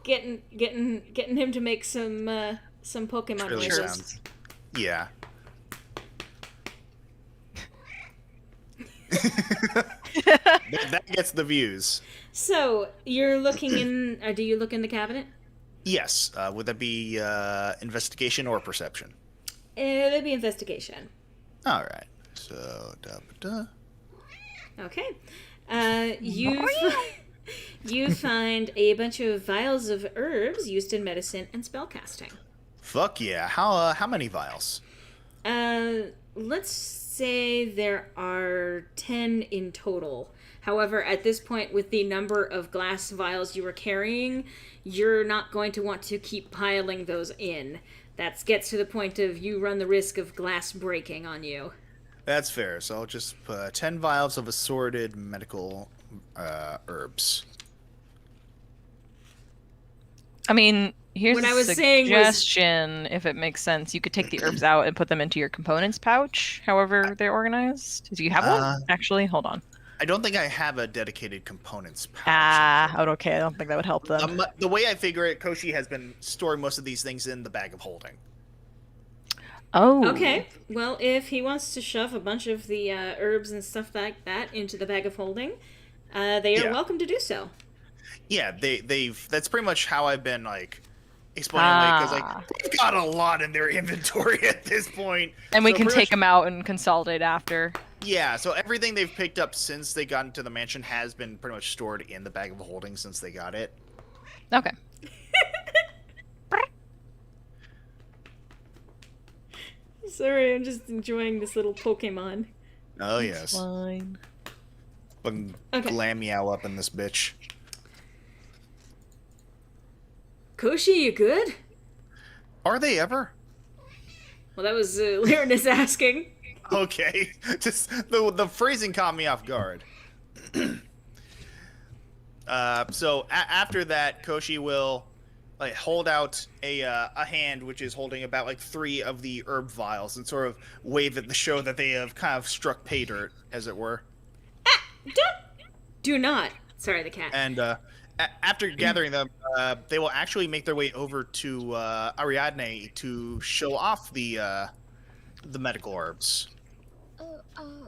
getting him to make some Pokemon Really noises. sounds. Yeah. that gets the views. So you're looking in. Do you look in the cabinet? Yes. Would that be investigation or perception? It'd be investigation. All right. So, da-ba-da. Okay. You find a bunch of vials of herbs used in medicine and spellcasting. Fuck yeah. How many vials? Let's say there are 10 in total. However, at this point, with the number of glass vials you were carrying, you're not going to want to keep piling those in. That gets to the point of you run the risk of glass breaking on you. That's fair. So I'll just put 10 vials of assorted medical herbs. I mean, here's What a I was saying was- suggestion, if it makes sense. You could take the herbs out and put them into your components pouch, however they're organized. Do you have one? Actually, hold on. I don't think I have a dedicated components pouch. Okay. I don't think that would help them. The way I figure it, Koshi has been storing most of these things in the bag of holding. Oh. Okay, well, if he wants to shove a bunch of the herbs and stuff like that into the bag of holding, they are welcome to do so. Yeah, they've. That's pretty much how I've been explaining because they've got a lot in their inventory at this point. And we So can pretty take them out and consolidate after. Yeah, so everything they've picked up since they got into the mansion has been pretty much stored in the bag of holding since they got it. Okay. Sorry, I'm just enjoying this little Pokemon. Oh yes, Fine. fucking Okay. glam meow up in this bitch. Koshi, you good? Are they ever? Well, that was Lyronus asking. Okay, just the phrasing caught me off guard. So after that, Koshi will hold out a hand, which is holding about 3 of the herb vials, and sort of wave at the show that they have kind of struck pay dirt, as it were. Do not. Sorry, the cat. And after gathering them, they will actually make their way over to Ariadne to show off the medical herbs. Oh,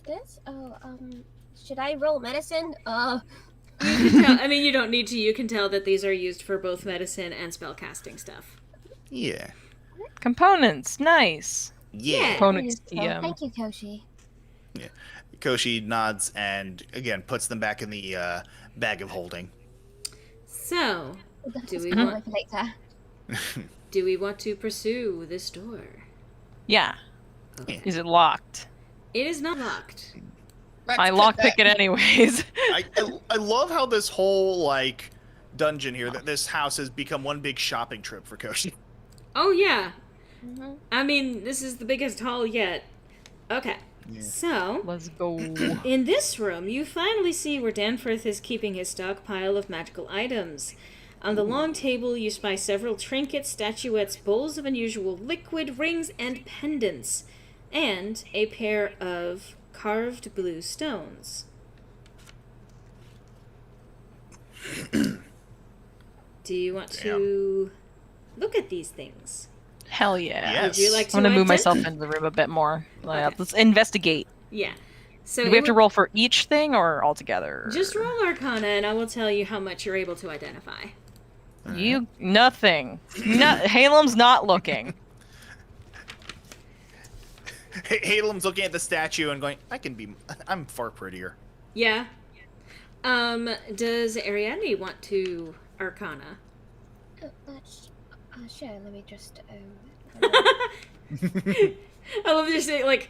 this? Should I roll medicine? You can tell, I mean, you don't need to. You can tell that these are used for both medicine and spellcasting stuff. Yeah. Components, nice. Yeah. Components, Thank you, Koshi. Yeah. Koshi nods and again puts them back in the bag of holding. So, do we I'll want? look later. Do we want to pursue this door? Yeah. Okay. Is it locked? It is not locked. I lockpick it anyways. I love how this whole like dungeon here, that this house has become one big shopping trip for Koshi. Oh yeah. Mm-hmm. I mean, this is the biggest hall yet. Okay. Yeah. So, Let's go. in this room, you finally see where Danforth is keeping his stockpile of magical items. On the long table, you spy several trinkets, statuettes, bowls of unusual liquid, rings, and pendants, and a pair of carved blue stones. Do you want to look at these things? Hell yeah. Yes. Would you like to I'm gonna move ident- myself into the room a bit more. Okay. Let's investigate. Yeah. So Do it we have to would- roll for each thing or all together? Just roll Arcana, and I will tell you how much you're able to identify. You nothing. Haelum's not looking. Haelum's looking at the statue and going, I'm far prettier. Yeah. Does Ariadne want to Arcana? Sure, let me just, I love just saying, like,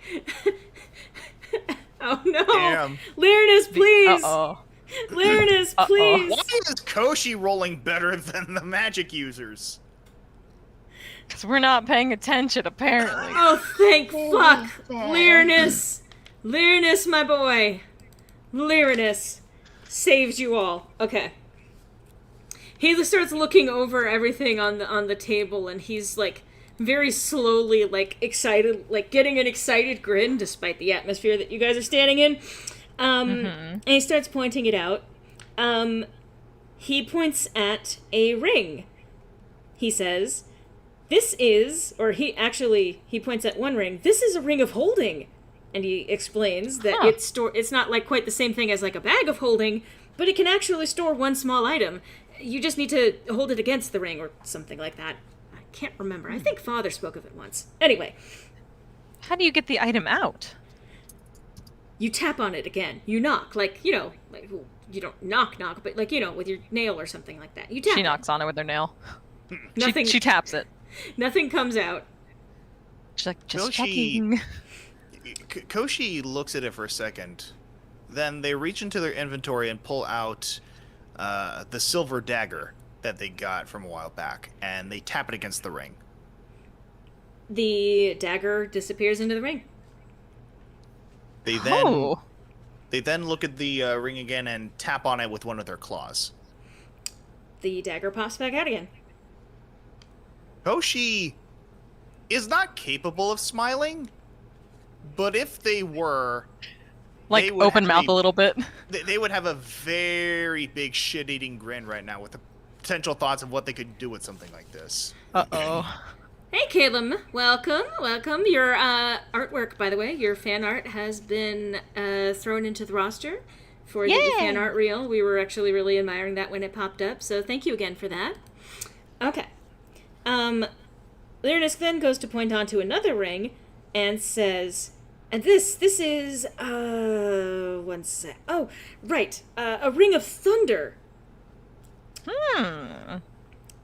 oh no! Damn. Lyronus, please! Uh-oh. Lyronus, Uh-oh. please! Why is Koshi rolling better than the magic users? Because we're not paying attention, apparently. Oh, thank fuck! fair. Lyronus, my boy! Lyronus saved you all. Okay. He starts looking over everything on the table, and he's, like, very slowly, like, excited, like, getting an excited grin, despite the atmosphere that you guys are standing in. And he starts pointing it out. He points at a ring. He says, this is, or he points at one ring. This is a ring of holding. And he explains that it's not, like, quite the same thing as, like, a bag of holding, but it can actually store one small item. You just need to hold it against the ring or something like that. I can't remember. I think Father spoke of it once. Anyway. How do you get the item out? You tap on it again. You knock. Like, you know, like, you don't knock, but, like, you know, with your nail or something like that. You tap. She knocks on it with her nail. Nothing. She taps it. Nothing comes out. She's like, just Koshi- checking. Koshi looks at it for a second. Then they reach into their inventory and pull out the silver dagger that they got from a while back, and they tap it against the ring. The dagger disappears into the ring. They then look at the ring again and tap on it with one of their claws. The dagger pops back out again. Koshi is not capable of smiling, but if they were, Like, they would open have mouth a little bit. They would have a very big shit-eating grin right now with the potential thoughts of what they could do with something like this. Uh-oh. Hey, Caleb. Welcome. Your artwork, by the way, your fan art has been thrown into the roster for the Yay! fan art reel. We were actually really admiring that when it popped up, so thank you again for that. Okay. Lyronus then goes to point onto another ring and says, and this is, one sec. Oh, right, a ring of thunder.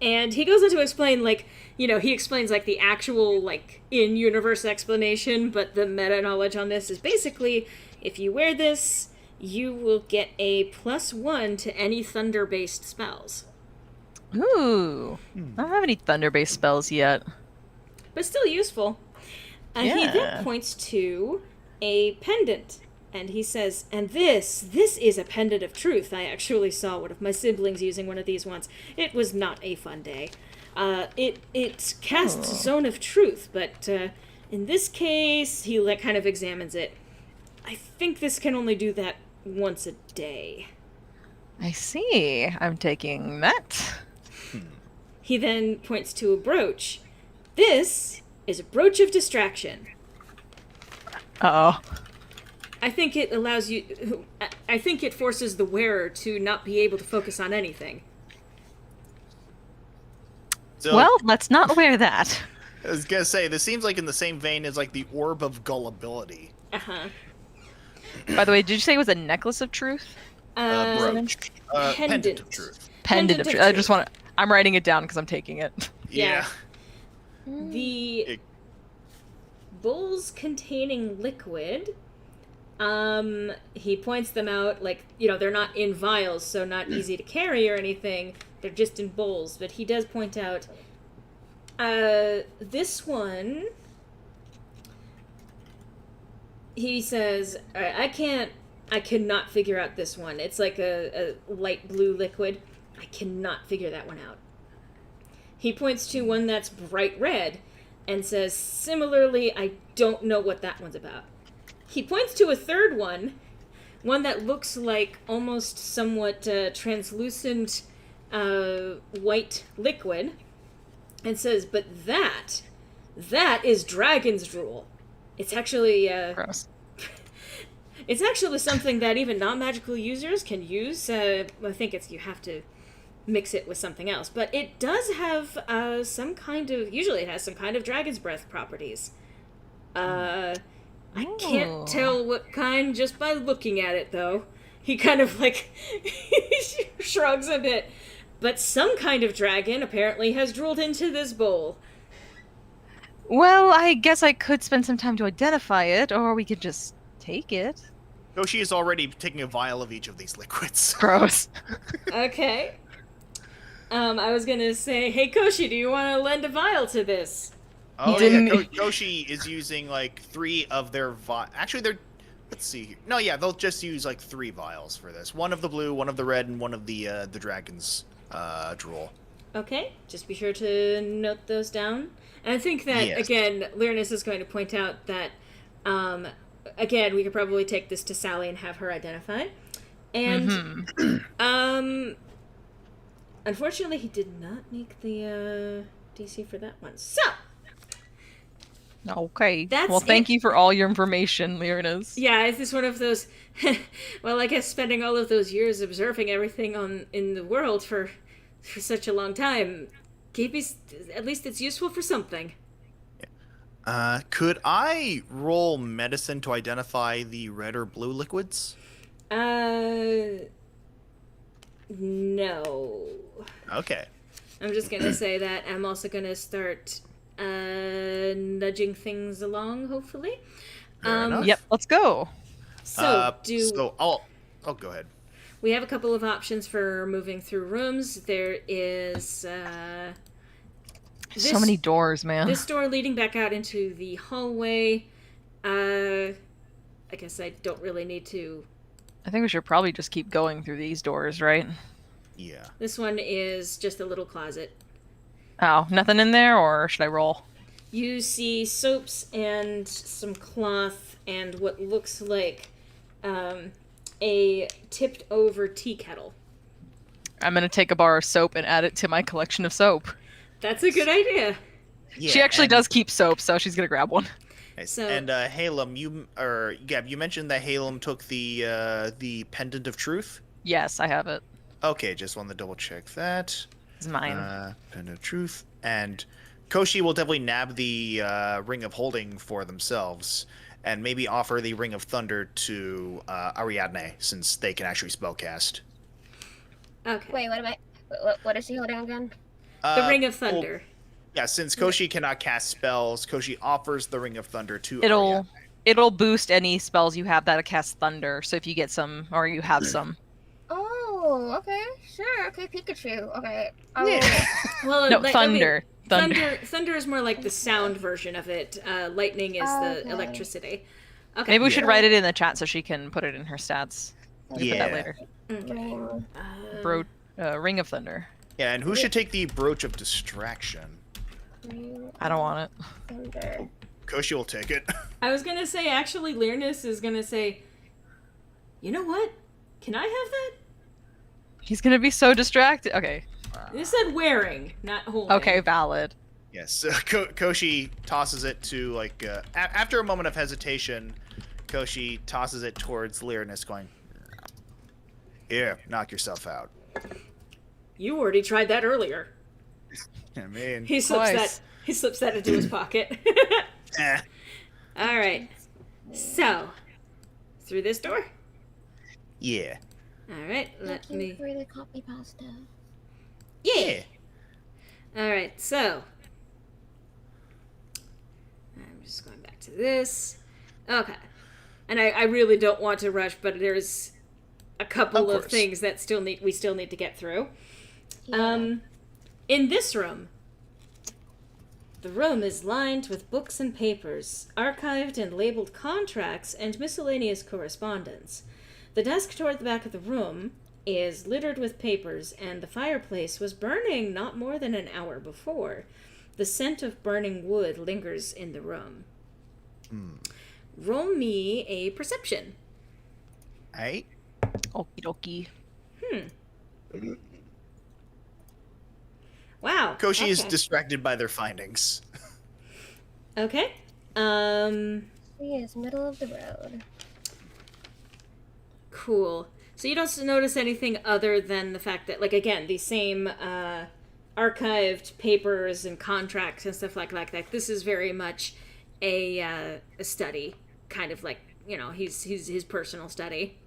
And he goes on to explain, like, you know, he explains, like, the actual, like, in-universe explanation, but the meta-knowledge on this is basically, if you wear this, you will get a +1 to any thunder-based spells. Ooh. I don't have any thunder-based spells yet. But still useful. And he Yeah. then points to a pendant. And he says, and this is a pendant of truth. I actually saw one of my siblings using one of these once. It was not a fun day. It casts Zone of Truth, but in this case, he kind of examines it. I think this can only do that once a day. I see. I'm taking that. He then points to a brooch. This is a brooch of distraction. Uh-oh. I think it allows you... I think it forces the wearer to not be able to focus on anything. So, Well, let's not wear that. I was gonna say, this seems like in the same vein as like the orb of gullibility. Uh-huh. By the way, did you say it was a necklace of truth? Brooch. Pendant of truth. Pendant of truth. I just want to... I'm writing it down because I'm taking it. Yeah. The bowls containing liquid, he points them out, like, they're not in vials, so not easy to carry or anything. They're just in bowls. But he does point out, this one, he says, all right, I cannot figure out this one. It's like a light blue liquid. I cannot figure that one out. He points to one that's bright red and says, similarly, I don't know what that one's about. He points to a third one that looks like almost somewhat translucent white liquid, and says, but that is dragon's drool. It's actually... Gross. It's actually something that even non-magical users can use. I think you have to mix it with something else. But it does have usually it has some kind of dragon's breath properties. I can't tell what kind just by looking at it, though. He kind of shrugs a bit. But some kind of dragon apparently has drooled into this bowl. Well, I guess I could spend some time to identify it, or we could just take it. Koshi is already taking a vial of each of these liquids. Gross. Okay. I was gonna say, hey Koshi, do you want to lend a vial to this? Oh Didn't- yeah, Koshi is using like 3 of their Actually, let's see here. No, yeah, they'll just use like 3 vials for this. 1 of the blue, 1 of the red, and 1 of the dragon's drool. Okay, just be sure to note those down. And I think that, Yes. again, Lyronus is going to point out that, again, we could probably take this to Sally and have her identify. And, unfortunately, he did not make the DC for that one. So, Okay. That's well, thank it. you for all your information, Lyronus. yeah, is this one of those, well, I guess spending all of those years observing everything in the world for such a long time, at least it's useful for something. Could I roll medicine to identify the red or blue liquids? No. Okay. I'm just gonna say that. I'm also gonna start nudging things along, hopefully. Fair enough. Yep, let's go. So, I'll go ahead. we have a couple of options for moving through rooms. There is So many doors, man. this door leading back out into the hallway. I guess I don't really need to. I think we should probably just keep going through these doors, right? Yeah. This one is just a little closet. Oh, nothing in there, or should I roll? You see soaps and some cloth and what looks like a tipped over tea kettle. I'm gonna take a bar of soap and add it to my collection of soap. That's a good idea. Yeah, She actually and- does keep soap, so she's gonna grab one. Nice. So- And Haelum, you mentioned that Haelum took the pendant of truth. Yes, I have it. Okay, just wanted to double check that. It's mine. Pendant of truth, and Koshi will definitely nab the ring of holding for themselves, and maybe offer the ring of thunder to Ariadne, since they can actually spellcast. Okay. Wait, what is she holding again? The Ring of well, Thunder. yeah, since Koshi cannot cast spells, Koshi offers the ring of thunder to It'll Ariadne. it'll boost any spells you have that cast thunder. So if you get some or you have some. Oh, okay, sure, okay, Pikachu, okay. Yeah. Well, No, like, thunder. Thunder. Thunder is more like the sound version of it. Lightning is the Okay. electricity. Okay. Maybe we should Yeah. write it in the chat so she can put it in her stats. We can put that Yeah. later. Okay. Ring of Thunder. Yeah, and who should take the brooch of distraction? I don't want it. Thunder. Koshi will take it. I was gonna say, actually, Lyronus is gonna say, you know what? Can I have that? He's gonna be so distracted. Okay. You said wearing, not holding. Okay, valid. Yes, Koshi tosses it to, like, after a moment of hesitation, Koshi tosses it towards Lyronus, going, here, knock yourself out. You already tried that earlier. I mean... He slips that into his pocket. eh. Alright. So, through this door? Yeah. Alright, let me... For the copy pasta. Yeah! Alright, so... I'm just going back to this. Okay. And I really don't want to rush, but there's a couple of things that we still need to get through. Yeah. In this room, the room is lined with books and papers, archived and labeled contracts and miscellaneous correspondence. The desk toward the back of the room is littered with papers, and the fireplace was burning not more than an hour before. The scent of burning wood lingers in the room. Roll me a perception. Aight. Okie dokie. Wow. Koshi is distracted by their findings. Okay. He is middle of the road. Cool. So you don't notice anything other than the fact that, like, again, the same archived papers and contracts and stuff like that. This is very much a study, kind of like, you know, he's his personal study.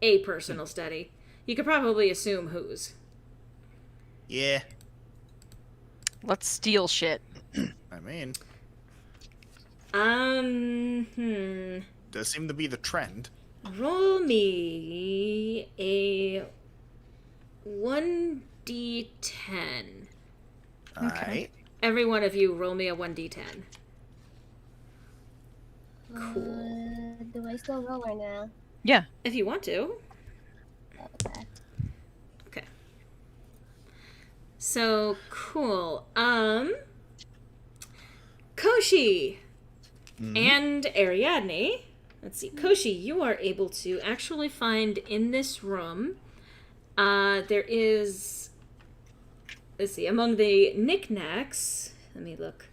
A personal study. You could probably assume whose. Yeah. Let's steal shit. I mean, does seem to be the trend. Roll me a 1d10. Alright. Every one of you, roll me a 1d10. Cool. Do I still roll right now? Yeah. If you want to. Okay. Okay. So, cool. Koshi and Ariadne. Let's see. Koshi, you are able to actually find in this room, there is, let's see, among the knickknacks, let me look.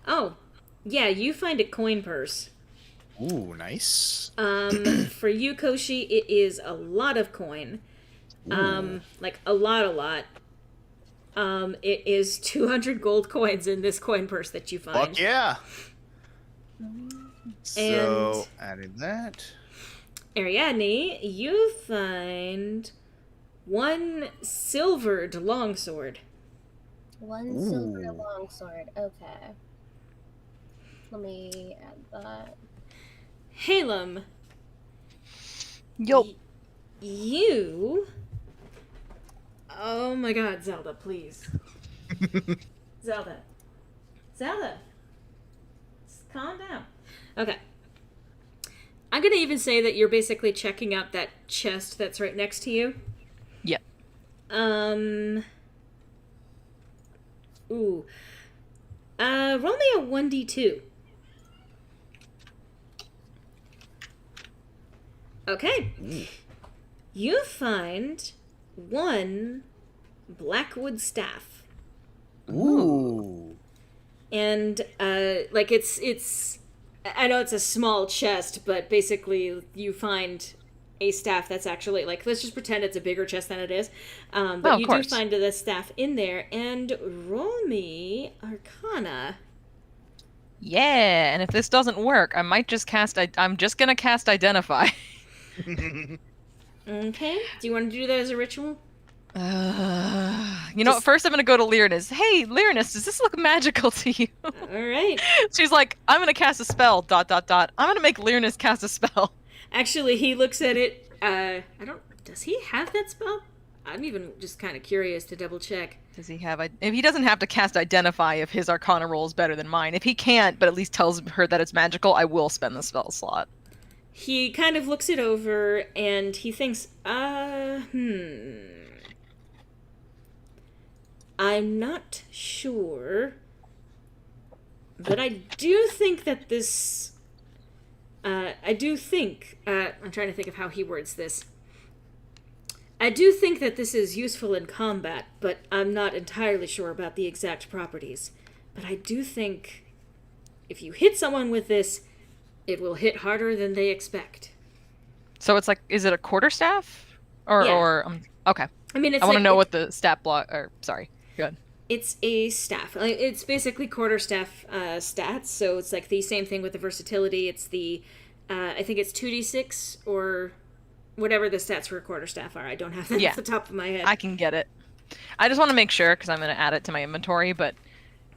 Oh, yeah, you find a coin purse. Ooh, nice. For you, Koshi, it is a lot of coin. Like a lot. It is 200 gold coins in this coin purse that you find. Fuck yeah. So, adding that. Ariadne, you find one silvered longsword. One silver longsword. Okay. Let me add that. Haelum, Yo. you... Oh my god, Zelda, please. Zelda. Just calm down. Okay. I'm gonna even say that you're basically checking out that chest that's right next to you. Yeah. Ooh. Roll me a 1d2. Okay. You find one blackwood staff. Ooh. And, like, it's... I know it's a small chest, but basically you find a staff that's actually, like, let's just pretend it's a bigger chest than it is. But you do find the staff in there, and roll me Arcana. Yeah, and if this doesn't work, I might just cast... I'm just gonna cast Identify. Okay. Do you want to do that as a ritual? You know, first I'm gonna go to Lyronus. Hey, Lyronus, does this look magical to you? Alright. She's like, I'm gonna cast a spell, ... I'm gonna make Lyronus cast a spell. Actually, he looks at it, does he have that spell? I'm even just kind of curious to double check. Does he have... If he doesn't have to cast Identify if his Arcana roll is better than mine. If he can't, but at least tells her that it's magical, I will spend the spell slot. He kind of looks it over, and he thinks, I'm not sure. But I do think that this... I'm trying to think of how he words this. I do think that this is useful in combat, but I'm not entirely sure about the exact properties. But I do think if you hit someone with this, it will hit harder than they expect. So it's like, is it a quarterstaff? Okay. I mean, I want to know what the stat block, sorry, good. It's a staff. It's basically quarterstaff stats, so it's like the same thing with the versatility. It's the, I think it's 2d6 or whatever the stats for a quarterstaff are. I don't have that off the top of my head. I can get it. I just want to make sure, because I'm going to add it to my inventory, but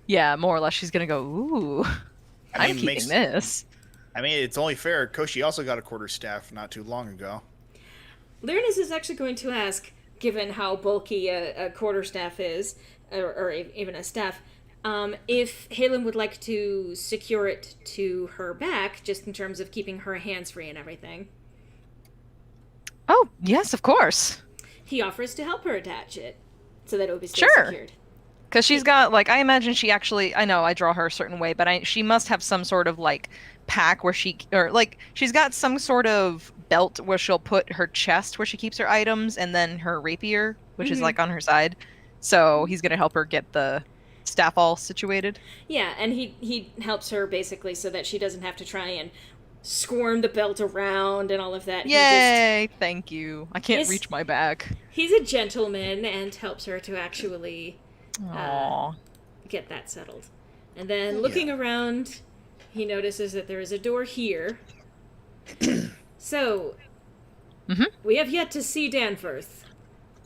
yeah, more or less she's going to go, ooh, I'm keeping this. I mean, it's only fair. Koshi also got a quarterstaff not too long ago. Lyronus is actually going to ask, given how bulky a quarterstaff is, or even a staff, if Haelum would like to secure it to her back, just in terms of keeping her hands free and everything. Oh, yes, of course. He offers to help her attach it, so that it will be secured. Because she's got, like, I imagine she actually, I know I draw her a certain way, but she must have some sort of, like, pack where she's got some sort of belt where she'll put her chest where she keeps her items, and then her rapier, which is, like, on her side. So he's going to help her get the staff all situated. Yeah, and he helps her, basically, so that she doesn't have to try and squirm the belt around and all of that. Yay! Thank you. I can't reach my back. He's a gentleman and helps her to actually get that settled. And then looking around, he notices that there is a door here. So, we have yet to see Danforth.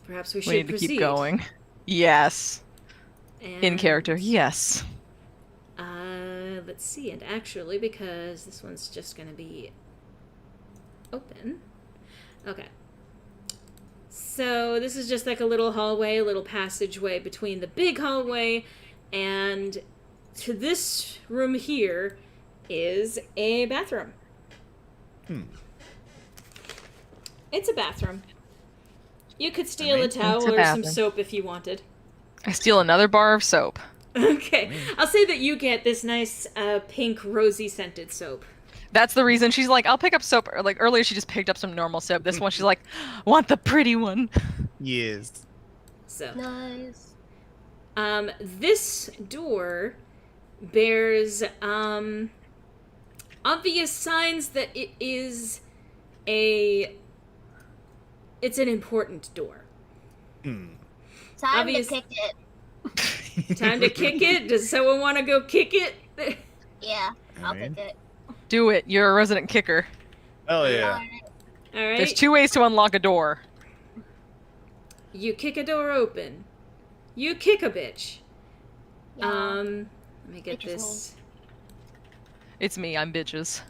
Perhaps we should proceed. To keep going. Yes. And, in character, yes. Let's see, and actually, because this one's just going to be open. Okay. So this is just like a little hallway, a little passageway between the big hallway, and to this room here is a bathroom. It's a bathroom. You could steal a towel or some soap if you wanted. I steal another bar of soap. Okay. I'll say that you get this nice pink rosy scented soap. That's the reason she's like, I'll pick up soap. Like earlier she just picked up some normal soap. This one she's like, want the pretty one. Yes. So. Nice. This door bears obvious signs that it's an important door. Time to kick it. Time to kick it? Does someone want to go kick it? Yeah, I'll kick it. Do it. You're a resident kicker. Oh yeah. All right. There's 2 ways to unlock a door. You kick a door open. You kick a bitch. Yeah. Let me get this. It's me. I'm bitches.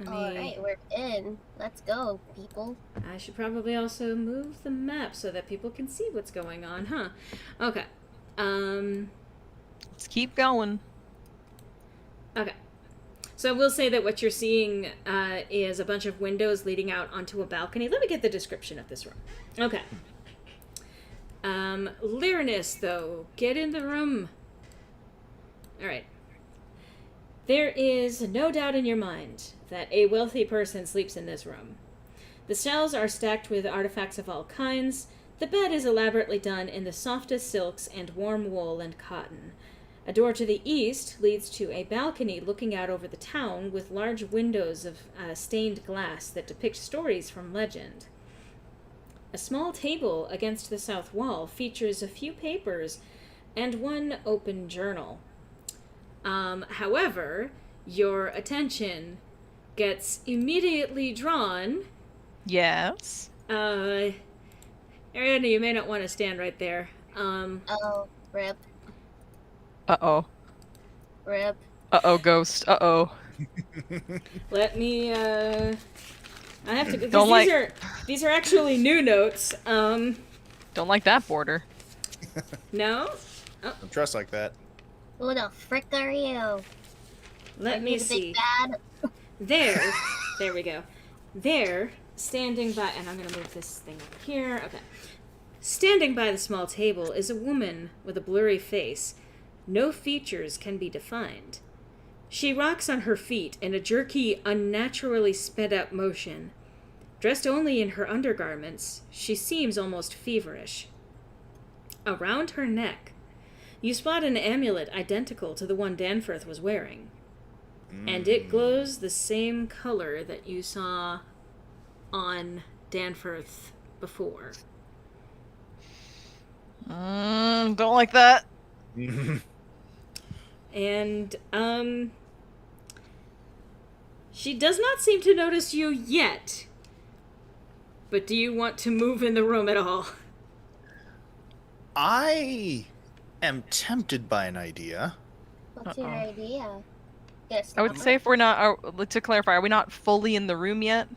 Alright, we're in. Let's go, people. I should probably also move the map so that people can see what's going on, huh? Okay. Let's keep going. Okay. So I will say that what you're seeing is a bunch of windows leading out onto a balcony. Let me get the description of this room. Okay. Lyronus, though, get in the room. Alright. There is no doubt in your mind that a wealthy person sleeps in this room. The shelves are stacked with artifacts of all kinds. The bed is elaborately done in the softest silks and warm wool and cotton. A door to the east leads to a balcony looking out over the town with large windows of stained glass that depict stories from legend. A small table against the south wall features a few papers and one open journal. However, your attention gets immediately drawn. Yes. Ariadne, you may not want to stand right there. Oh, rip. Uh-oh. Rip. Uh-oh, ghost. Uh-oh. Let me, I have to, these are actually new notes. Don't like that border. No? Don't trust like that. Who the frick are you? Let me see. There we go. There, standing by, and I'm gonna move this thing over here. Okay. Standing by the small table is a woman with a blurry face. no features can be defined. She rocks on her feet in a jerky, unnaturally sped-up motion. Dressed only in her undergarments, she seems almost feverish. Around her neck, you spot an amulet identical to the one Danforth was wearing. And it glows the same color that you saw on Danforth before. Don't like that. And, she does not seem to notice you yet. But do you want to move in the room at all? I am tempted by an idea. What's your idea? Yes. I would say if we're not, to clarify, are we not fully in the room yet?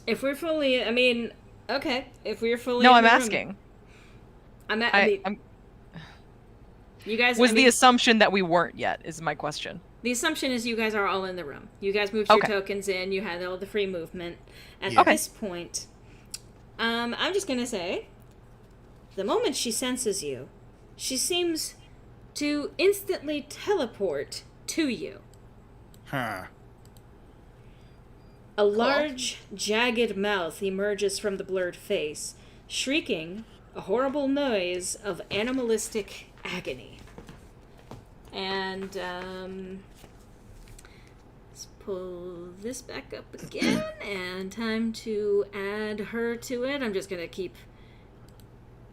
If we're fully, I mean, okay. If we're fully No, in I'm the room- asking. I'm you guys, Was the assumption that we weren't yet, is my question. the assumption is you guys are all in the room. You guys moved your Okay. tokens in. You had all the free movement. At Yeah. Okay. this point, I'm just gonna say, the moment she senses you, she seems to instantly teleport to you. Huh. A large, jagged mouth emerges from the blurred face, shrieking a horrible noise of animalistic agony. And, let's pull this back up again, and time to add her to it. I'm just gonna keep,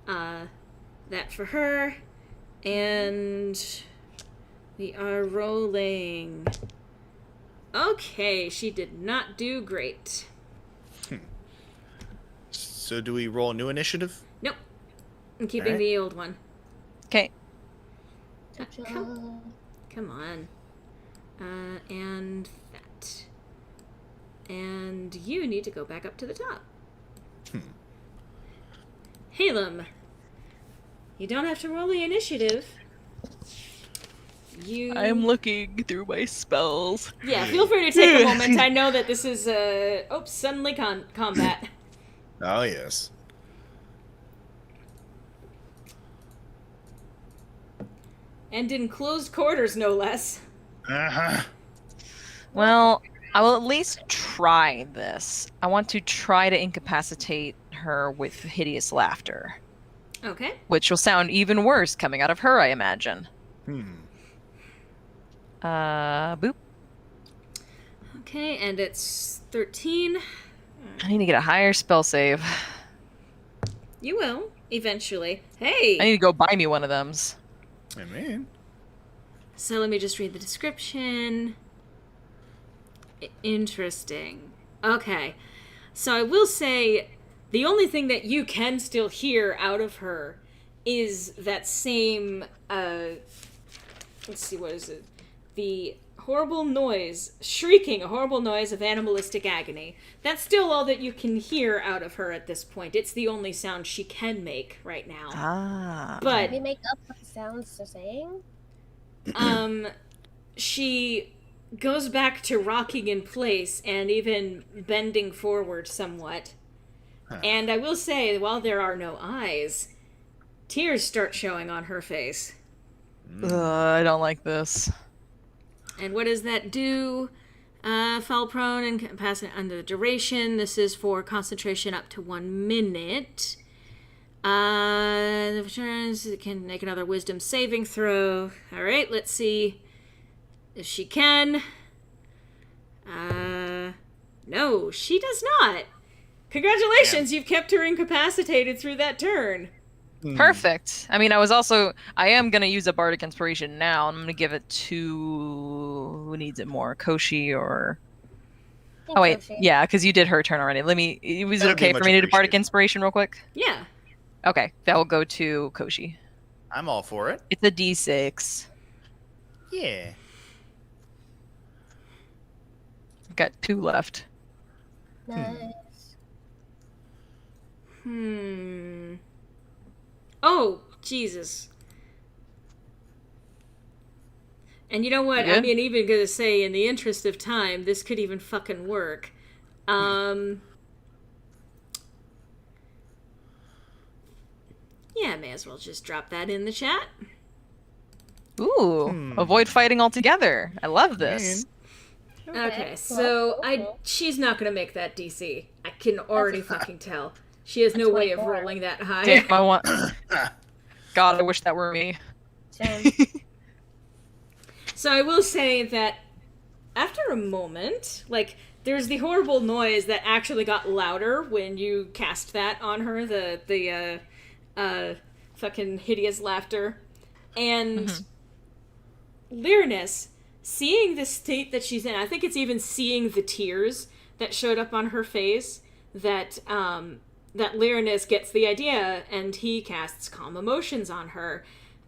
that for her. And we are rolling. Okay, she did not do great. So do we roll a new initiative? Nope. I'm keeping Alright. the old one. Okay. Come on. And that. And you need to go back up to the top. Haelum, you don't have to roll the initiative. You... I am looking through my spells. Yeah, feel free to take a moment. I know that this is, suddenly combat. Oh, yes. And in closed quarters, no less. Uh-huh. Well, I will at least try this. I want to try to incapacitate her with hideous laughter, Okay. which will sound even worse coming out of her, I imagine. Boop. Okay, and it's 13. I need to get a higher spell save. You will, eventually. Hey! I need to go buy me one of them's. I mean, So let me just read the description. Interesting. Okay. So I will say, the only thing that you can still hear out of her is that same, let's see, what is it? The horrible noise, shrieking, a horrible noise of animalistic agony. That's still all that you can hear out of her at this point. It's the only sound she can make right now. Ah. But Can we make up what the sounds are saying? she goes back to rocking in place and even bending forward somewhat. Huh. And I will say, while there are no eyes, tears start showing on her face. I don't like this. And what does that do? Fall prone and pass it under the duration. This is for concentration up to 1 minute. The returns can make another wisdom saving throw. Alright, let's see if she can. No, she does not. Congratulations, you've kept her incapacitated through that turn. Perfect. I mean, I am going to use a Bardic Inspiration now, and I'm going to give it to... Who needs it more? Koshi or... Oh, wait. Koshi. Yeah, because you did her turn already. Was it That would be okay for much me to do Bardic appreciated. Inspiration real quick? Yeah. Okay, that will go to Koshi. I'm all for it. It's a D6. Yeah. Got 2 left. Nice. Oh, Jesus. And you know what? You I good? mean, even gonna say, in the interest of time, this could even fucking work. Yeah, may as well just drop that in the chat. Ooh, avoid fighting altogether. I love this. Okay, so she's not gonna make that DC. I can already fucking tell. She has no way of rolling that high. Damn, I want. God, I wish that were me. Same. So I will say that after a moment, like, there's the horrible noise that actually got louder when you cast that on her, the fucking hideous laughter. And Lyronus, seeing the state that she's in, I think it's even seeing the tears that showed up on her face, that Lyronus gets the idea, and he casts Calm Emotions on her.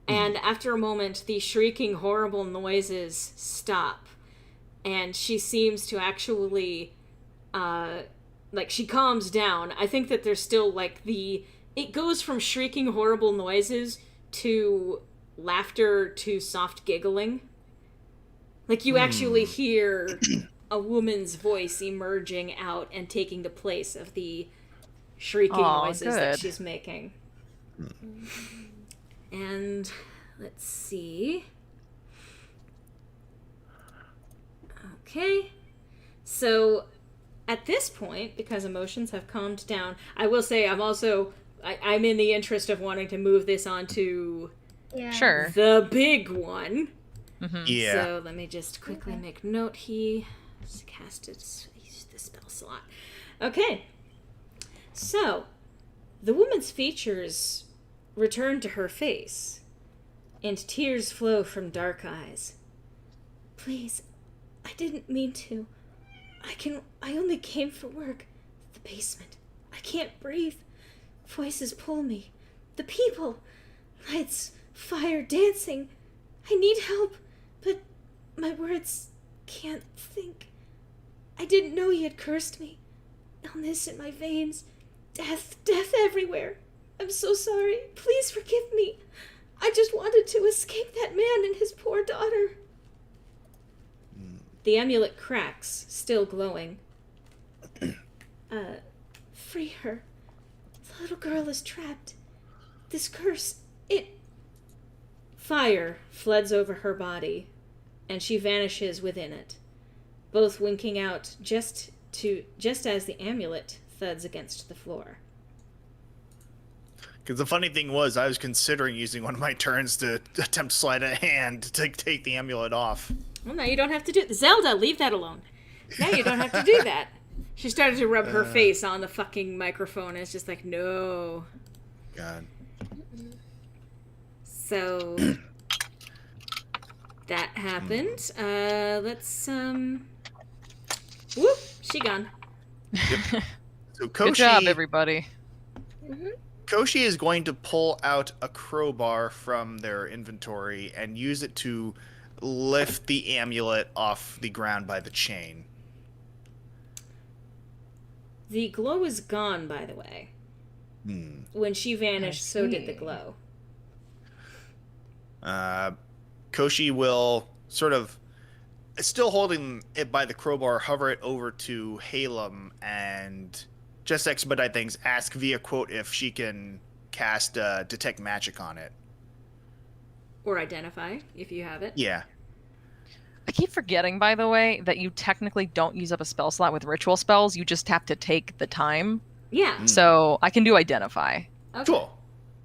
And after a moment, the shrieking, horrible noises stop. And she seems to actually, like, she calms down. I think that there's still, like, it goes from shrieking, horrible noises to laughter to soft giggling. Like, you actually hear a woman's voice emerging out and taking the place of the shrieking noises that she's making. And let's see. Okay. So at this point, because emotions have calmed down, I will say I'm in the interest of wanting to move this on to Sure. the big one. Yeah. So let me just quickly make note. He cast it. Used the spell slot. Okay. So the woman's features return to her face, and tears flow from dark eyes. Please, I didn't mean to. I only came for work. The basement. I can't breathe. Voices pull me. The people. Lights, fire, dancing. I need help, but my words can't think. I didn't know he had cursed me. Illness in my veins. Death everywhere. I'm so sorry. Please forgive me. I just wanted to escape that man and his poor daughter. The amulet cracks, still glowing. Free her. The little girl is trapped. This curse, Fire floods over her body, and she vanishes within it, both winking out just as the amulet thuds against the floor. Because the funny thing was, I was considering using one of my turns to attempt sleight of hand to take the amulet off. Well, now you don't have to do it. Zelda, leave that alone. Now you don't have to do that. She started to rub her face on the fucking microphone, and it's just like, no. God. So that happened. Let's whoop, she gone. Yep. So Good job, everybody. Koshi is going to pull out a crowbar from their inventory and use it to lift the amulet off the ground by the chain. The glow is gone, by the way. When she vanished, so did the glow. Koshi will sort of, still holding it by the crowbar, hover it over to Haelum and, just to expedite things, ask via quote if she can cast Detect Magic on it. Or identify, if you have it. Yeah. I keep forgetting, by the way, that you technically don't use up a spell slot with ritual spells. You just have to take the time. Yeah. So I can do identify. Okay. Cool.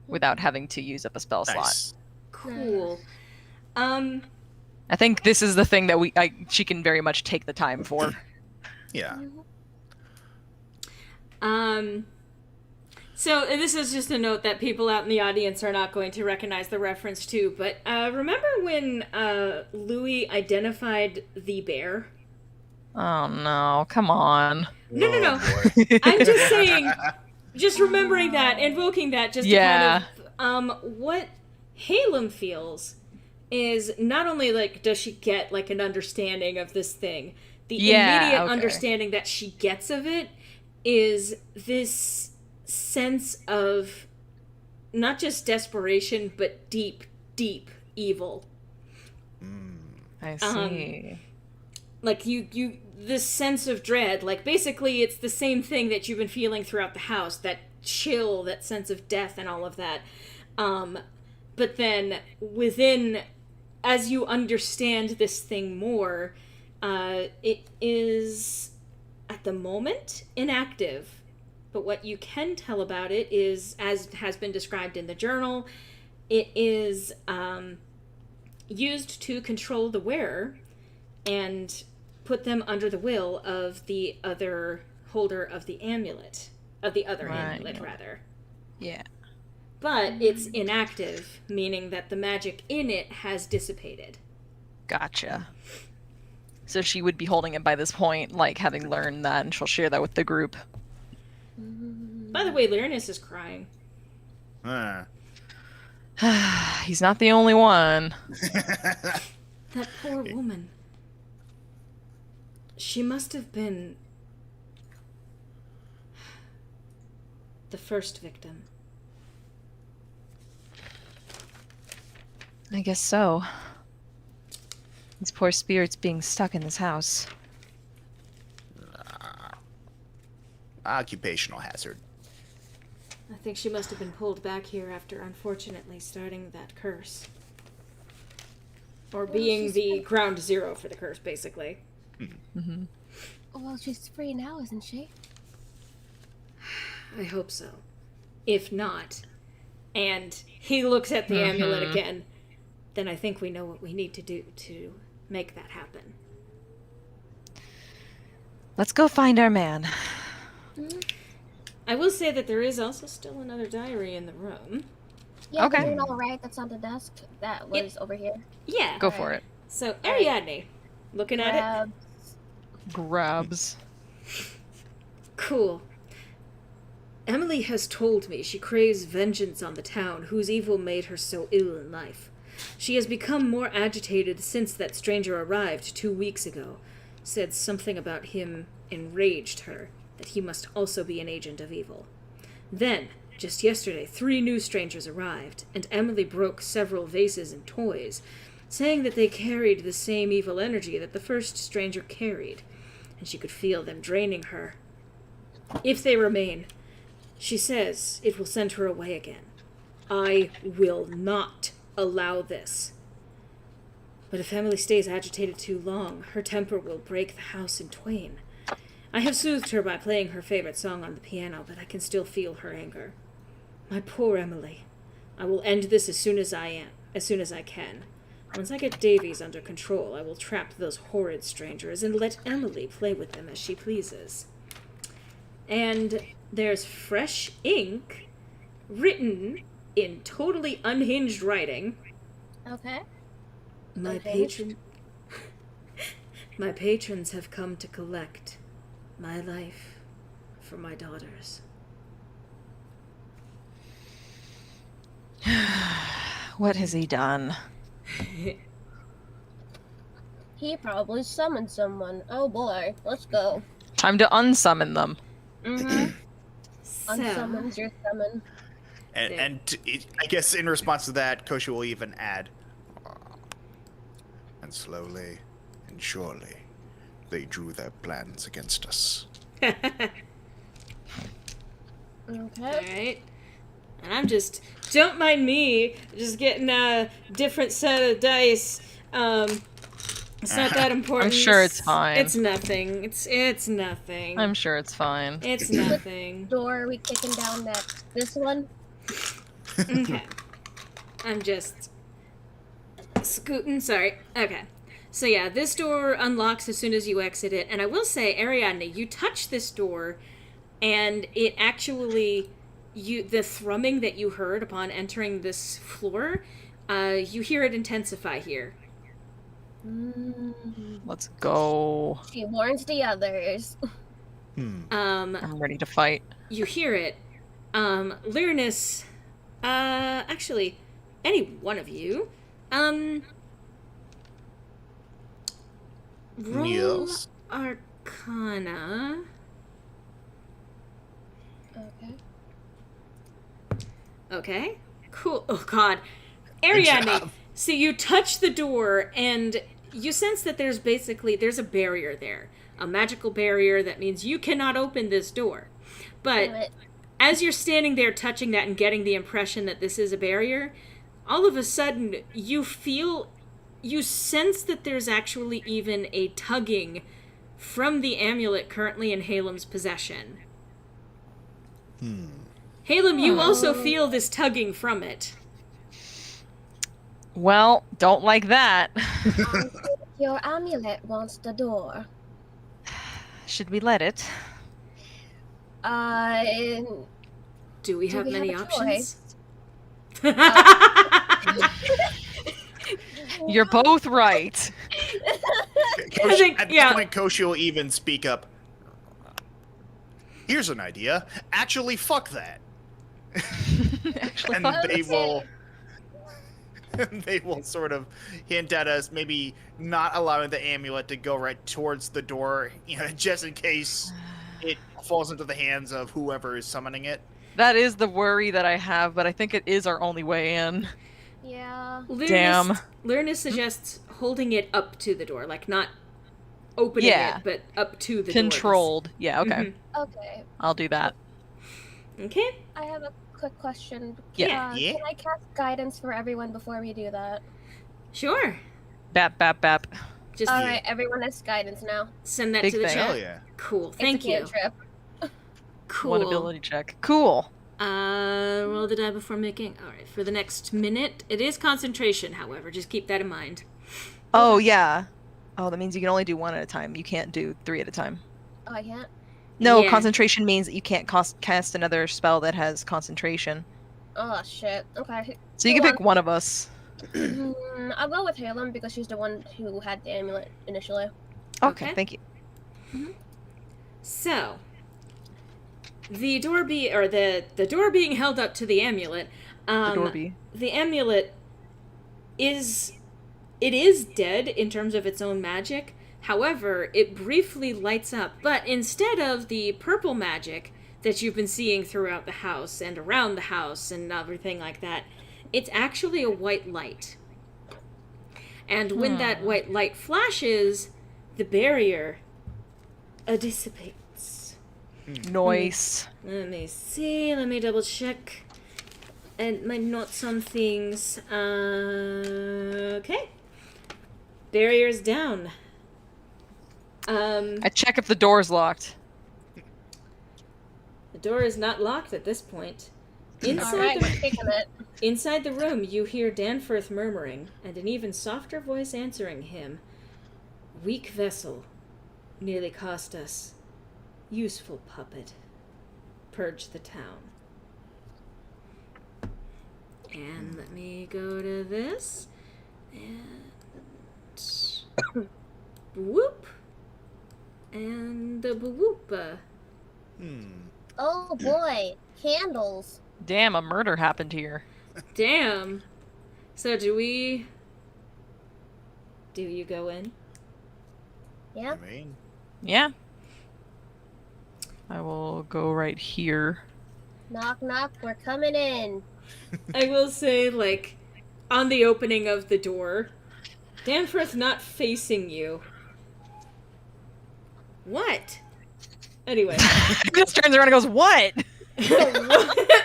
Without having to use up a spell slot. Nice. Cool. I think this is the thing that she can very much take the time for. Yeah. So this is just a note that people out in the audience are not going to recognize the reference to, but remember when Louis identified the bear? Oh no, come on. No. I'm just saying, just remembering that, invoking that, just to kind of, what Haelum feels is not only, like, does she get, like, an understanding of this thing, the immediate understanding that she gets of it is this sense of not just desperation, but deep, deep evil. I see. Like, you this sense of dread, like, basically it's the same thing that you've been feeling throughout the house, that chill, that sense of death and all of that. But then within as you understand this thing more, it is, at the moment, inactive. But what you can tell about it is, as has been described in the journal, it is used to control the wearer and put them under the will of the other holder of the amulet. Of the other amulet, rather. Yeah. But it's inactive, meaning that the magic in it has dissipated. Gotcha. So she would be holding it by this point, like having learned that, and she'll share that with the group. By the way, Lyronus is crying. He's not the only one. That poor woman. She must have been the first victim. I guess so. These poor spirits being stuck in this house. Occupational hazard. I think she must have been pulled back here after, unfortunately, starting that curse. Or being the ground zero for the curse, basically. Mm-hmm. Well, she's free now, isn't she? I hope so. If not, and he looks at the amulet again, then I think we know what we need to do to make that happen. Let's go find our man. I will say that there is also still another diary in the room. Yeah, Okay. the journal, right? That's on the desk. That was over here. Yeah. Go for it. So, Ariadne, looking at it. Grabs. Cool. Emily has told me she craves vengeance on the town whose evil made her so ill in life. She has become more agitated since that stranger arrived 2 weeks ago. Said something about him enraged her, that he must also be an agent of evil. Then, just yesterday, 3 new strangers arrived, and Emily broke several vases and toys, saying that they carried the same evil energy that the first stranger carried, and she could feel them draining her. If they remain, she says it will send her away again. I will not allow this. But if Emily stays agitated too long, her temper will break the house in twain. I have soothed her by playing her favorite song on the piano, but I can still feel her anger. My poor Emily. I will end this as soon as I can. Once I get Davies under control, I will trap those horrid strangers and let Emily play with them as she pleases. And there's fresh ink written in totally unhinged writing. Okay. My patrons have come to collect my life for my daughters. What has he done? He probably summoned someone. Oh boy, let's go. Time to unsummon them. Mm-hmm. So, Unsummons your summon. I guess in response to that, Koshi will even add, and slowly and surely, they drew their plans against us. Okay. alright. And I'm just, don't mind me, just getting a different set of dice. It's not that important. I'm sure it's fine. It's nothing. It's nothing. I'm sure it's fine. It's nothing. Door are we kicking down next? This one? Okay. I'm just scooting. Sorry. Okay. So yeah, this door unlocks as soon as you exit it. And I will say, Ariadne, you touch this door, and it actually, the thrumming that you heard upon entering this floor, you hear it intensify here. Let's go. She warns the others. I'm ready to fight. You hear it. Lyronus, actually, any one of you, roll Yes. Arcana. Okay. Okay. Cool. Oh, God. Ariadne, so you touch the door, and you sense that there's a barrier there. A magical barrier that means you cannot open this door. But as you're standing there touching that and getting the impression that this is a barrier, all of a sudden you feel you sense that there's actually even a tugging from the amulet currently in Haelum's possession. Haelum, you also feel this tugging from it. Well, don't like that. Your amulet wants the door. Should we let it? Do we Do have we many have a options? You're both right. Koshi, at this point, Koshi will even speak up. Here's an idea. Actually, fuck that. Actually, And they will sort of hint at us, maybe not allowing the amulet to go right towards the door, just in case it falls into the hands of whoever is summoning it. that is the worry that I have, but I think it is our only way in. Yeah. Damn. Lyronus suggests holding it up to the door, like not opening it, but up to the Controlled. Yeah, okay. Mm-hmm. Okay. I'll do that. Okay. I have a quick question. Yeah. Yeah? Can I cast guidance for everyone before we do that? Sure. Bap, bap, bap. Just Alright, everyone has guidance now. send that Big to the thing. chat. Hell yeah. Cool. It's Thank a you. cantrip. Cool. One ability check. Cool. Roll the die before making. All right. For the next minute, it is concentration. However, just keep that in mind. Oh, yeah. Oh, that means you can only do one at a time. You can't do 3 at a time. Oh, I can't? No, Yeah. concentration means that you can't cast another spell that has concentration. Oh, shit. Okay. So you can pick one of us. I'll go with Haelum because she's the one who had the amulet initially. Okay, thank you. So, the door the door being held up to the amulet. The door be. The amulet is dead in terms of its own magic. However, it briefly lights up, but instead of the purple magic that you've been seeing throughout the house and around the house and everything like that, it's actually a white light. And when that white light flashes, the barrier dissipates. Noise. Let me see, let me double check. And my notes on things. Okay. Barrier's down. I check if the door's locked. The door is not locked at this point. Alright, we're kicking it. Inside the room, you hear Danforth murmuring, and an even softer voice answering him. Weak vessel. Nearly cost us. Useful puppet. Purge the town. And let me go to this. And... whoop. And the whoop. Oh boy, candles. Damn, a murder happened here. Damn. So do you go in? Yeah. I mean, Yeah. I will go right here. Knock knock, we're coming in. I will say, like, on the opening of the door, Danforth not facing you. What? Anyway. He just turns around and goes, "What?"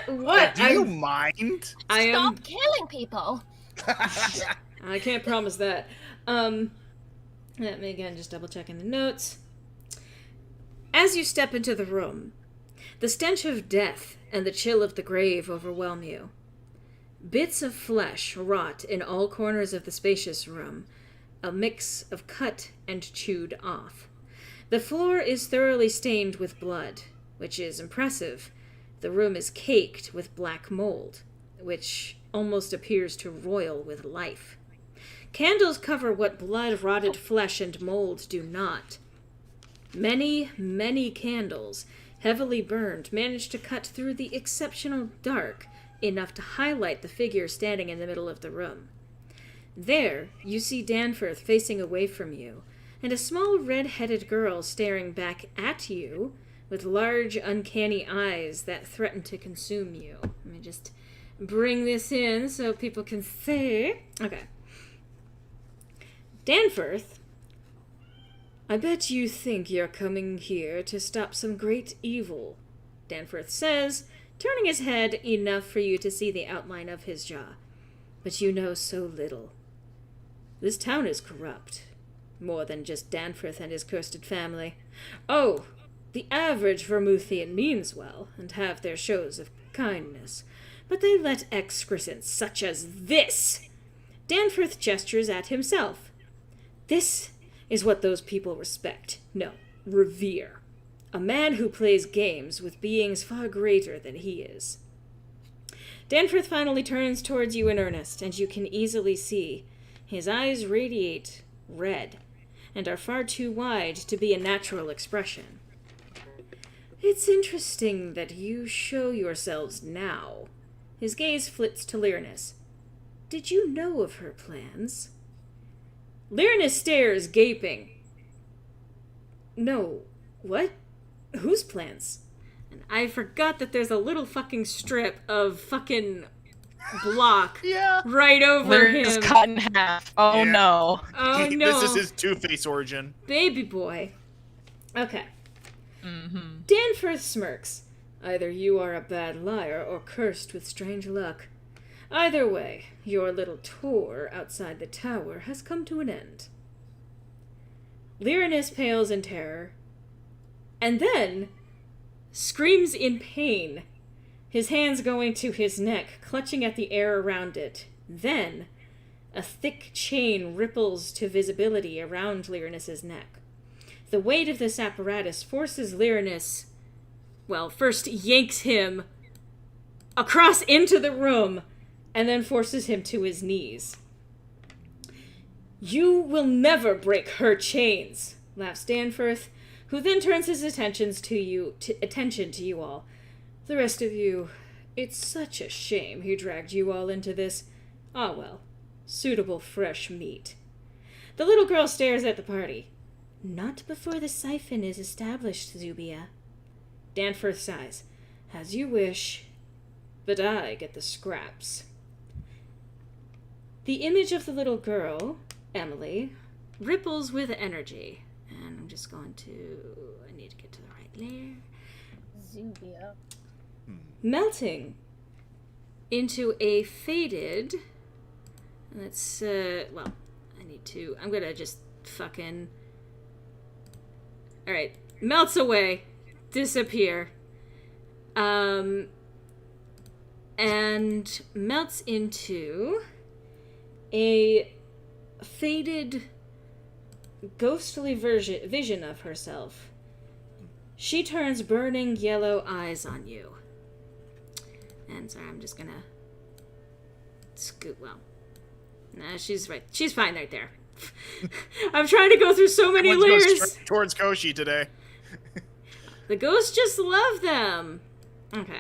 What? do you mind? I am. Stop killing people. I can't promise that. Let me again just double checking the notes. As you step into the room, the stench of death and the chill of the grave overwhelm you. Bits of flesh rot in all corners of the spacious room, a mix of cut and chewed off. The floor is thoroughly stained with blood, which is impressive. The room is caked with black mold, which almost appears to roil with life. Candles cover what blood-rotted flesh and mold do not. Many, many candles, heavily burned, manage to cut through the exceptional dark enough to highlight the figure standing in the middle of the room. There, you see Danforth facing away from you, and a small red-headed girl staring back at you with large, uncanny eyes that threaten to consume you. Let me just bring this in so people can see. Okay. Danforth, I bet you think you're coming here to stop some great evil, Danforth says, turning his head enough for you to see the outline of his jaw. But you know so little. This town is corrupt. More than just Danforth and his cursed family. Oh, the average Vermouthian means well, and have their shows of kindness. But they let excrescents such as this. Danforth gestures at himself. This is what those people respect. No, revere. A man who plays games with beings far greater than he is. Danforth finally turns towards you in earnest, and you can easily see his eyes radiate red and are far too wide to be a natural expression. It's interesting that you show yourselves now. His gaze flits to Lyronus. Did you know of her plans? Lyronus stares, gaping. No. What? Whose plans? And I forgot that there's a little fucking strip of fucking block right over him. Lyronus cut in half. Oh no. Oh no. This is his Two-Face origin. Baby boy. Okay. Mm-hmm. Danforth smirks. Either you are a bad liar or cursed with strange luck. Either way, your little tour outside the tower has come to an end. Lyronus pales in terror, and then screams in pain, his hands going to his neck, clutching at the air around it. Then, a thick chain ripples to visibility around Lyronus's neck. The weight of this apparatus forces Lyronus, well, first yanks him across into the room, and then forces him to his knees. You will never break her chains, laughs Danforth, who then turns his attention to you all. The rest of you, it's such a shame he dragged you all into this. Ah well, suitable fresh meat. The little girl stares at the party. Not before the siphon is established, Zubia. Danforth sighs. As you wish, but I get the scraps. The image of the little girl, Emily, ripples with energy. And I'm just going to... I need to get to the right layer. Zubia. Melting into a faded... Let's, well, I'm gonna just fucking... Alright. Melts away. Disappear. And melts into a faded, ghostly vision of herself. She turns burning yellow eyes on you. And sorry, I'm just gonna scoot. Well, nah, she's right. She's fine right there. I'm trying to go through so many Everyone's going layers. straight towards Koshi today. The ghosts just love them. Okay.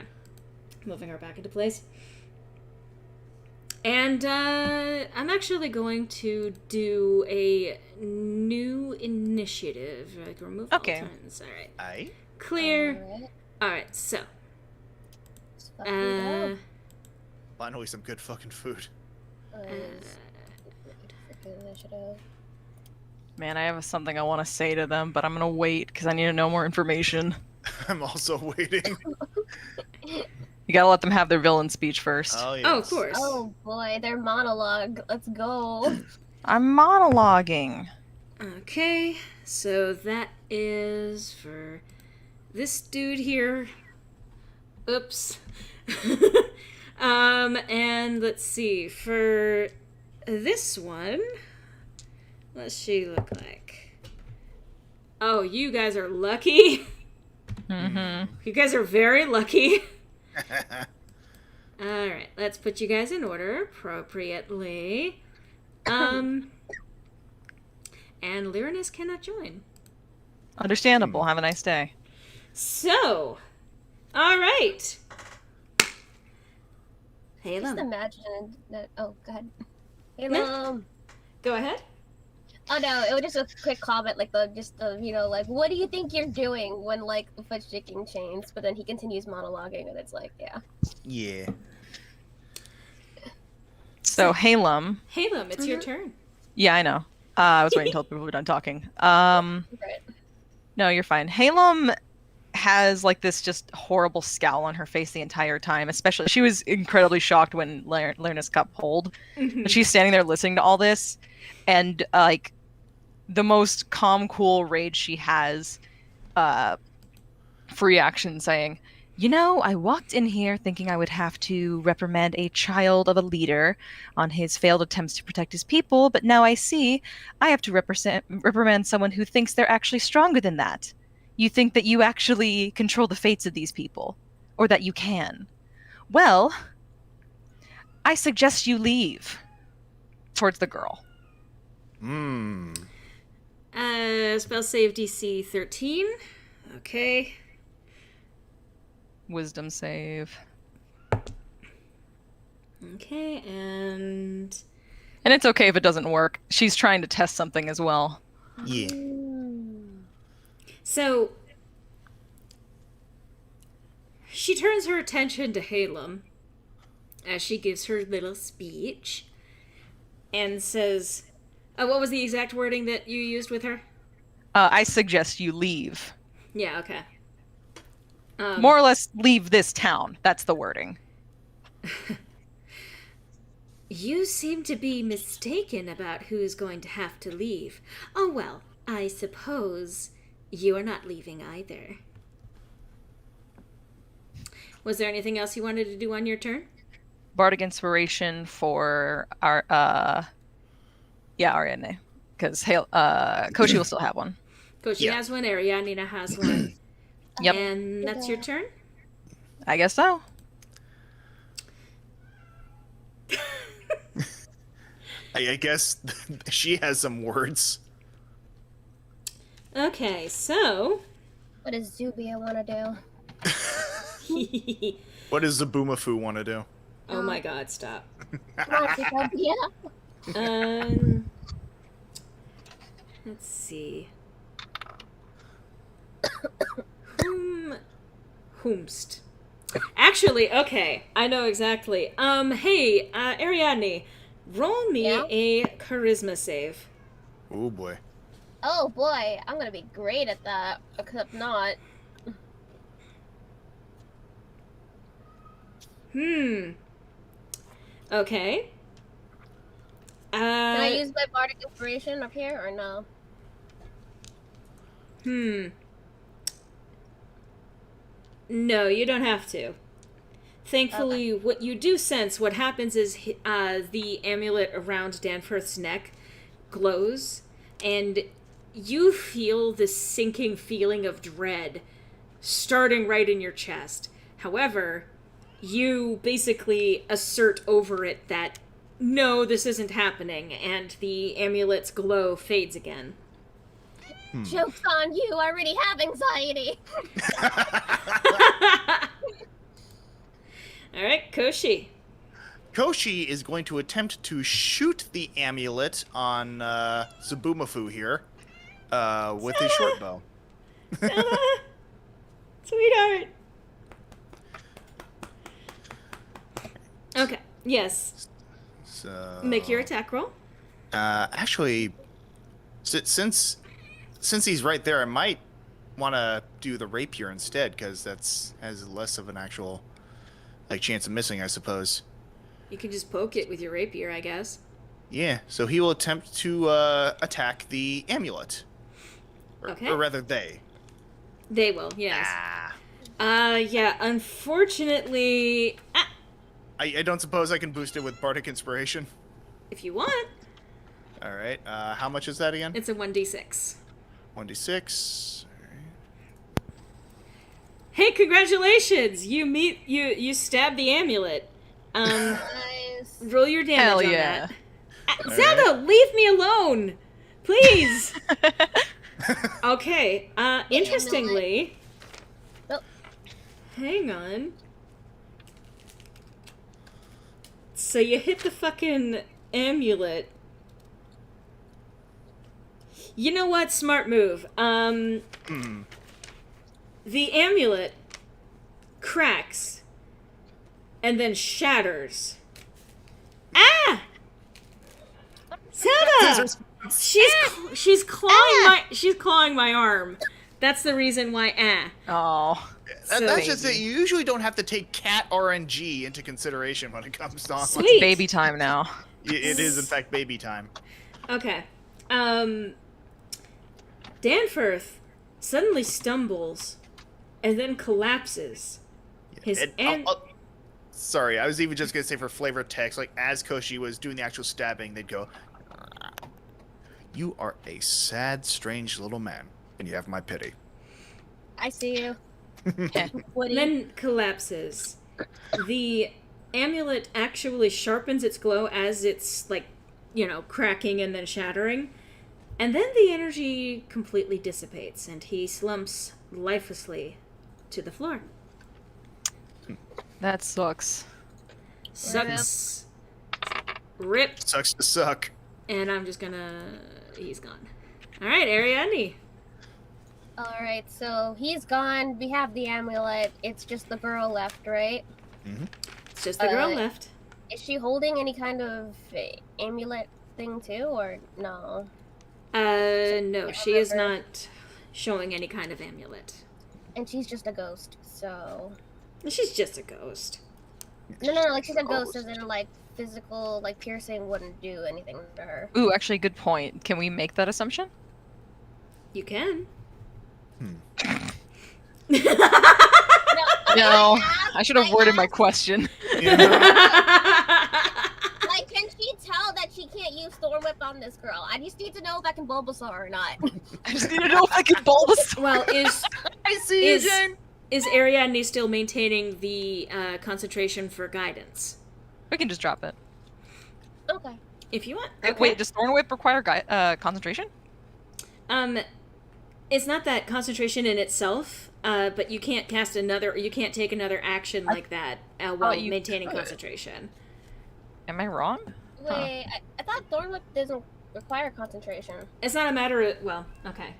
Moving her back into place. And I'm actually going to do a new initiative. Like remove all turns. Alright. Aye. Clear. Alright, so. Finally some good fucking food. Man, I have something I want to say to them, but I'm gonna wait because I need to know more information. I'm also waiting. You gotta let them have their villain speech first. Oh, yes. Oh, of course. Oh boy, their monologue. Let's go. I'm monologuing. Okay, so that is for this dude here. Oops. And let's see, for this one, what's she look like? Oh, you guys are lucky. Mm-hmm. You guys are very lucky. Alright, let's put you guys in order appropriately. And Lyronus cannot join. Understandable. Have a nice day. So, alright. Haelum. Just imagine that. Oh, go ahead. No. Go ahead. Oh no, it was just a quick comment, like like, what do you think you're doing when like the foot sticking chains? But then he continues monologuing, and it's like, yeah. Yeah. So, Haelum. Haelum, it's your turn. Yeah, I know. I was waiting until people were done talking. Right. No, you're fine. Haelum has like this just horrible scowl on her face the entire time. Especially, she was incredibly shocked when Lyronus got pulled. And she's standing there listening to all this, and like the most calm, cool rage she has, free action saying, "You know, I walked in here thinking I would have to reprimand a child of a leader on his failed attempts to protect his people, but now I see I have to reprimand someone who thinks they're actually stronger than that. You think that you actually control the fates of these people, or that you can. Well, I suggest you leave." Towards the girl. Spell save DC 13. Okay. Wisdom save. Okay, and it's okay if it doesn't work. She's trying to test something as well. Yeah. so she turns her attention to Haelum as she gives her little speech and says, what was the exact wording that you used with her? I suggest you leave. Yeah, okay. More or less, leave this town. That's the wording. You seem to be mistaken about who's going to have to leave. Oh, well, I suppose you are not leaving either. Was there anything else you wanted to do on your turn? Bardic Inspiration for our, Ariadne. Because Koshi will still have one. Koshi has one, Ariadne has one. Yep. And that's your turn? I guess so. I guess she has some words. Okay, so... What does Zubia want to do? What does Zaboomafoo want to do? Oh my god, stop. Zubia? Let's see. Whomst. Actually, okay, I know exactly. Hey, Ariadne, roll me a charisma save. Oh boy. Oh boy, I'm gonna be great at that, except not. Okay. Can I use my bardic inspiration up here, or no? No, you don't have to. Thankfully, what you do sense, what happens is the amulet around Danforth's neck glows, and you feel this sinking feeling of dread starting right in your chest. However, you basically assert over it that, no, this isn't happening, and the amulet's glow fades again. Joke's on you, I already have anxiety. Alright, Koshi. Koshi is going to attempt to shoot the amulet on Zaboomafoo here with his short bow. Sweetheart. Okay, yes. So, Make your attack roll. actually, since he's right there, I might want to do the rapier instead, because that's has less of an actual chance of missing, I suppose. You can just poke it with your rapier, I guess. Yeah, so he will attempt to attack the amulet. Okay. Or rather, they. They will, yes. Ah. Yeah, unfortunately... I don't suppose I can boost it with Bardic Inspiration? If you want. Alright, how much is that again? It's a 1d6. 1d6. Hey, congratulations! You stabbed the amulet. Nice. Roll your damage Hell on yeah. that. Zelda, leave me alone! Please! Okay, interestingly... Oh. Hang on. So you hit the fucking amulet. You know what? Smart move. The amulet cracks and then shatters. Ah! Zelda! She's clawing my arm. That's the reason why. Oh. That's just it. You usually don't have to take cat RNG into consideration when it comes to online. Sweet. Baby time now. It is, in fact, baby time. Okay. Danforth suddenly stumbles and then collapses. Sorry, I was even just going to say for flavor text, like, as Koshi was doing the actual stabbing, they'd go, "You are a sad, strange little man, and you have my pity." I see you. Then collapses. The amulet actually sharpens its glow as it's, like, cracking and then shattering. And then the energy completely dissipates, and he slumps lifelessly to the floor. That sucks. Sucks. Rip. Sucks to suck. And I'm just gonna... He's gone. Alright, Ariadne. Alright, so he's gone. We have the amulet. It's just the girl left, right? Mm-hmm. It's just the girl left. Is she holding any kind of amulet thing too, or no? No, she is not showing any kind of amulet. And she's just a ghost, so... She's just a ghost. No, like she's a ghost as in, like, physical, like, piercing wouldn't do anything to her. Ooh, actually, good point. Can we make that assumption? You can. No, I should have worded my question. Like, can she tell that she can't use Thorn Whip on this girl? I just need to know if I can Bulbasaur or not. I just need to know if I can Bulbasaur. Well, I see you, Jane. Is Ariadne still maintaining the concentration for guidance? We can just drop it. Okay. If you want. Okay. Wait, does Thorn Whip require concentration? It's not that concentration in itself, but you can't cast you can't take another action like that while maintaining concentration. Am I wrong? Wait, I thought Thorn Whip doesn't require concentration. It's not a matter of, okay.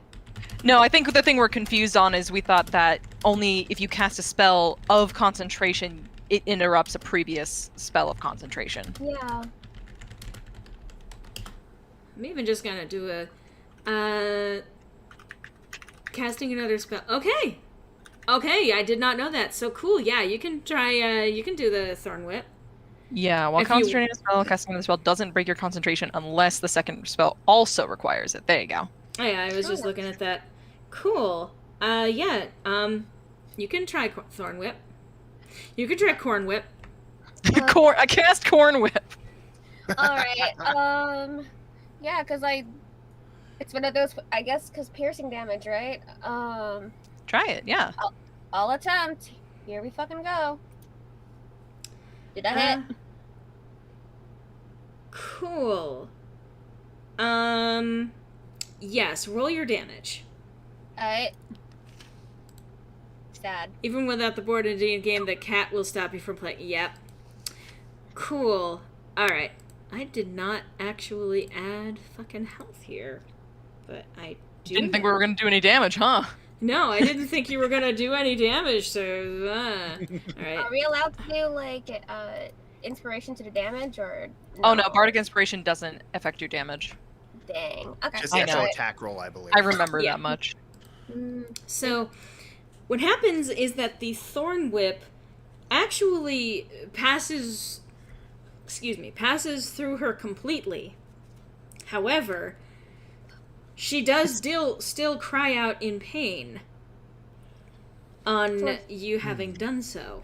No, I think the thing we're confused on is we thought that only if you cast a spell of concentration, it interrupts a previous spell of concentration. Yeah. I'm even just gonna do a, casting another spell. Okay, I did not know that. So cool. Yeah, you can try. You can do the Thorn Whip. Yeah, while concentrating a spell, casting the spell doesn't break your concentration unless the second spell also requires it. There you go. Oh, yeah, I was just looking at that. Cool. Yeah. You can try Thorn Whip. You can try Corn Whip. I cast Corn Whip. All right. Yeah, because it's one of those. I guess because piercing damage, right? Try it. Yeah. I'll attempt. Here we fucking go. Did I hit? Cool. Yes, roll your damage. Alright. Sad. Even without the board in the game, the cat will stop you from playing. Yep. Cool. Alright. I did not actually add fucking health here. But I do. Didn't think we were going to do any damage, huh? No, I didn't think you were going to do any damage, so... Alright. Are we allowed to do, like, inspiration to the damage, or... No? Oh, no. Bardic Inspiration doesn't affect your damage. Dang. Okay. Just the actual attack roll, I believe. I remember that much. So, what happens is that the Thorn Whip actually passes through her completely. However, she does still cry out in pain on you having done so.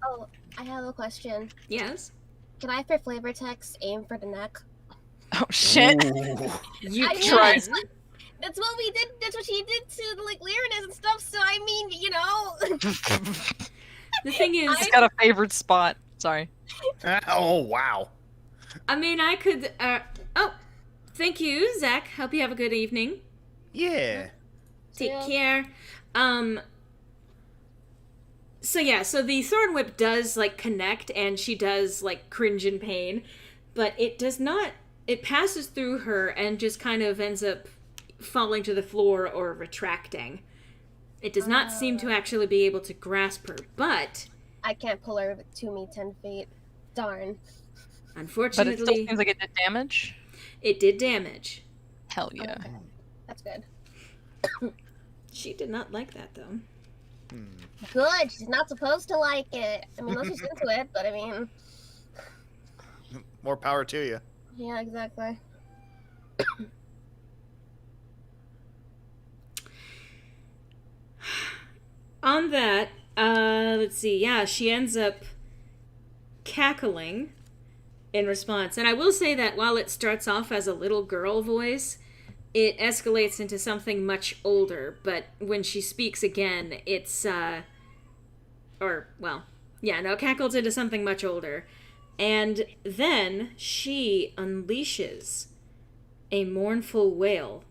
Oh, I have a question. Yes? Can I, for flavor text, aim for the neck? Oh, shit. You tried. That's what we did. That's what she did to, like, Lyronus and stuff, so I mean, you know. The thing is... He's got a favorite spot. Sorry. Oh, wow. I mean, I could... oh, thank you, Zach. Hope you have a good evening. Yeah. Take care. So the Thorn Whip does, like, connect, and she does, like, cringe in pain, but it does not... It passes through her and just kind of ends up falling to the floor or retracting. It does not seem to actually be able to grasp her, but... I can't pull her to me 10 feet. Darn. Unfortunately... But it still seems like it did damage? It did damage. Hell yeah. Okay. That's good. She did not like that, though. Good. She's not supposed to like it. I mean, unless she's into it, but I mean... More power to you. Yeah, exactly. On that, let's see. Yeah, she ends up cackling in response. And I will say that while it starts off as a little girl voice, it escalates into something much older. But when she speaks again, it's, it cackles into something much older. And then she unleashes a mournful wail.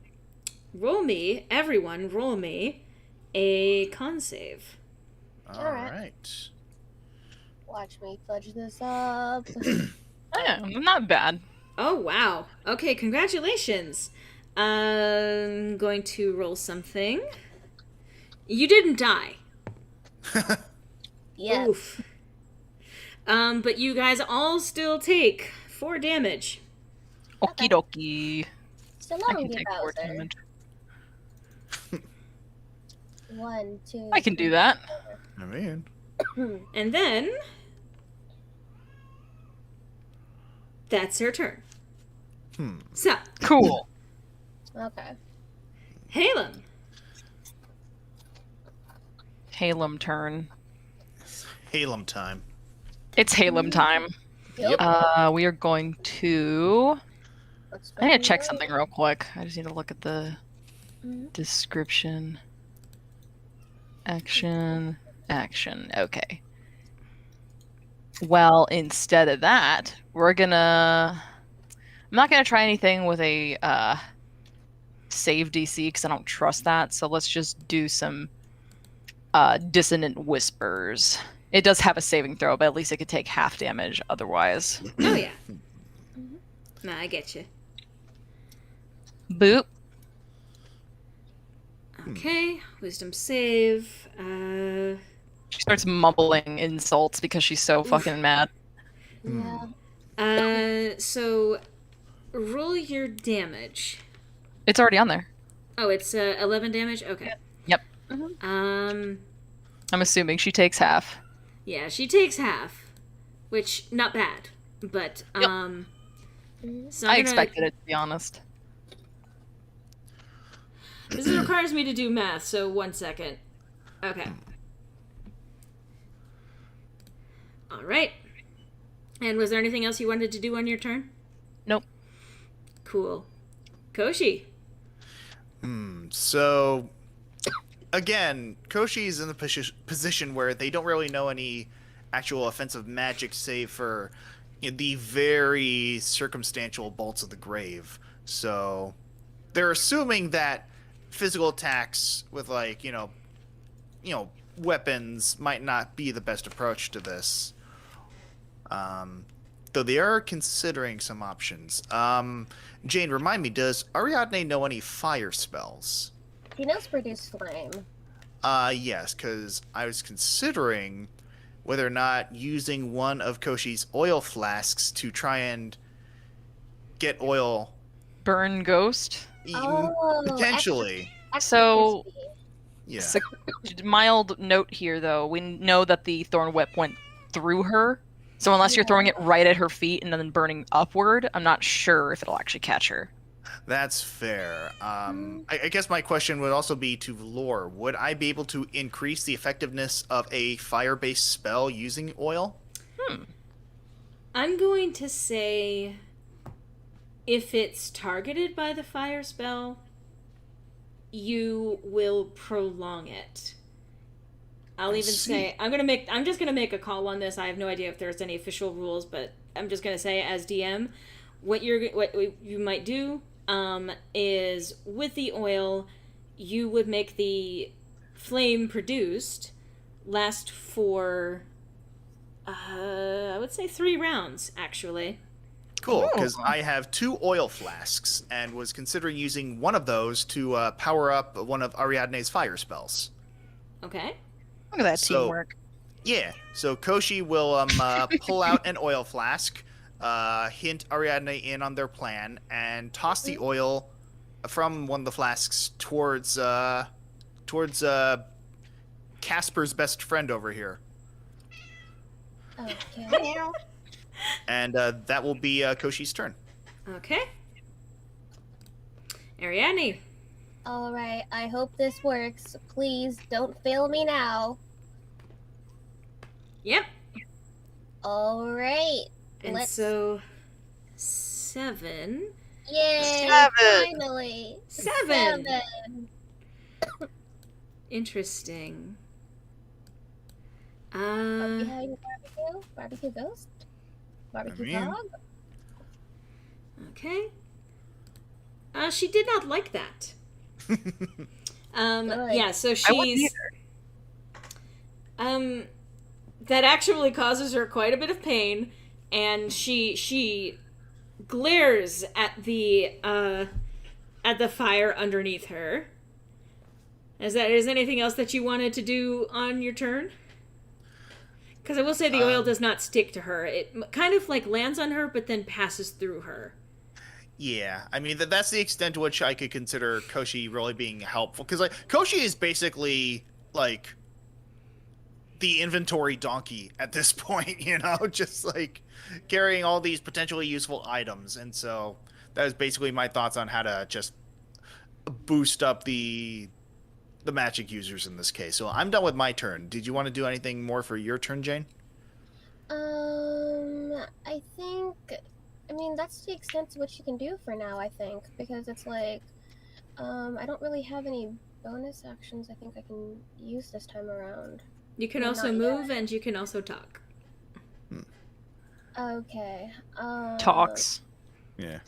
Everyone roll me a con save. All right. Watch me fudge this up. Yeah, not bad. Oh, wow. Okay, congratulations. I'm going to roll something. You didn't die. Yeah. Oof. But you guys all still take 4 damage. Okie dokie. So I long, can take 4 Bowser. damage. 1, 2. I can do that. I mean, And then... that's her turn. So, Cool. Okay. Haelum. Haelum turn. Haelum time. It's Haelum time. Yep. We are going to... Let's I need to check go. something real quick. I just need to look at the description. Action. Okay. Well, instead of that, we're gonna... I'm not gonna try anything with a save DC because I don't trust that. So let's just do some dissonant whispers. It does have a saving throw, but at least it could take half damage otherwise. Oh, yeah. Nah, I get you. Boop. Okay, wisdom save. She starts mumbling insults because she's so fucking mad. Yeah. So roll your damage. It's already on there. Oh, it's 11 damage? Okay. Yep. Um, I'm assuming she takes half. yeah, she takes half, which, not bad, but, so I I'm gonna- expected it, to be honest. This requires me to do math, so 1 second. Okay. Alright. And was there anything else you wanted to do on your turn? Nope. Cool. Koshi. So, again, Koshi's in the position where they don't really know any actual offensive magic save for the very circumstantial bolts of the grave. So, they're assuming that physical attacks with, like, weapons might not be the best approach to this. Though they are considering some options. Jane, remind me, does Ariadne know any fire spells? He knows produce flame. Yes, because I was considering whether or not using one of Koshi's oil flasks to try and get oil. Burn ghost. Potentially. So- crispy. Yeah. So, mild note here, though. We know that the thorn whip went through her. So unless you're throwing it right at her feet and then burning upward, I'm not sure if it'll actually catch her. That's fair. I guess my question would also be to Lore. Would I be able to increase the effectiveness of a fire-based spell using oil? I'm going to say if it's targeted by the fire spell, you will prolong it. I'll even say I'm just gonna make a call on this. I have no idea if there's any official rules, but I'm just gonna say as DM, what you might do is with the oil, you would make the flame produced last for I would say 3 rounds actually. Cool, because I have 2 oil flasks and was considering using one of those to power up one of Ariadne's fire spells. Okay. Look at that So- teamwork. Yeah, so Koshi will pull out an oil flask, hint Ariadne in on their plan, and toss the oil from one of the flasks towards towards Casper's best friend over here. Okay. And that will be Koshi's turn. Okay. Ariadne. All right. I hope this works. Please don't fail me now. Yep. All right. And so 7. Yay! 7. Finally. 7. Interesting. Behind barbecue? Barbecue ghost? Barbecue dog? Okay. She did not like that. Yeah, so she's that actually causes her quite a bit of pain, and she glares at the fire underneath her. Is anything else that you wanted to do on your turn? Because I will say the oil does not stick to her. It kind of like lands on her, but then passes through her. Yeah, I mean that's the extent to which I could consider Koshi really being helpful. Because like Koshi is basically like the inventory donkey at this point, you know, just like carrying all these potentially useful items. And so that is basically my thoughts on how to just boost up the magic users in this case. So I'm done with my turn. Did you want to do anything more for your turn, Jane? I think, I mean, that's the extent to which you can do for now, I think, because it's like, I don't really have any bonus actions I think I can use this time around. You can also move, and you can also talk. Okay. Talks. Yeah.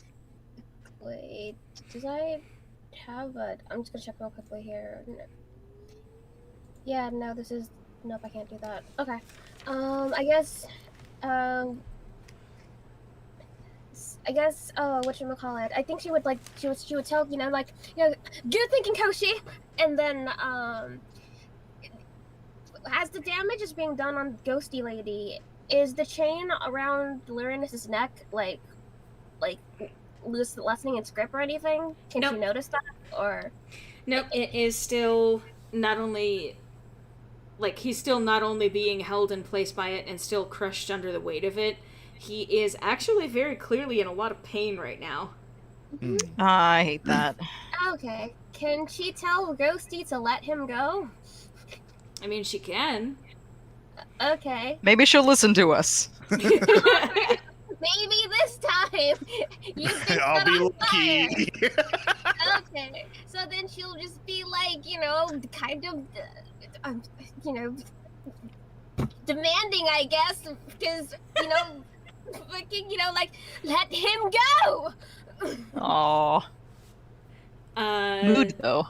Wait, did I have a... I'm just gonna check real quickly here. Yeah, no, this is... Nope, I can't do that. Okay. I guess, whatchamacallit, I think she would, like, she would tell, you know, like, you know, good thinking, Koshi! And then, as the damage is being done on Ghosty Lady, is the chain around Lyronus' neck, like, lessening its grip or anything? Can she notice that, or...? Nope, it is still not only... Like, he's still not only being held in place by it and still crushed under the weight of it, he is actually very clearly in a lot of pain right now. I hate that. Okay. Can she tell Ghosty to let him go? I mean, she can. Okay. Maybe she'll listen to us. Maybe this time you've been I'll put be on lucky. fire. Okay. So then she'll just be like, you know, kind of, you know, demanding, I guess, because, you know, fucking, you know, like, let him go! Aww. Mood, though.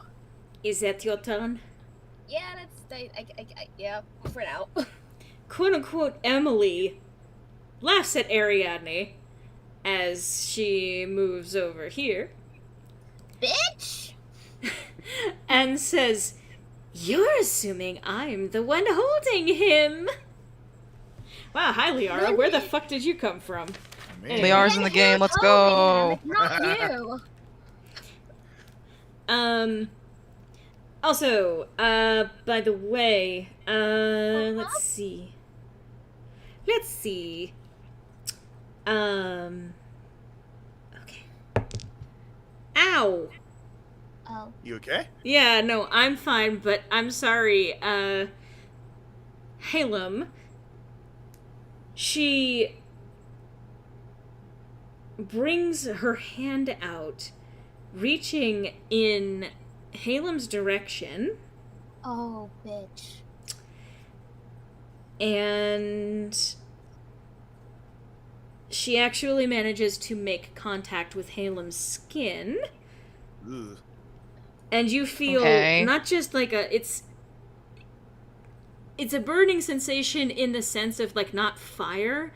Is that your turn? Yeah, that's, yeah, for now. Quote-unquote Emily laughs at Ariadne as she moves over here. Bitch! And says, "You're assuming I'm the one holding him." Wow, hi Liara, where the fuck did you come from? Liara's in the game, let's go! Not you! Also, by the way, let's see. Okay. Ow! Oh. You okay? Yeah, no, I'm fine, but I'm sorry, Haelum, she brings her hand out, reaching in Haelum's direction. Oh, bitch. And she actually manages to make contact with Haelum's skin. Ugh. And you feel not just like it's a burning sensation in the sense of like not fire,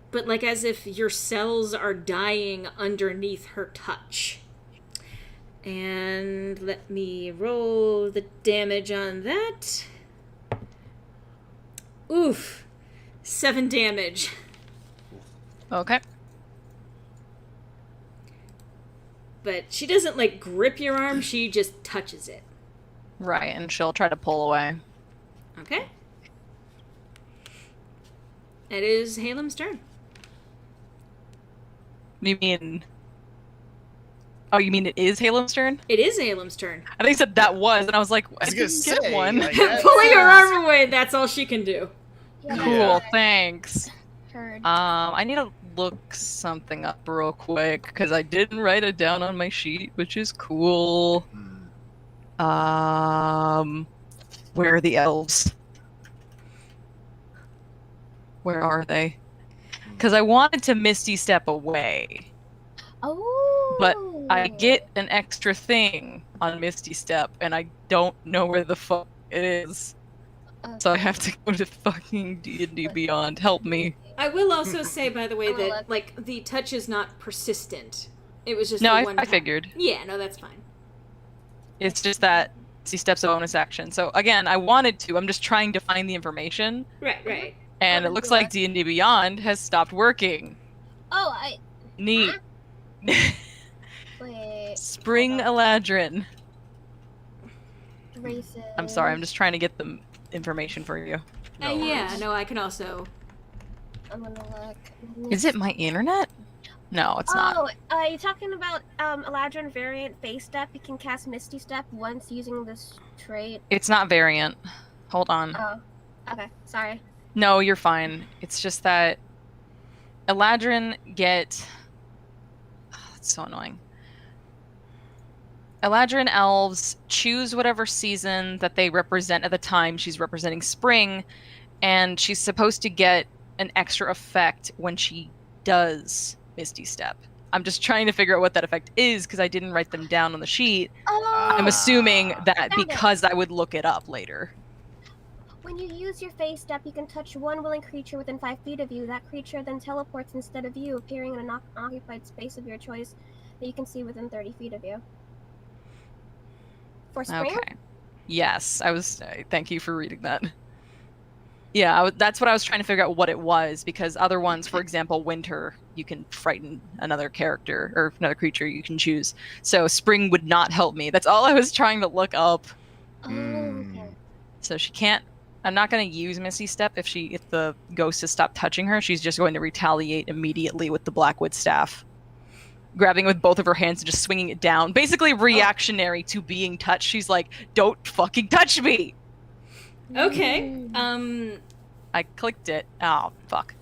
but like as if your cells are dying underneath her touch. And let me roll the damage on that. Oof. 7 damage. Okay. But she doesn't like grip your arm, she just touches it. Right, and she'll try to pull away. Okay. It is Haelum's turn. You mean... Oh, you mean it is Haelum's turn? It is Haelum's turn. I think you said that was, and I was like, I was gonna didn't get say, one. like, yeah. Pulling her arm away, that's all she can do. Yeah, Cool, Yeah. thanks. Heard. I need to look something up real quick, because I didn't write it down on my sheet, which is cool. Where are the elves? Where are they? Because I wanted to Misty Step away, Oh. but I get an extra thing on Misty Step, and I don't know where the fuck it is. So I have to go to fucking D&D Beyond. Help me. I will also say, by the way, I'm gonna that look. like the touch is not persistent. It was just No, the I one time. figured. Yeah, no, that's fine. It's just that Misty Step's a bonus action. So again, I wanted to. I'm just trying to find the information, Right. and it looks like D&D Beyond has stopped working. Oh, I. Neat. Wait. Spring Eladrin. Races. I'm sorry, I'm just trying to get the information for you. No Yeah, worries. no, I can also. I'm gonna look. Is it my internet? No, it's not. Oh, are you talking about Eladrin variant Phase Step? You can cast Misty Step once using this trait. It's not variant. Hold on. Oh, okay. Sorry. No, you're fine. It's just that Eladrin get... Oh, that's so annoying. Eladrin elves choose whatever season that they represent at the time. She's representing spring, and she's supposed to get an extra effect when she does Misty Step. I'm just trying to figure out what that effect is because I didn't write them down on the sheet. Oh, I'm assuming that Found it. because I would look it up later. when you use your Phase Step, you can touch one willing creature within 5 feet of you. That creature then teleports instead of you, appearing in an occupied space of your choice that you can see within 30 feet of you. For spring? Okay. Yes, I was. Thank you for reading that. Yeah, that's what I was trying to figure out what it was, because other ones, for example, winter, you can frighten another character or another creature you can choose. So spring would not help me. That's all I was trying to look up. Oh, Mm. okay. So she can't. I'm not going to use Misty Step if the ghost has stopped touching her. She's just going to retaliate immediately with the Blackwood staff, grabbing with both of her hands and just swinging it down. Basically reactionary to being touched. She's like, "Don't fucking touch me." Okay. I clicked it. Oh, fuck.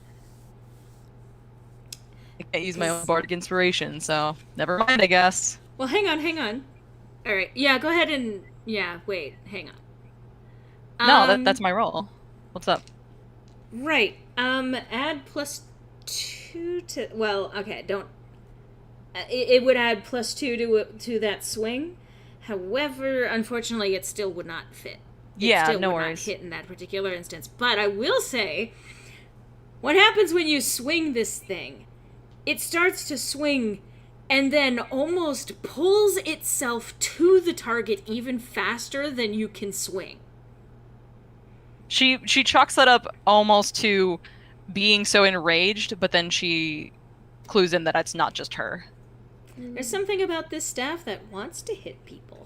I can't use my own bardic inspiration, so never mind, I guess. Well, hang on. All right. Yeah, go ahead and wait, hang on. No, that's my roll. What's up? Right. Add +2 to. Well, okay. Don't. It would add +2 to that swing. However, unfortunately, it still would not fit. Yeah, still no would worries. not hit in that particular instance. But I will say, what happens when you swing this thing? It starts to swing and then almost pulls itself to the target even faster than you can swing. She chalks that up almost to being so enraged, but then she clues in that it's not just her. There's something about this staff that wants to hit people.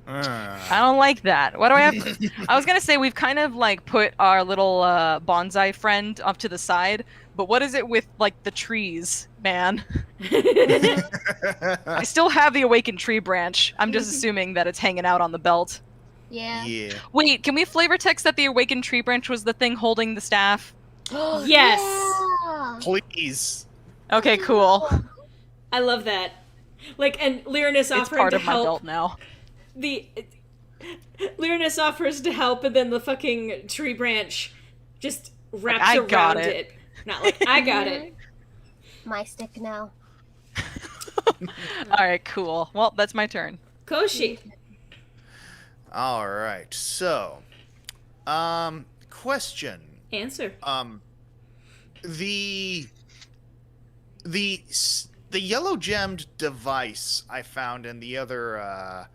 I don't like that. What do I have? I was gonna say we've kind of like put our little bonsai friend off to the side, but what is it with like the trees, man? I still have the awakened tree branch. I'm just assuming that it's hanging out on the belt. Yeah. Yeah. Wait, can we flavor text that the awakened tree branch was the thing holding the staff? Yes. Yeah. Please. Okay, cool. I love that. Like, and Lyronus It's offering part to of my help. belt now. Lyronus offers to help, and then the fucking tree branch just wraps I got around it. it. Not like, I got it. My stick now. All right, cool. Well, that's my turn. Koshi. All right. So, question. Answer. The yellow gemmed device I found in the other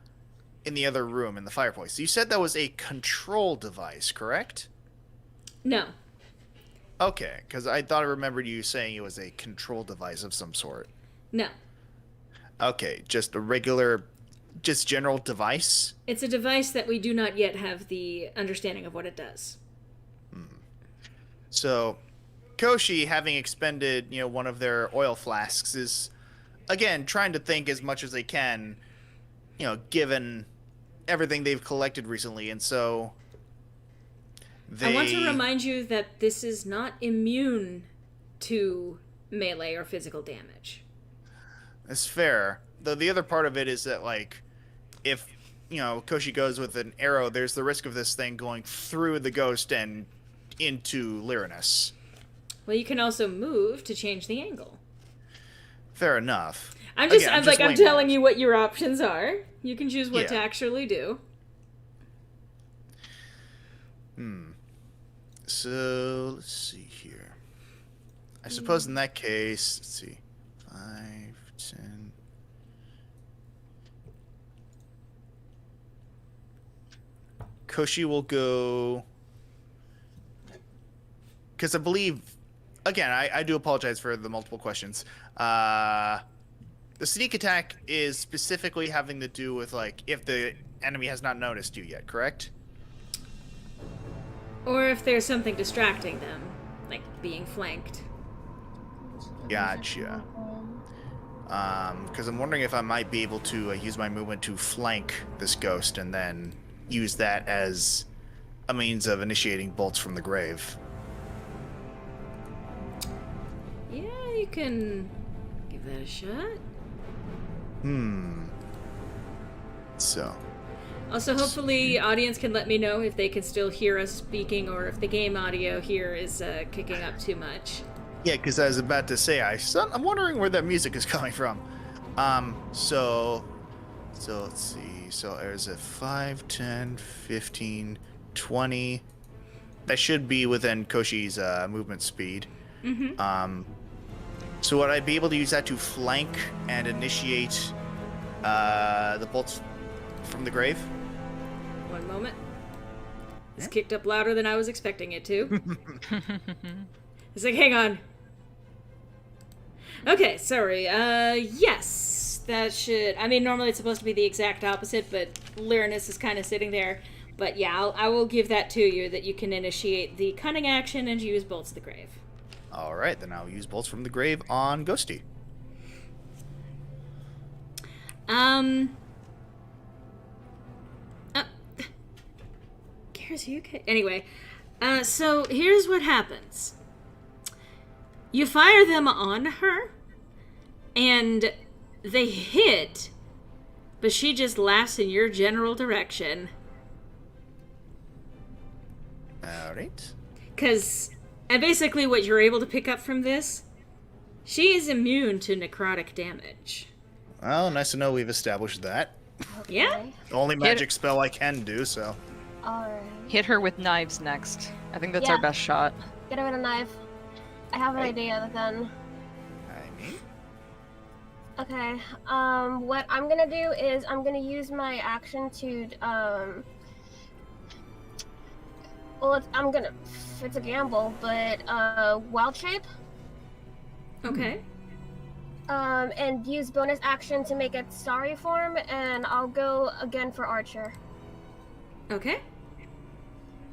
room in the fireplace. You said that was a control device, correct? No. Okay, because I thought I remembered you saying it was a control device of some sort. No. Okay, just a regular just general device? It's a device that we do not yet have the understanding of what it does. So, Koshi, having expended, one of their oil flasks, is, again, trying to think as much as they can, given everything they've collected recently. And so, I want to remind you that this is not immune to melee or physical damage. That's fair. Though the other part of it is that, like, if, Koshi goes with an arrow, there's the risk of this thing going through the ghost and into Lyronus. Well, you can also move to change the angle. Fair enough. I'm telling you what your options are. You can choose what to actually do. So, let's see here. I suppose in that case, let's see. 5, 10. Koshi will go... Because I believe... Again, I do apologize for the multiple questions. The sneak attack is specifically having to do with, like, if the enemy has not noticed you yet, correct? Or if there's something distracting them, like being flanked. Gotcha. Because I'm wondering if I might be able to use my movement to flank this ghost and then use that as a means of initiating bolts from the grave. Yeah, you can give that a shot. So. Also, hopefully, audience can let me know if they can still hear us speaking or if the game audio here is kicking up too much. Yeah, because I was about to say, I'm wondering where that music is coming from. So let's see. So there's a 5, 10, 15, 20. That should be within Koshi's movement speed. So would I be able to use that to flank and initiate the bolts from the grave? One moment. This kicked up louder than I was expecting it to. It's like, hang on. Okay, sorry. Yes, that should... I mean, normally it's supposed to be the exact opposite, but Lyronus is kind of sitting there. But yeah, I will give that to you, that you can initiate the cunning action and use bolts of the grave. Alright, then I'll use bolts from the grave on Ghosty. Cares, are you okay? Anyway, so here's what happens. You fire them on her, and they hit, but she just laughs in your general direction. Alright. And basically what you're able to pick up from this, she is immune to necrotic damage. Well, nice to know we've established that. Okay. Yeah? The only magic spell I can do, so. Alright. Hit her with knives next. I think that's Yeah. our best shot. Get her with a knife. I have an idea then. I mean. Okay, what I'm gonna do is I'm gonna use my action to, well, it's a gamble, but, wild shape, Okay. and use bonus action to make it starry form, and I'll go again for archer. Okay.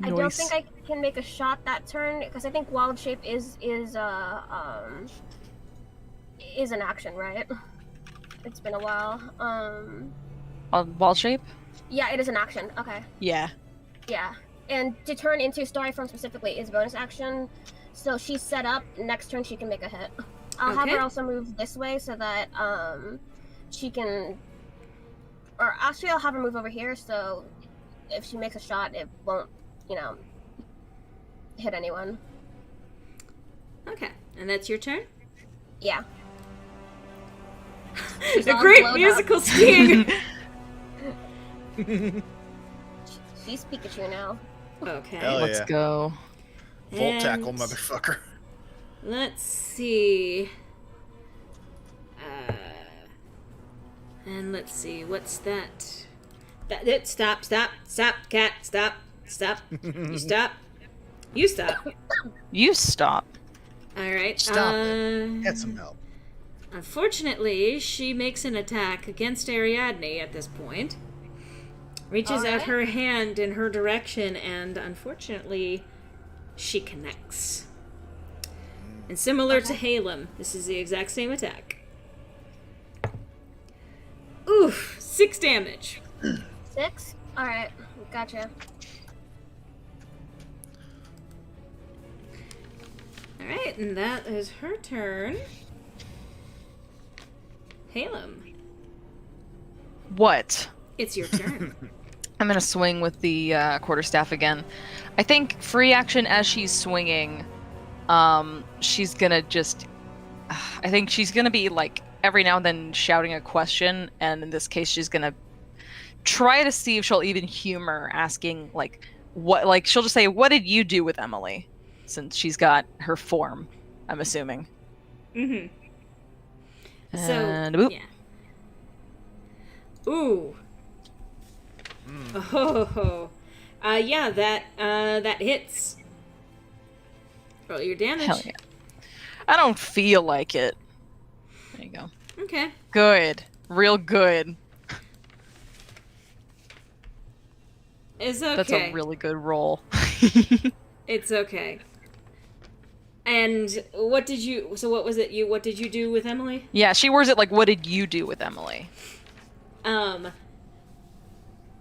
I don't think I can make a shot that turn, because I think wild shape is an action, right? It's been a while. Wall shape? Yeah, it is an action. Okay. Yeah. Yeah. And to turn into starry form specifically is bonus action. So she's set up. Next turn she can make a hit. I'll have her also move this way so that she can. Or actually, I'll have her move over here. So if she makes a shot, it won't, hit anyone. Okay. And that's your turn? Yeah. A great musical sting! She's Pikachu now. Okay. Hell Let's yeah. go. Volt tackle, And motherfucker. Let's see. And let's see, what's that? Stop, cat, stop. You stop. You stop. You stop. Alright. Stop it. Get some help. Unfortunately, she makes an attack against Ariadne at this point. Reaches out her hand in her direction, and unfortunately, she connects. And similar to Haelum, this is the exact same attack. Oof, 6 damage. 6? Alright, gotcha. Alright, and that is her turn. Haelum, What? it's your turn. I'm gonna swing with the quarterstaff again. I think free action as she's swinging, she's gonna just... I think she's gonna be, like, every now and then shouting a question, and in this case she's gonna try to see if she'll even humor asking, like, what... Like, she'll just say, what did you do with Emily? Since she's got her form, I'm assuming. Mm-hmm. So, And, oop. yeah. Ooh. Oh. Yeah, that hits. Roll your damage. Hell yeah. I don't feel like it. There you go. Okay. Good. Real good. It's okay. That's a really good roll. It's okay. And what did you... So what was it? What did you do with Emily? Yeah, she words it like, what did you do with Emily?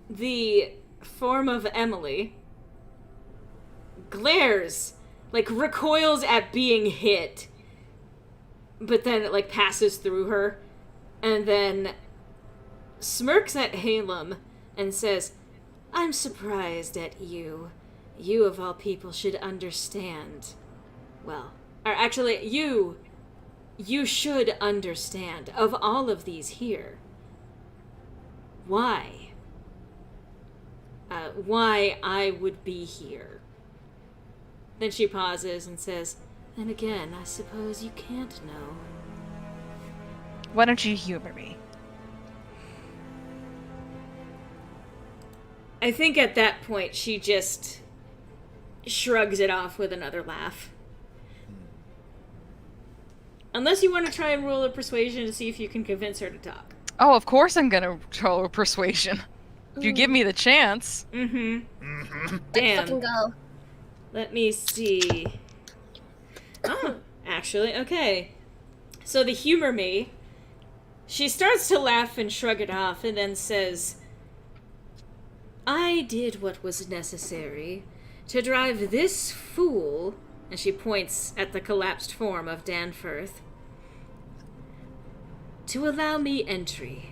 The form of Emily glares, like recoils at being hit, but then it like passes through her, and then smirks at Haelum and says, I'm surprised at you. You of all people should understand. Well, or actually, you should understand of all of these here. Why I would be here. Then she pauses and says, and again, I suppose you can't know. Why don't you humor me? I think at that point she just shrugs it off with another laugh. Unless you want to try and roll a persuasion to see if you can convince her to talk. Oh, of course I'm gonna roll a persuasion. If you give me the chance. Mm-hmm. Let's Damn. fucking go. Let me see. Oh, actually, okay. So the humor me, she starts to laugh and shrug it off and then says, I did what was necessary to drive this fool, and she points at the collapsed form of Danforth, to allow me entry.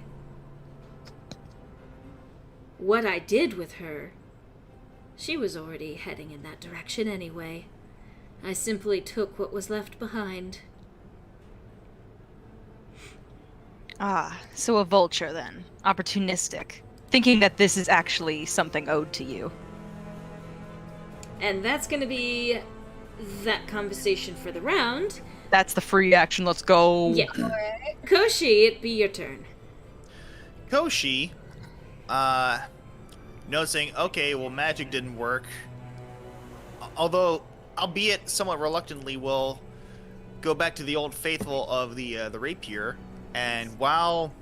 What I did with her, she was already heading in that direction anyway. I simply took what was left behind. Ah, so a vulture then. Opportunistic. Thinking that this is actually something owed to you. And that's gonna be that conversation for the round. That's the free action, let's go. Yeah. Alright. Koshi, it'd be your turn. Koshi, noticing, okay, well, magic didn't work. Although, albeit somewhat reluctantly, will go back to the old faithful of the rapier, and while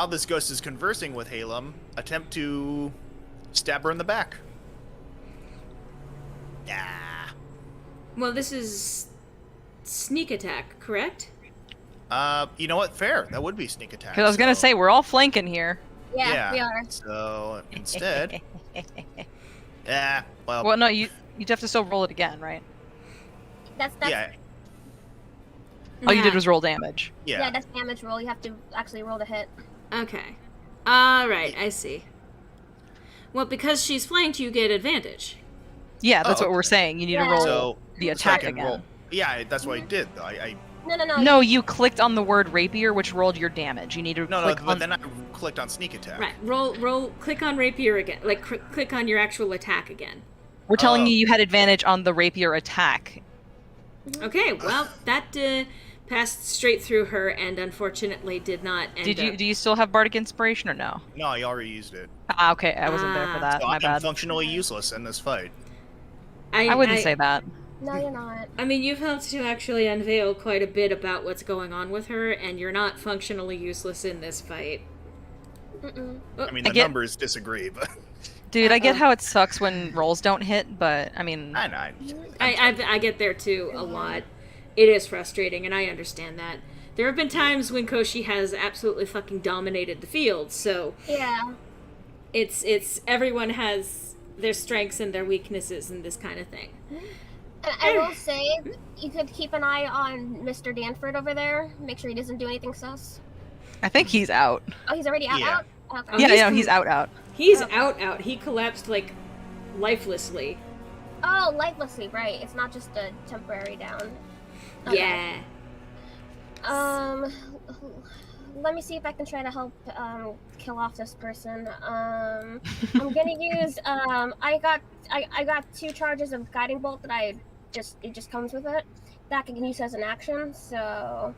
this ghost is conversing with Haelum, attempt to stab her in the back. Yeah. Well, this is sneak attack, correct? You know what? Fair. That would be sneak attack. Because I was gonna so- say, we're all flanking here. Yeah, we are. So instead, yeah. Well, Well, no, you'd have to still roll it again, right? That's yeah, All you did was roll damage. yeah, that's damage roll. You have to actually roll the hit. Okay. Alright, I see. Well, because she's flanked, you get advantage. Yeah, that's what we're okay. saying. You need to Yeah. roll So the attack second again. roll. Yeah, that's what I did. Though. I No. No, you clicked on the word rapier, which rolled your damage. You need to no, click but on... then I clicked on sneak attack. Right, click on rapier again. Like, click on your actual attack again. We're telling Oh. you had advantage on the rapier attack. Okay, well, that passed straight through her and unfortunately did not end up... Do you still have bardic inspiration or no? No, I already used it. Ah, okay, I wasn't there for that. So My I'm bad. functionally useless in this fight. I wouldn't say that. No, you're not. I mean, you've helped to actually unveil quite a bit about what's going on with her, and you're not functionally useless in this fight. Mm-mm. I mean, the numbers disagree, but... Dude, I get how it sucks when rolls don't hit, but, I mean... I know. I get there, too, a lot. It is frustrating, and I understand that. There have been times when Koshi has absolutely fucking dominated the field, so... Yeah. It's everyone has their strengths and their weaknesses and this kind of thing. And I will say, you could keep an eye on Mr. Danford over there. Make sure he doesn't do anything sus. I think he's out. Oh, he's already out? Yeah. Okay. Oh, Yeah, he's out. He's out. He collapsed, like, lifelessly. Oh, lifelessly, right. It's not just a temporary down. Okay. Yeah. Let me see if I can try to help kill off this person. I'm gonna use I got 2 charges of guiding bolt that it just comes with it. That I can use as an action, so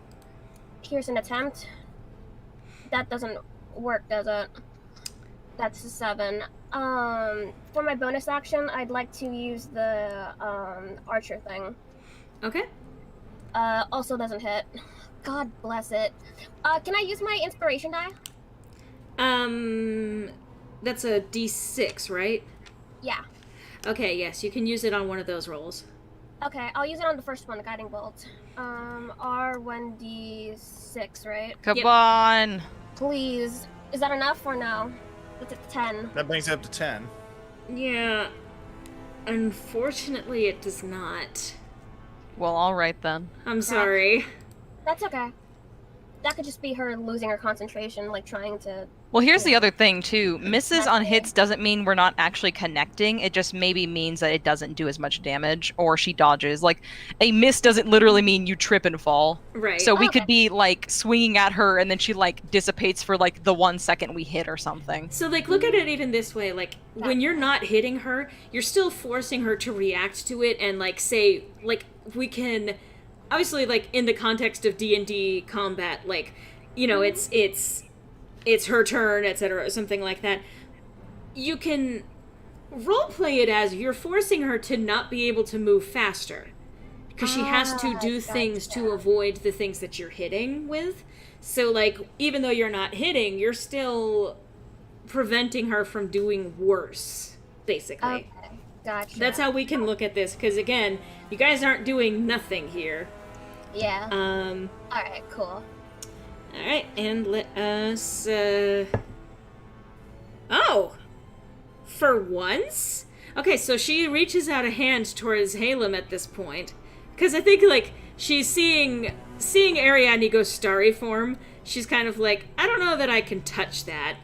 here's an attempt. That doesn't work, does it? That's a 7. For my bonus action, I'd like to use the archer thing. Okay. Also doesn't hit. God bless it. Can I use my inspiration die? That's a D6, right? Yeah. Okay, yes, you can use it on one of those rolls. Okay, I'll use it on the first one, the guiding bolt. R1D6, right? Come Yep. on! Please. Is that enough or no? That's a 10. That brings it up to 10. Yeah. Unfortunately, it does not. Well, alright then. I'm sorry. That's okay. That could just be her losing her concentration, like trying to... Well, here's the other thing, too. Misses on hits doesn't mean we're not actually connecting. It just maybe means that it doesn't do as much damage, or she dodges. Like, a miss doesn't literally mean you trip and fall. Right. So we Okay. could be, like, swinging at her, and then she, like, dissipates for, like, the 1 second we hit or something. So, like, look at it even this way. Like, when you're not hitting her, you're still forcing her to react to it and, like, say, like, we can... Obviously, like, in the context of D&D combat, like, you know, it's her turn, etc., or something like that. You can roleplay it as you're forcing her to not be able to move faster. Because she has to do things to avoid the things that you're hitting with. So, like, even though you're not hitting, you're still preventing her from doing worse, basically. Okay, gotcha. That's how we can look at this, because, again, you guys aren't doing nothing here. Yeah. Alright, cool. Alright, and let us, Oh! For once? Okay, so she reaches out a hand towards Haelum at this point. Because I think, like, she's seeing Ariadne go starry form. She's kind of like, I don't know that I can touch that.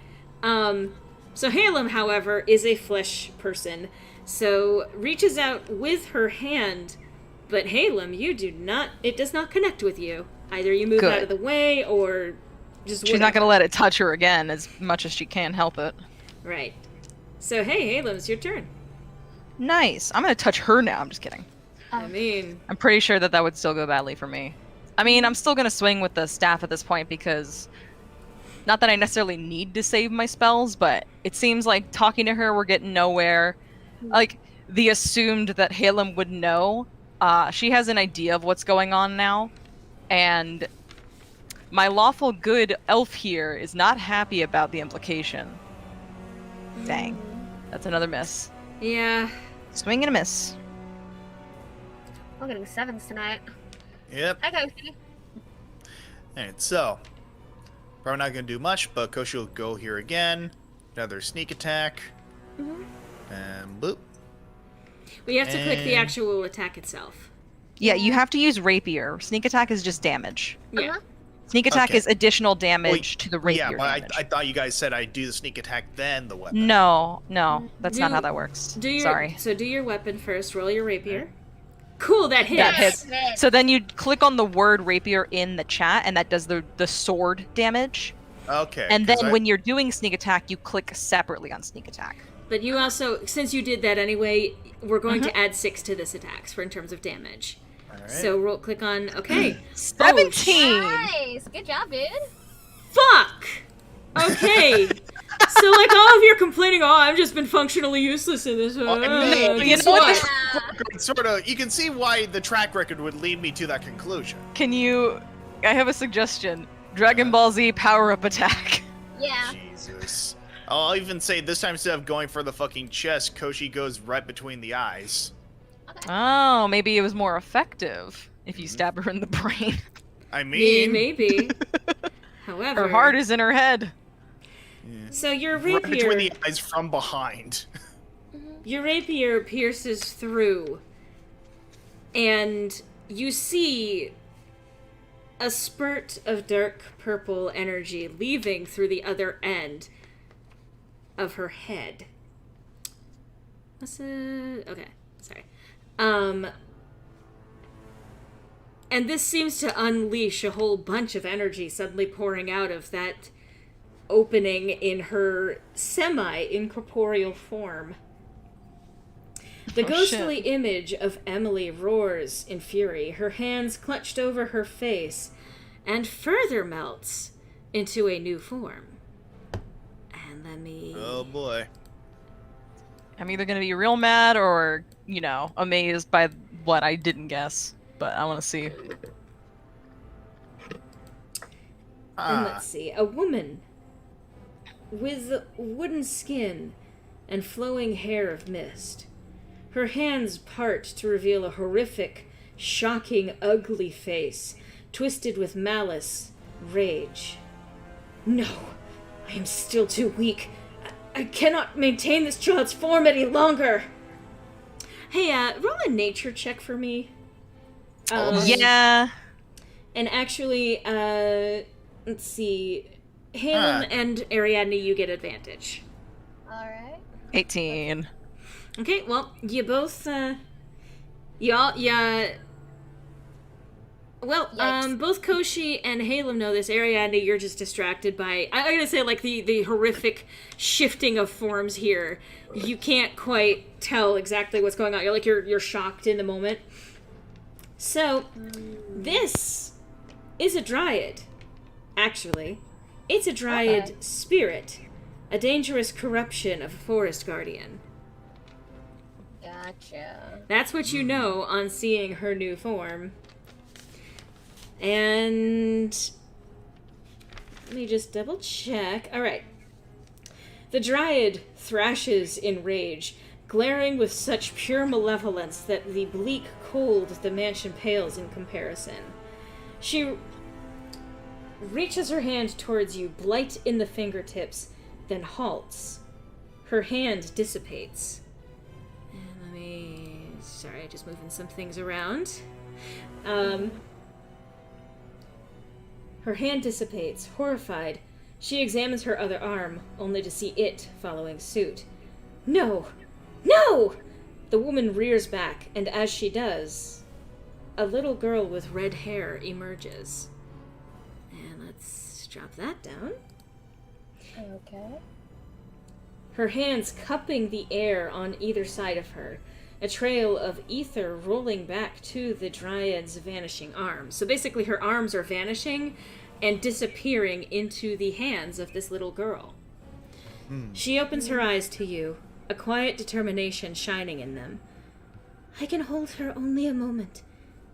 So Haelum, however, is a flesh person. So reaches out with her hand, but Haelum, it does not connect with you. Either you move out of the way, or just She's not gonna let it touch her again as much as she can help it. Right. So, hey, Haelum, it's your turn. Nice. I'm gonna touch her now. I'm just kidding. I mean... I'm pretty sure that would still go badly for me. I mean, I'm still gonna swing with the staff at this point because... Not that I necessarily need to save my spells, but it seems like talking to her, we're getting nowhere. Like, the assumed that Haelum would know. She has an idea of what's going on now. And my lawful good elf here is not happy about the implication. Dang. That's another miss. Yeah. Swing and a miss. I'm getting 7s tonight. Yep. Hi, Koshi. Alright, so... Probably not going to do much, but Koshi will go here again. Another sneak attack. And boop. We have to click the And- actual attack itself. Yeah, you have to use rapier. Sneak attack is just damage. Yeah. Uh-huh. Sneak attack Okay. is additional damage to the rapier Yeah, but damage. I thought you guys said I'd do the sneak attack, then the weapon. No, that's not Do- how that works. Do your, Sorry. So do your weapon first, roll your rapier. Cool, that hits. That hits. Hit. So then you click on the word rapier in the chat, and that does the sword damage. Okay. And 'cause then I- when you're doing sneak attack, you click separately on sneak attack. But you also, since you did that anyway, we're going to add 6 to this attack in terms of damage. Alright. So click on, okay. 17! Nice! Good job, dude. Fuck! Okay. So, like, all of you are complaining, oh, I've just been functionally useless in this. You know Guess what? what? Sort of, you can see why the track record would lead me to that conclusion. I have a suggestion. Dragon Ball Z power-up attack. Yeah. Jesus. I'll even say this time, instead of going for the fucking chest, Koshi goes right between the eyes. Okay. Oh, maybe it was more effective if you stab her in the brain. I mean... Maybe. However... Her heart is in her head. So your Right rapier... between the eyes from behind. Your rapier pierces through, and you see a spurt of dark purple energy leaving through the other end of her head. Okay, sorry. And this seems to unleash a whole bunch of energy suddenly pouring out of that opening in her semi-incorporeal form. The ghostly image of Emily roars in fury, her hands clutched over her face, and further melts into a new form. And let me... Oh boy. I'm either gonna be real mad or, amazed by what I didn't guess. But I want to see. And let's see. A woman with wooden skin and flowing hair of mist. Her hands part to reveal a horrific, shocking, ugly face, twisted with malice, rage. No, I am still too weak. I cannot maintain this child's form any longer. Hey, roll a nature check for me. Yeah. And actually, let's see. Haelum and Ariadne, you get advantage. Alright. 18. Okay, well, you both, both Koshi and Haelum know this. Ariadne, you're just distracted by, I'm gonna say, like, the horrific shifting of forms here. You can't quite tell exactly what's going on. You're shocked in the moment. So, this is a dryad, actually. It's a dryad spirit, a dangerous corruption of a forest guardian. Gotcha. That's what you know on seeing her new form. And let me just double check. Alright. The dryad thrashes in rage, glaring with such pure malevolence that the bleak cold of the mansion pales in comparison. She reaches her hand towards you, blight in the fingertips, then halts. Her hand dissipates. Sorry, just moving some things around. Her hand dissipates. Horrified, she examines her other arm, only to see it following suit. No! No! The woman rears back, and as she does, a little girl with red hair emerges. And let's drop that down. Okay. Her hands cupping the air on either side of her, a trail of ether rolling back to the dryad's vanishing arms. So basically her arms are vanishing and disappearing into the hands of this little girl. She opens her eyes to you, a quiet determination shining in them. I can hold her only a moment.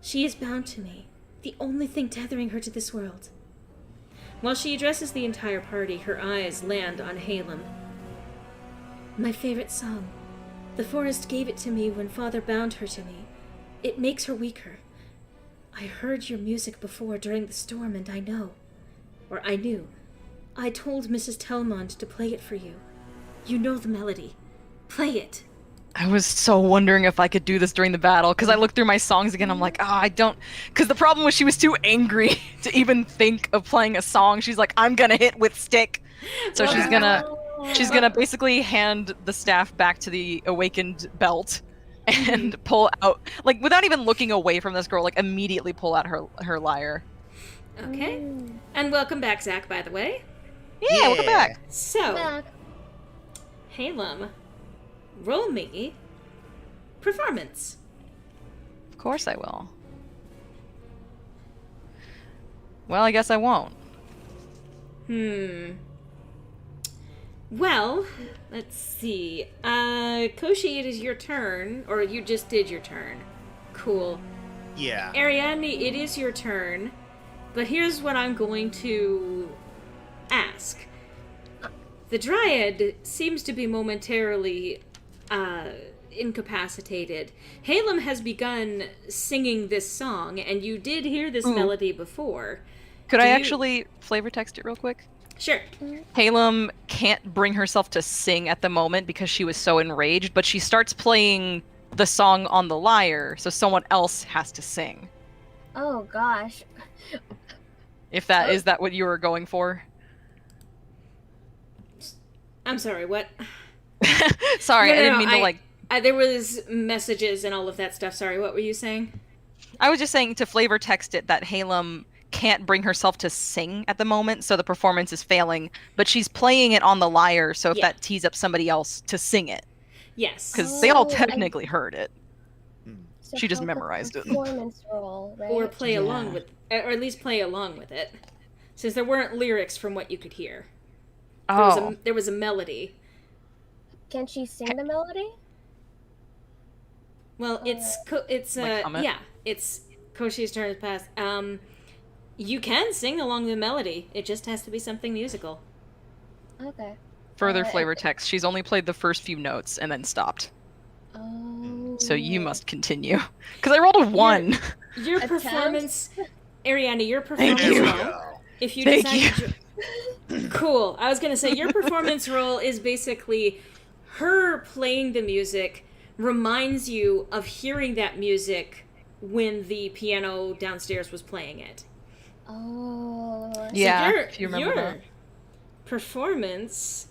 She is bound to me, the only thing tethering her to this world. While she addresses the entire party, her eyes land on Haelum. My favorite song. The forest gave it to me when Father bound her to me. It makes her weaker. I heard your music before during the storm, and I know. Or I knew. I told Mrs. Telmond to play it for you. You know the melody. Play it. I was so wondering if I could do this during the battle, because I looked through my songs again, I'm like, I don't... Because the problem was she was too angry to even think of playing a song. She's like, I'm gonna hit with stick. So she's gonna basically hand the staff back to the awakened belt and pull out, like, without even looking away from this girl, like, immediately pull out her lyre. Okay. And welcome back, Zach, by the way. Yeah, welcome back. So, Haelum, roll me performance. Of course I will. Well, I guess I won't. Well, let's see. Koshi, it is your turn, or you just did your turn. Cool. Yeah. Ariadne, it is your turn, but here's what I'm going to ask. The Dryad seems to be momentarily incapacitated. Haelum has begun singing this song, and you did hear this melody before. Could I actually flavor text it real quick? Sure. Haelum can't bring herself to sing at the moment because she was so enraged, but she starts playing the song on the lyre, so someone else has to sing. Oh gosh. If that is that what you were going for? I'm sorry, what? Sorry, No, I didn't mean to there was messages and all of that stuff. Sorry, what were you saying? I was just saying to flavor text it that Haelum can't bring herself to sing at the moment, so the performance is failing, but she's playing it on the lyre, so if that tees up somebody else to sing it. Yes. Because they all technically heard it. So She just help with memorized it. Performance role, right? Or play along with, or at least play along with it, since there weren't lyrics from what you could hear. There was a melody. Can she sing the melody? Well, it's Koshi's turn to pass. You can sing along the melody. It just has to be something musical. Okay. Further flavor text, she's only played the first few notes and then stopped. Oh. So you must continue. Because I rolled a 1. Your performance, Ariadne, your performance Thank you. roll. If you Thank decide cool. I was gonna say your performance role is basically her playing the music reminds you of hearing that music when the piano downstairs was playing it. Oh. So Yeah, if you remember your that. performance,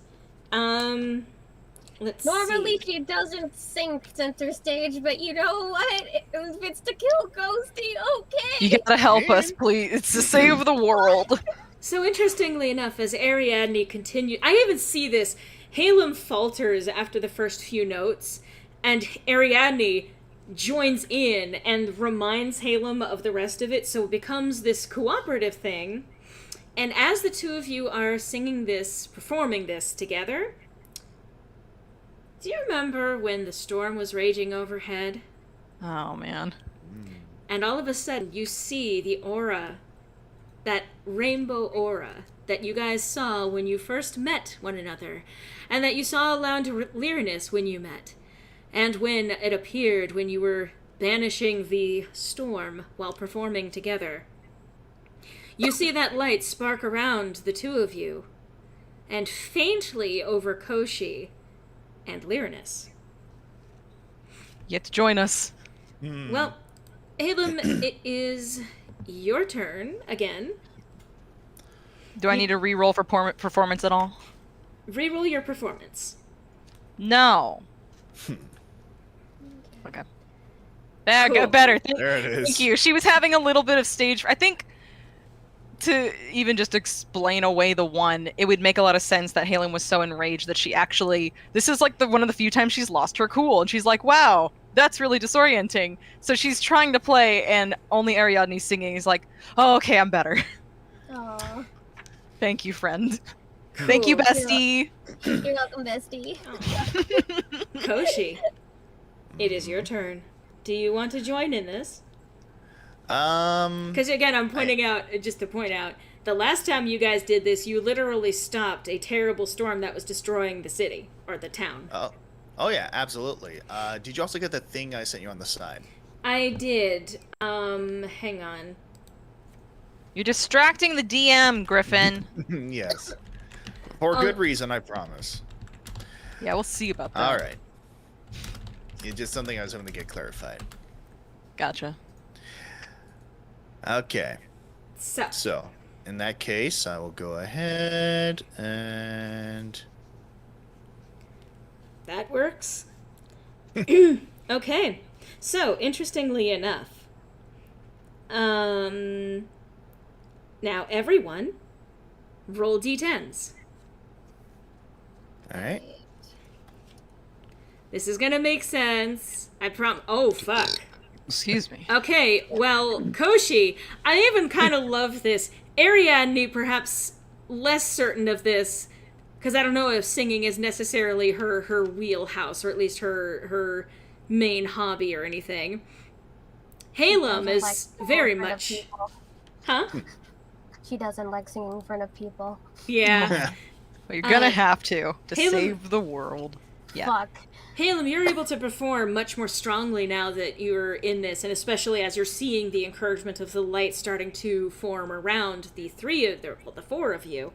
let's Normally see. she doesn't sing center stage, but you know what? If it's to kill Ghosty, okay. You gotta help us, please. It's to save the world. So interestingly enough, as Ariadne continued, I even see this. Haelum falters after the first few notes, and Ariadne joins in and reminds Haelum of the rest of it, so it becomes this cooperative thing. And as the two of you are singing this, performing this together, do you remember when the storm was raging overhead? Oh, man. And all of a sudden, you see the aura, that rainbow aura that you guys saw when you first met one another, and that you saw around Lyronus when you met, and when it appeared when you were banishing the storm while performing together. You see that light spark around the two of you, and faintly over Koshi and Lyronus. You have to join us. Well, Haelum, it is your turn again. Do I need to re-roll for performance at all? Reroll your performance. No. Okay. Cool. Cool. Better. There it is. Thank you. She was having a little bit of stage. I think to even just explain away the 1, it would make a lot of sense that Haelum was so enraged that she actually. This is like one of the few times she's lost her cool, and she's like, "Wow, that's really disorienting." So she's trying to play, and only Ariadne singing is like, "Oh, okay, I'm better." Aw. Thank you, friend. Thank you, bestie. You're welcome, bestie. Koshi, it is your turn. Do you want to join in this? Because again, I'm pointing out, just to point out, the last time you guys did this, you literally stopped a terrible storm that was destroying the city, or the town. Oh yeah, absolutely. Did you also get that thing I sent you on the side? I did. Hang on. You're distracting the DM, Griffin. Yes. For good reason, I promise. Yeah, we'll see about that. All right. It's just something I was hoping to get clarified. Gotcha. Okay. So, in that case, I will go ahead and... That works. Okay. So, interestingly enough, now everyone, roll d10s. All right. This is gonna make sense. I oh, fuck. Excuse me. Okay, well, Koshi, I even kind of love this. Ariadne, perhaps less certain of this, because I don't know if singing is necessarily her wheelhouse, or at least her main hobby or anything. Haelum is very much... Huh? She doesn't like singing in front of people. Yeah. Well, you're gonna have to Haelum... save the world. Yeah. Fuck. Haelum, you're able to perform much more strongly now that you're in this, and especially as you're seeing the encouragement of the light starting to form around the four of you.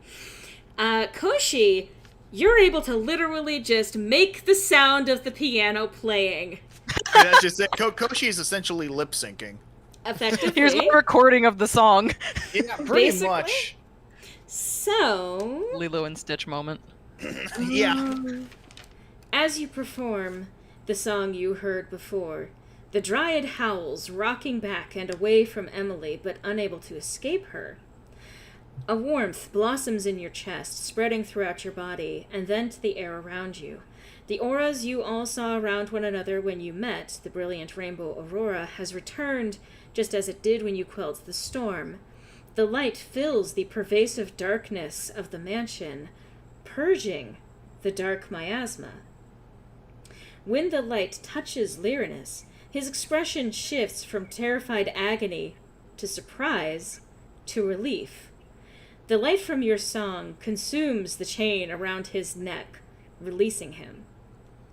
Koshi, you're able to literally just make the sound of the piano playing. That's just it. Koshi is essentially lip syncing. Effectively. Here's a recording of the song. Yeah, pretty Basically. much. So... Lilo and Stitch moment. Yeah. As you perform the song you heard before, the Dryad howls, rocking back and away from Emily, but unable to escape her. A warmth blossoms in your chest, spreading throughout your body, and then to the air around you. The auras you all saw around one another when you met, the brilliant rainbow aurora, has returned just as it did when you quelled the storm. The light fills the pervasive darkness of the mansion, purging the dark miasma. When the light touches Lyronus, his expression shifts from terrified agony to surprise to relief. The light from your song consumes the chain around his neck, releasing him.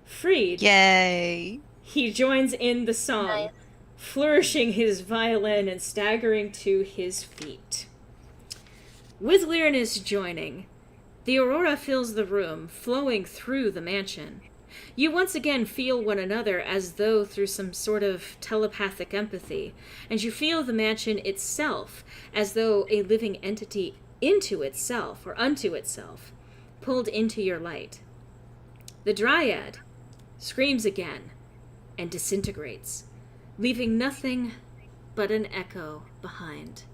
Freed, Yay! he joins in the song, Nice. flourishing his violin and staggering to his feet. With Lyronus joining, the aurora fills the room, flowing through the mansion. You once again feel one another as though through some sort of telepathic empathy, and you feel the mansion itself as though a living entity into itself, or unto itself, pulled into your light. The Dryad screams again and disintegrates, leaving nothing but an echo behind.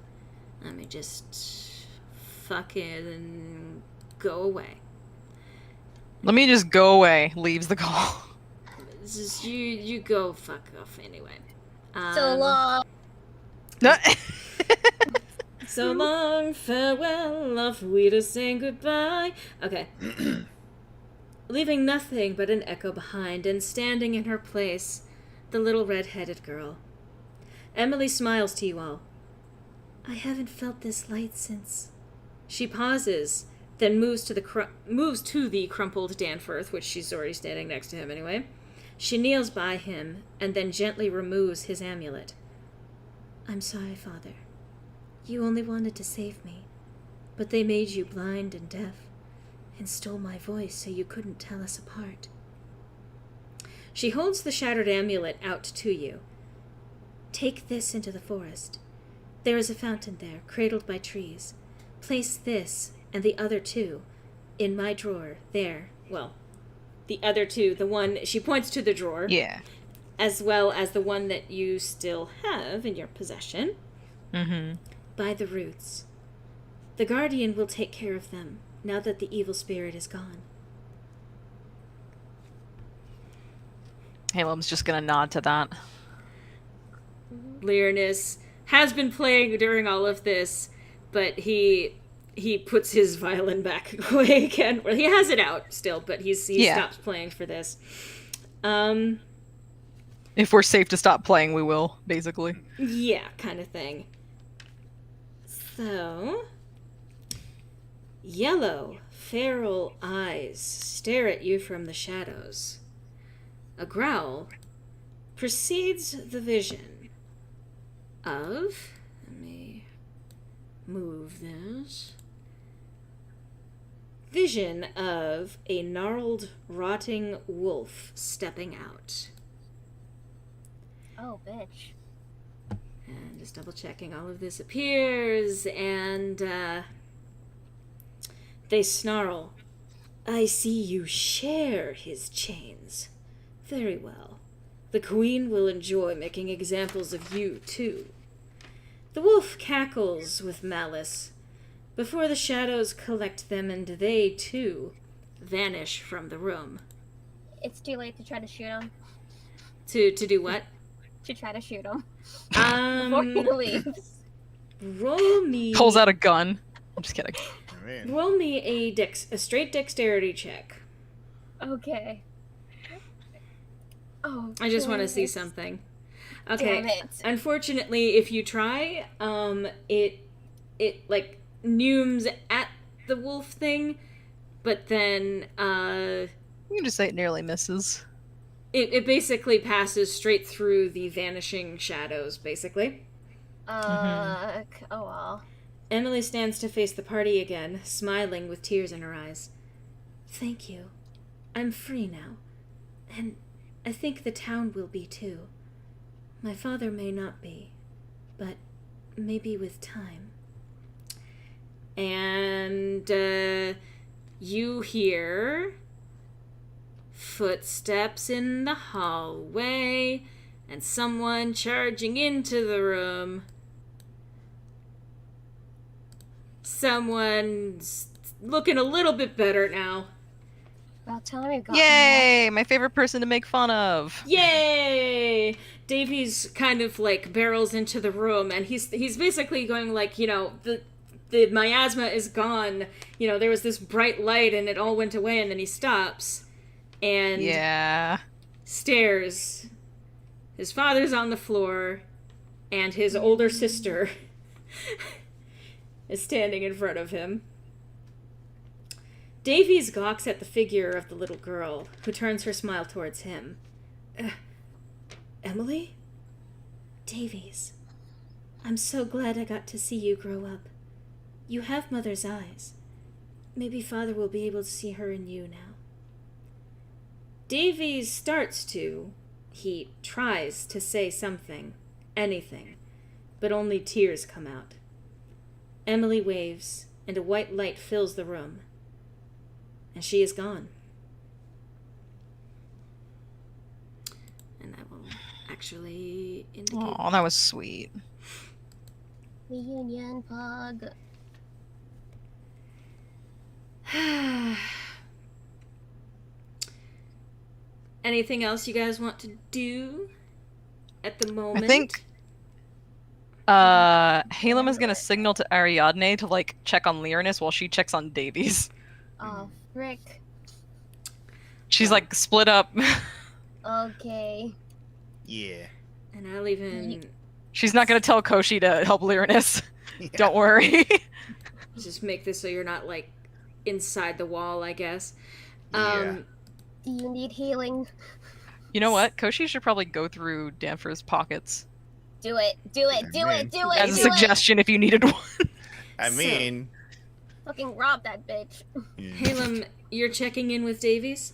Let me just fucking go away. Let me just go away. Leaves the call. Just you go fuck off anyway. So long. So long, farewell, auf Wiedersehen, goodbye. Okay. Leaving nothing but an echo behind, and standing in her place, the little red-headed girl. Emily smiles to you all. I haven't felt this light since... She pauses, then moves to the crumpled Danforth, which she's already standing next to him anyway. She kneels by him, and then gently removes his amulet. I'm sorry, Father. You only wanted to save me, but they made you blind and deaf, and stole my voice so you couldn't tell us apart. She holds the shattered amulet out to you. Take this into the forest. There is a fountain there, cradled by trees. Place this and the other two in my drawer there. Well, the other two, the one, she points to the drawer. Yeah. As well as the one that you still have in your possession. Mm-hmm. By the roots. The guardian will take care of them now that the evil spirit is gone. Haelum's just gonna nod to that. Lyronus has been playing during all of this, but he puts his violin back away again. Well, he has it out still, but he stops playing for this. If we're safe to stop playing, we will, basically. Yeah, kind of thing. So, yellow, feral eyes stare at you from the shadows. A growl precedes the vision of... Let me move this. Vision of a gnarled, rotting wolf stepping out. Oh, bitch. And just double checking, all of this appears, and they snarl. I see you share his chains. Very well. The queen will enjoy making examples of you, too. The wolf cackles with malice, before the shadows collect them and they, too, vanish from the room. It's too late to try to shoot him. To do what? To try to shoot him. Before he leaves. Roll me... Pulls out a gun. I'm just kidding. mean, Roll me a straight dexterity check. Okay. Oh, I just want to see goodness. something. Okay. Damn it. Unfortunately, if you try, it like neumes at the wolf thing, but then You can just say it nearly misses. it basically passes straight through the vanishing shadows, basically. Oh well. Emily stands to face the party again, smiling with tears in her eyes. Thank you. I'm free now. And I think the town will be too. My father may not be, but maybe with time. And you hear footsteps in the hallway and someone charging into the room. Someone's looking a little bit better now. About time we got Yay! My favorite person to make fun of. Yay! Davy's kind of like barrels into the room, and he's basically going like, you know, the miasma is gone. You know, there was this bright light, and it all went away, and then he stops, and Yeah. stares. His father's on the floor, and his older sister is standing in front of him. Davies gawks at the figure of the little girl, who turns her smile towards him. Emily? Davies. I'm so glad I got to see you grow up. You have Mother's eyes. Maybe Father will be able to see her in you now. Davies starts to. He tries to say something, anything, but only tears come out. Emily waves, and a white light fills the room. And she is gone. And I will actually indicate. Oh, that was sweet. Reunion pug. Anything else you guys want to do at the moment? I think Haelum is gonna signal to Ariadne to like check on Lyronus while she checks on Davies. Oh, frick. She's like split up. Okay. yeah. And I'll even She's not gonna tell Koshi to help Lyronus. Yeah. Don't worry. just make this so you're not like inside the wall, I guess. Yeah. Do you need healing? You know what? Koshi should probably go through Danfor's pockets Do it. Do it. Do it. Do it. as a do it. suggestion if you needed one. I mean, Fucking rob that bitch. Haelum, you're checking in with Davies?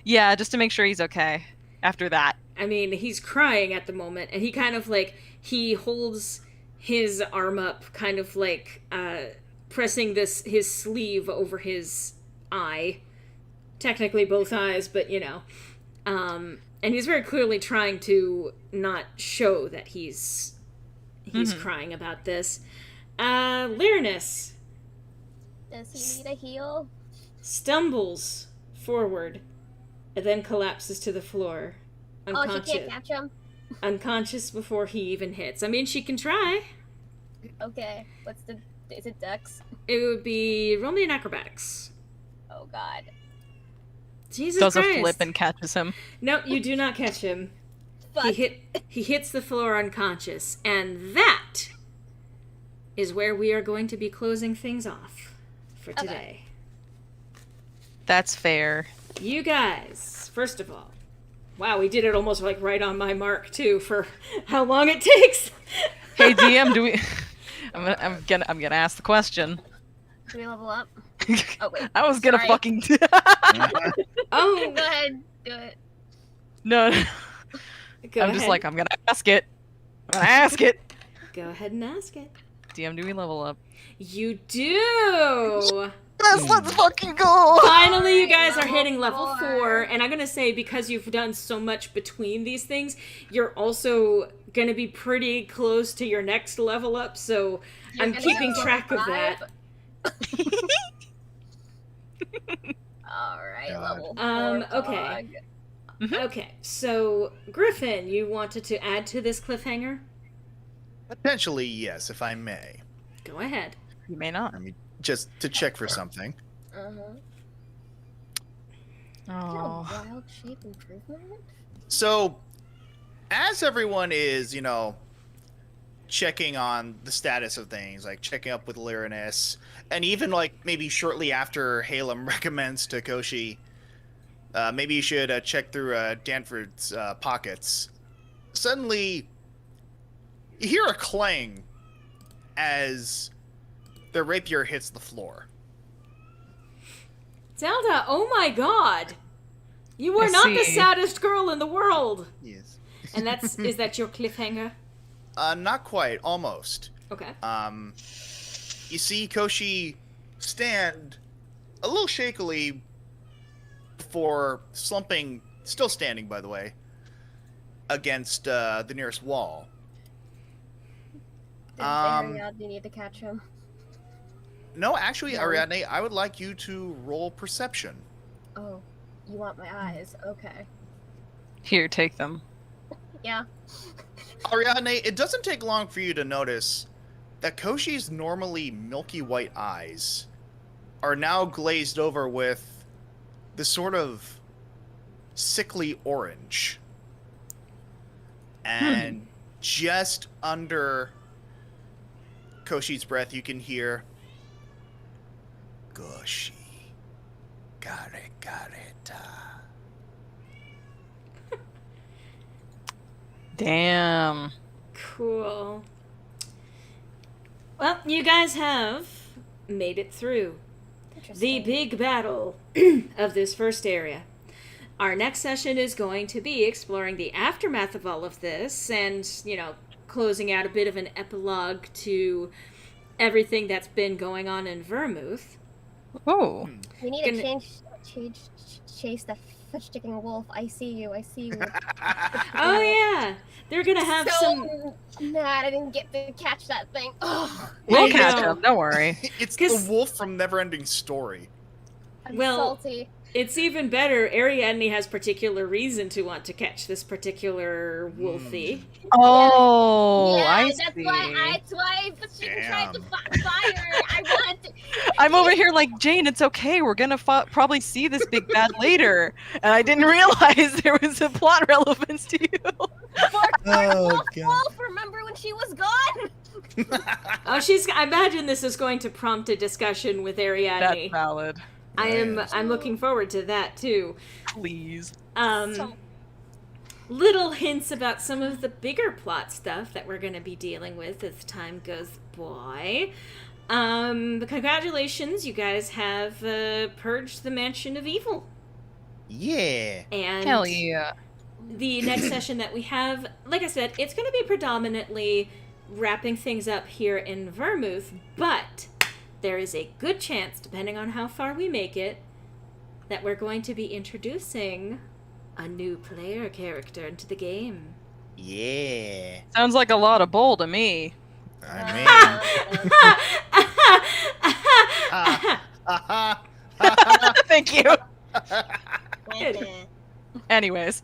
Yeah, just to make sure he's okay. After that. I mean, he's crying at the moment, and he kind of like, he holds his arm up, kind of like pressing his sleeve over his eye. Technically both eyes, but you know. And he's very clearly trying to not show that he's crying about this. Lyronus Does he need a heal? stumbles forward and then collapses to the floor. Oh, she can't catch him? Unconscious before he even hits. I mean, she can try. Okay. Is it Dex? It would be roll me an acrobatics. Oh god. Jesus Does Christ. a flip and catches him. No, you do not catch him. Fuck. He hits the floor unconscious, and that is where we are going to be closing things off for today. That's fair. You guys, first of all, wow, we did it almost like right on my mark too for how long it takes. Hey DM, do we? I'm gonna ask the question. Do we level up? Oh wait. I was gonna Sorry. fucking. Oh, Go ahead. Do it. No, go I'm ahead. just like I'm gonna ask it. I'm gonna ask it. Go ahead and ask it. DM, do we level up? You do. Let's fucking go. Finally, you guys are level hitting level 4, 4. and I'm gonna say because you've done so much between these things, you're also gonna be pretty close to your next level up. So You're I'm gonna keeping get track of that. Alright, level 4. Okay. Mhm. Okay, so Griffin, you wanted to add to this cliffhanger? potentially yes, if I may. Go ahead. You may not. just to check for something. Oh. Wild shape improvement? So, as everyone is, checking on the status of things, like checking up with Lyronus, and even like maybe shortly after Haelum recommends to Koshi, maybe you should check through Danford's pockets. Suddenly, you hear a clang as the rapier hits the floor. Zelda, oh my god! You are I not the see. saddest girl in the world! Yes. And is that your cliffhanger? Not quite, almost. Okay. You see Koshi stand a little shakily before slumping, still standing by the way, against the nearest wall. Ariadne need to catch him. No, actually, No. Ariadne, I would like you to roll perception. Oh, you want my eyes? Okay. Here, take them. Yeah. Ariadne, it doesn't take long for you to notice that Koshi's normally milky white eyes are now glazed over with this sort of sickly orange. And just under Koshi's breath, you can hear, Koshi, kare kareta. Damn. Cool. Well, you guys have made it through the Interesting. big battle of this first area. Our next session is going to be exploring the aftermath of all of this and, closing out a bit of an epilogue to everything that's been going on in Vermouth. Oh. We need Gonna- to chase the fudge-sticking wolf. I see you. Oh, yeah. They're going to have some... mad I didn't get to catch that thing. Ugh, We'll I catch know. him, don't worry. It's 'Cause- the wolf from Neverending Story. I'm Well, salty. It's even better. Ariadne has particular reason to want to catch this particular wolfie. Oh, yeah, I that's see. That's why fudge-sticking tried to fire. I want to... I'm over here like, Jane, it's okay. We're gonna probably see this big bad later. And I didn't realize there was a plot relevance to you. Wolf, remember when she was gone? Oh, I imagine this is going to prompt a discussion with Ariadne. That's valid. I'm looking forward to that too. Please. Little hints about some of the bigger plot stuff that we're going to be dealing with as time goes by. Congratulations, you guys have purged the Mansion of Evil. Yeah. And Hell yeah. the next session that we have, like I said, it's going to be predominantly wrapping things up here in Vermouth, but there is a good chance, depending on how far we make it, that we're going to be introducing a new player character into the game. Yeah. Sounds like a lot of bull to me. Thank you. Anyways.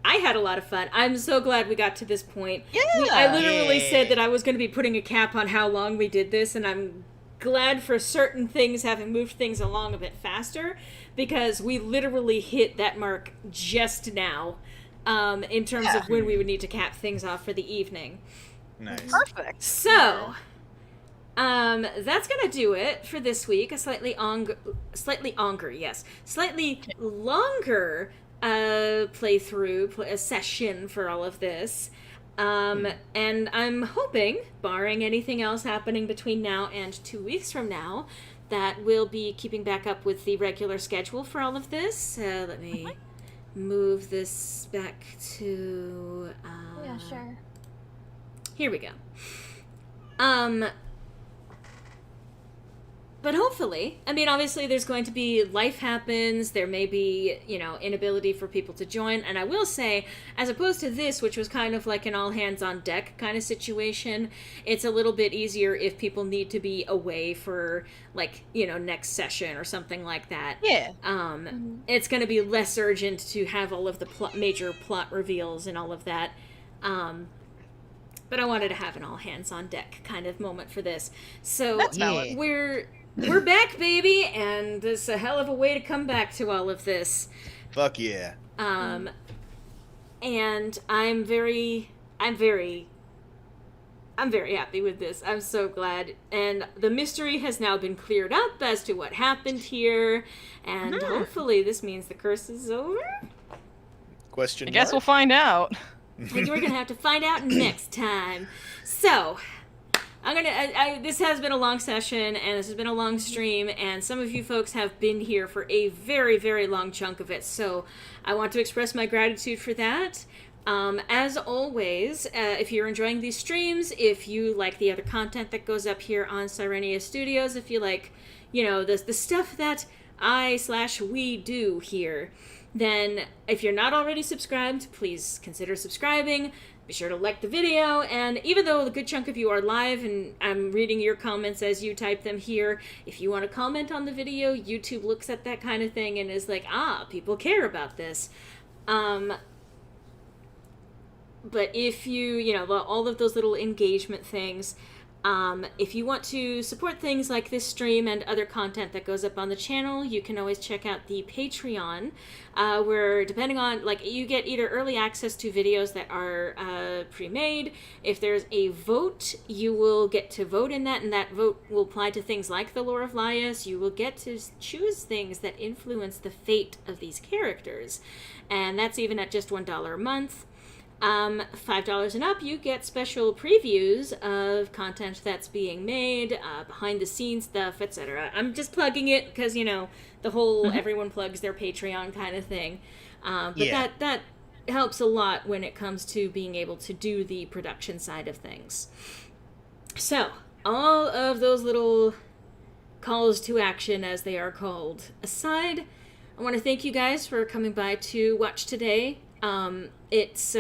I had a lot of fun. I'm so glad we got to this point. Yeah. I literally Yeah. said that I was going to be putting a cap on how long we did this, and I'm glad for certain things having moved things along a bit faster, because we literally hit that mark just now, in terms of when we would need to cap things off for the evening. Nice. Perfect. So, that's gonna do it for this week. A slightly longer playthrough, a session for all of this. And I'm hoping, barring anything else happening between now and 2 weeks from now, that we'll be keeping back up with the regular schedule for all of this. Let me move this back to... Yeah, sure. Here we go. But hopefully, I mean, obviously there's going to be, life happens, there may be, inability for people to join, and I will say, as opposed to this, which was kind of like an all-hands-on-deck kind of situation, it's a little bit easier if people need to be away for, next session or something like that. Yeah. It's going to be less urgent to have all of the major plot reveals and all of that. but I wanted to have an all hands on deck kind of moment for this. So That's valid. we're back, baby, and there's a hell of a way to come back to all of this. Fuck yeah. And I'm very happy with this. I'm so glad. And the mystery has now been cleared up as to what happened here, and hopefully this means the curse is over. Question I guess mark? we'll find out. And we're gonna have to find out next time. So, this has been a long session, and this has been a long stream, and some of you folks have been here for a very, very long chunk of it, so I want to express my gratitude for that. As always, if you're enjoying these streams, if you like the other content that goes up here on Sirenia Studios, if you like, the stuff that we do here, then if you're not already subscribed, please consider subscribing. Be sure to like the video, and even though a good chunk of you are live and I'm reading your comments as you type them here, if you want to comment on the video, YouTube looks at that kind of thing and is like, people care about this. But if you, all of those little engagement things, if you want to support things like this stream and other content that goes up on the channel, you can always check out the Patreon, where depending on, you get either early access to videos that are pre-made. If there's a vote, you will get to vote in that, and that vote will apply to things like the lore of Leyus. You will get to choose things that influence the fate of these characters, and that's even at just $1 a month. $5 and up, you get special previews of content that's being made, behind the scenes stuff, etc. I'm just plugging it because, the whole everyone plugs their Patreon kind of thing. But that helps a lot when it comes to being able to do the production side of things. So, all of those little calls to action, as they are called, aside, I want to thank you guys for coming by to watch today. It's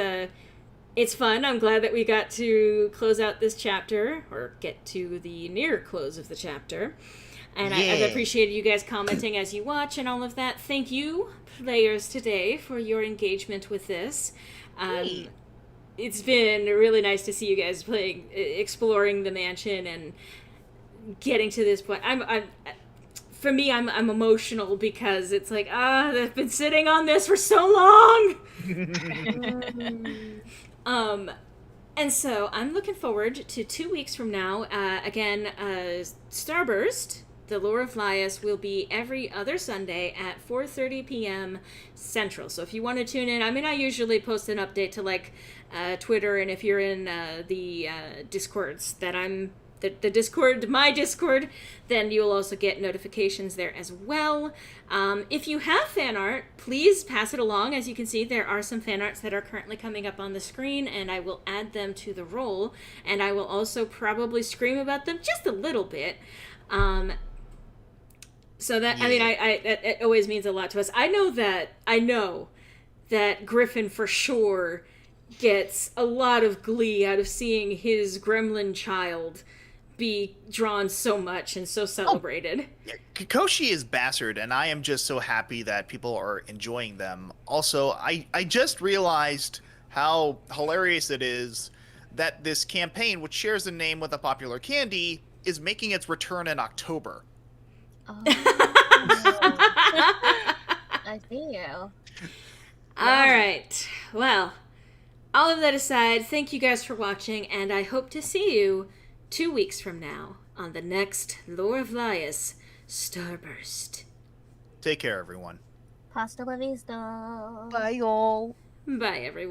fun. I'm glad that we got to close out this chapter, or get to the near close of the chapter. And I've appreciated you guys commenting as you watch and all of that. Thank you, players, today for your engagement with this. It's been really nice to see you guys exploring the mansion and getting to this point. For me, I'm emotional because it's like, I've been sitting on this for so long. And so I'm looking forward to 2 weeks from now. Again, Starburst, the Lore of Leyus, will be every other Sunday at 4:30 p.m. Central. So if you want to tune in, I usually post an update to Twitter, and if you're in the Discords that I'm the Discord, my Discord, then you'll also get notifications there as well. If you have fan art, please pass it along. As you can see, there are some fan arts that are currently coming up on the screen, and I will add them to the roll, and I will also probably scream about them just a little bit. So that, it always means a lot to us. I know that Griffin for sure gets a lot of glee out of seeing his gremlin child be drawn so much and so celebrated. Yeah, Koshi is bastard, and I am just so happy that people are enjoying them. Also, I just realized how hilarious it is that this campaign, which shares a name with a popular candy, is making its return in October. Oh. I see you. All right. Well, all of that aside, thank you guys for watching, and I hope to see you 2 weeks from now on the next Lore of Leyus Starburst. Take care, everyone. Hasta la vista. Bye, y'all. Bye, everyone.